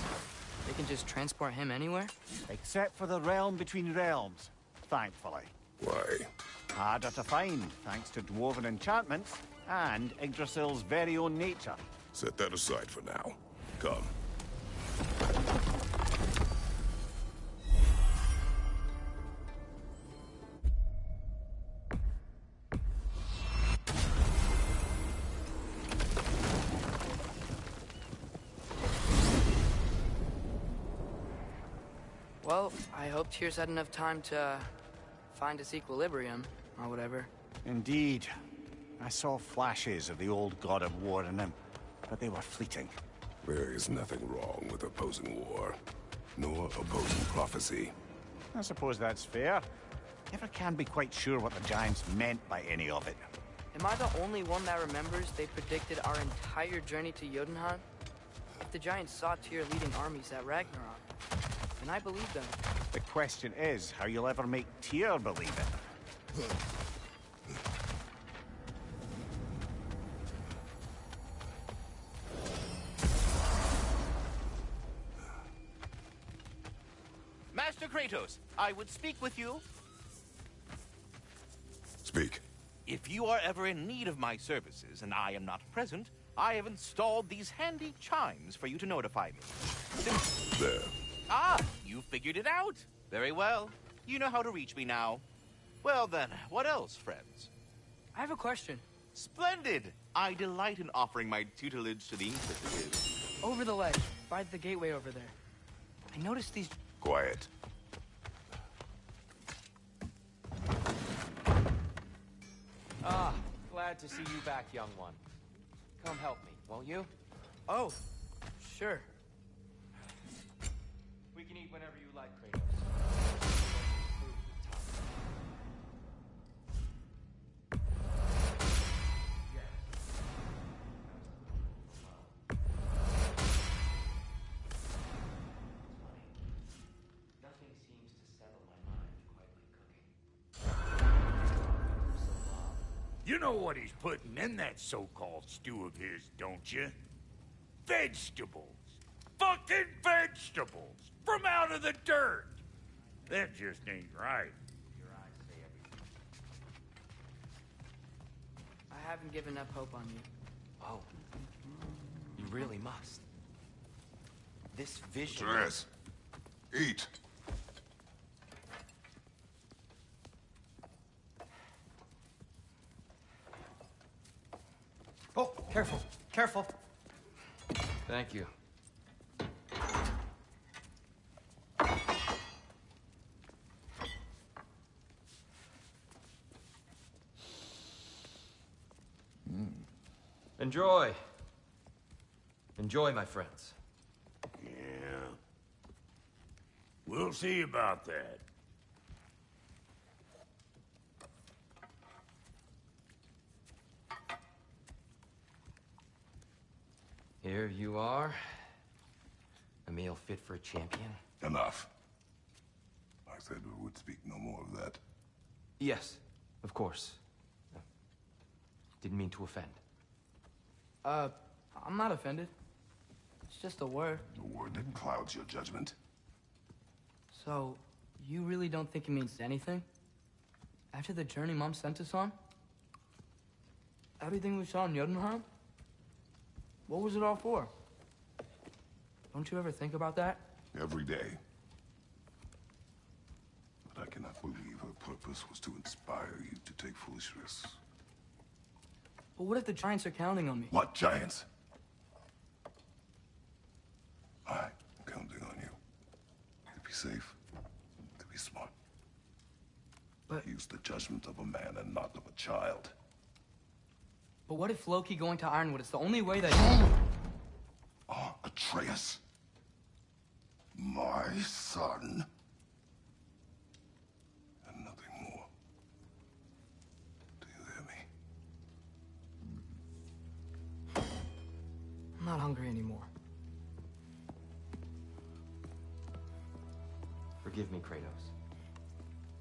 They can just transport him anywhere? Except for the realm between realms, thankfully. Why? Harder to find, thanks to dwarven enchantments and Yggdrasil's very own nature. Set that aside for now. Come. Well, I hope Tyr's had enough time to find its equilibrium, or whatever. Indeed. I saw flashes of the old god of war in him, but they were fleeting. There is nothing wrong with opposing war, nor opposing prophecy. I suppose that's fair. Never can be quite sure what the Giants meant by any of it. Am I the only one that remembers they predicted our entire journey to Jotunheim? If the Giants saw Tyr leading armies at Ragnarok, then I believe them. The question is how you'll ever make Tyr believe it. Master Kratos, I would speak with you. Speak. If you are ever in need of my services and I am not present, I have installed these handy chimes for you to notify me. There. Ah, you figured it out. Very well. You know how to reach me now. Well then, what else, friends? I have a question. Splendid! I delight in offering my tutelage to the inquisitive. Over the ledge, by the gateway over there. I noticed these... Quiet. Ah, glad to see you back, young one. Come help me, won't you? Oh, sure. We can eat whenever you like, Kratos. Nothing seems to settle my mind quite like cooking. You know what he's putting in that so-called stew of his, don't you? Vegetables. Fucking vegetables! From out of the dirt! That just ain't right. Your eyes say everything. I haven't given up hope on you. Oh. You really must. This vision... Dress. Eat. Oh, careful, careful. Thank you. Enjoy. Enjoy, my friends. Yeah. We'll see about that. Here you are. A meal fit for a champion. Enough. I said we would speak no more of that. Yes, of course. Didn't mean to offend. I'm not offended. It's just a word. A word that clouds your judgment. So, you really don't think it means anything? After the journey Mom sent us on? Everything we saw in Jotunheim? What was it all for? Don't you ever think about that? Every day. But I cannot believe her purpose was to inspire you to take foolish risks. But what if the Giants are counting on me? What Giants? I'm counting on you. To be safe. To be smart. But... Use the judgment of a man and not of a child. But what if Loki going to Ironwood is the only way that... Atreus. My son. And nothing more. Do you hear me? I'm not hungry anymore. Forgive me, Kratos.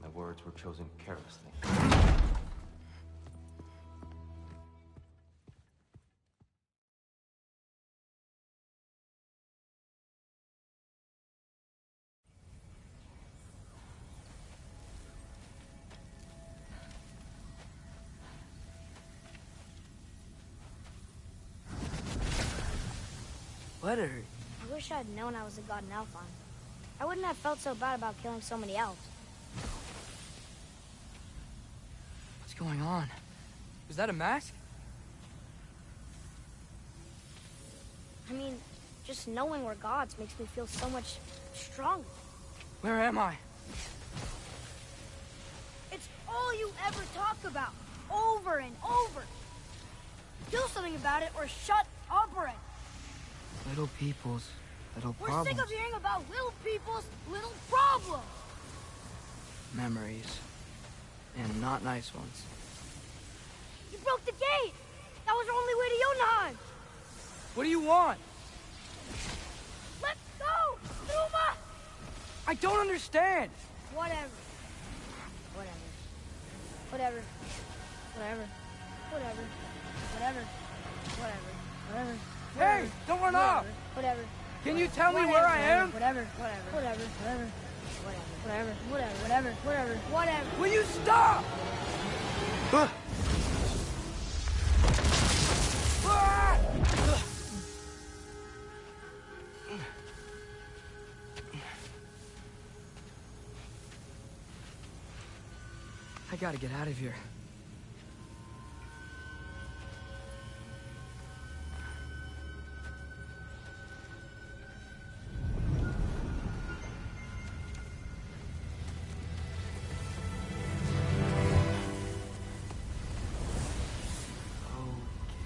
My words were chosen carelessly. Letter. I wish I'd known I was a god in Alfheim. I wouldn't have felt so bad about killing so many elves. What's going on? Was that a mask? I mean, just knowing we're gods makes me feel so much stronger. Where am I? It's all you ever talk about, over and over. Do something about it or shut up already. Little people's little We're problems. sick of hearing about little people's little problems. Memories. And not nice ones. You broke the gate. That was our only way to Jotunheim. What do you want? Let's go, Numa! I don't understand. Whatever. Whatever. Hey, don't run off! Whatever. Can you tell me where I am? Whatever. Will you stop? I gotta get out of here.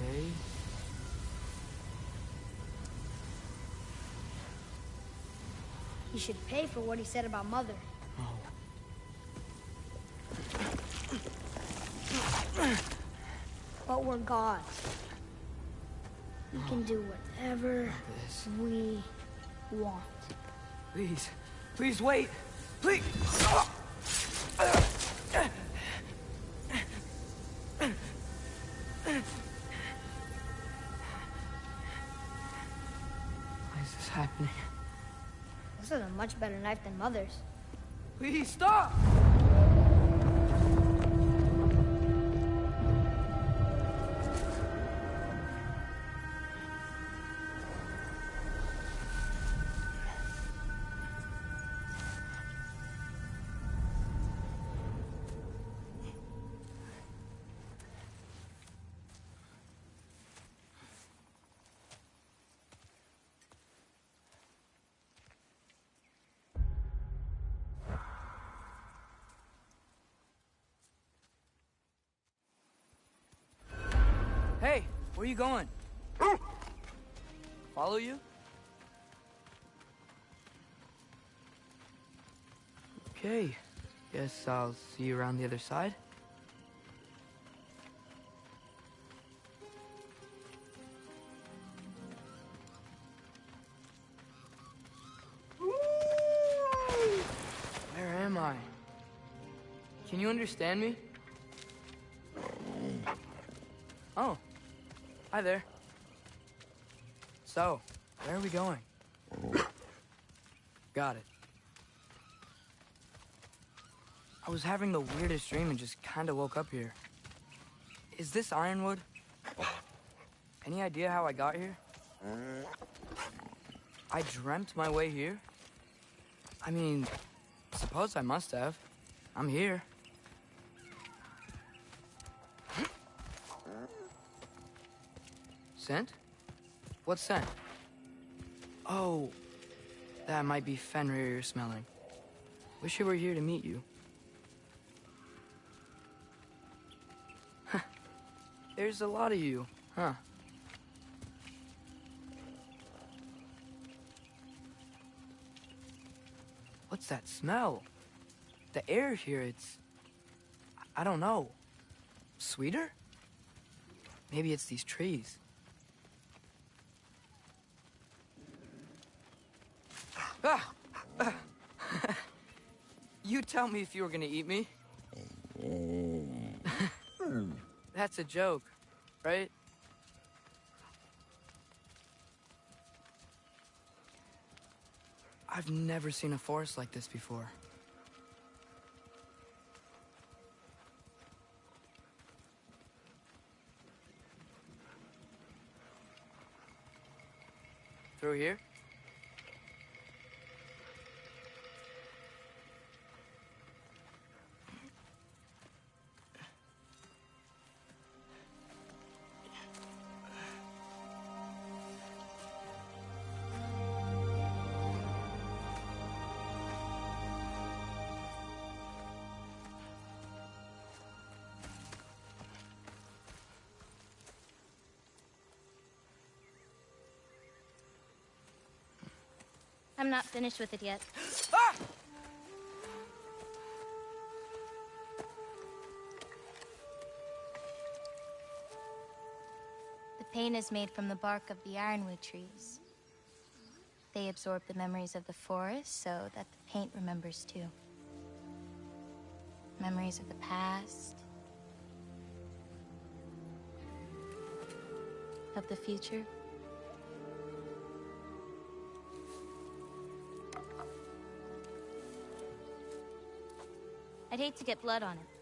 Okay. He should pay for what he said about Mother. But we're gods. We can do whatever we want. Please. Please wait. Please. Why is this happening? This is a much better knife than Mother's. Please stop! Hey, where are you going? follow you? Okay. Guess I'll see you around the other side. Where am I? Can you understand me? Oh. Hi there. So, where are we going? Got it. I was having the weirdest dream and just kinda woke up here. Is this Ironwood? Any idea how I got here? I dreamt my way here? I mean, suppose I must have. I'm here. Scent? What scent? Oh, that might be Fenrir you're smelling. Wish I were here to meet you. There's a lot of you, huh? What's that smell? The air here, I don't know. Sweeter? Maybe it's these trees. Ah! You tell me if you were gonna eat me. That's a joke, right? I've never seen a forest like this before. Through here? I'm not finished with it yet. Ah! The paint is made from the bark of the ironwood trees. They absorb the memories of the forest so that the paint remembers too. Memories of the past, of the future. I'd hate to get blood on it.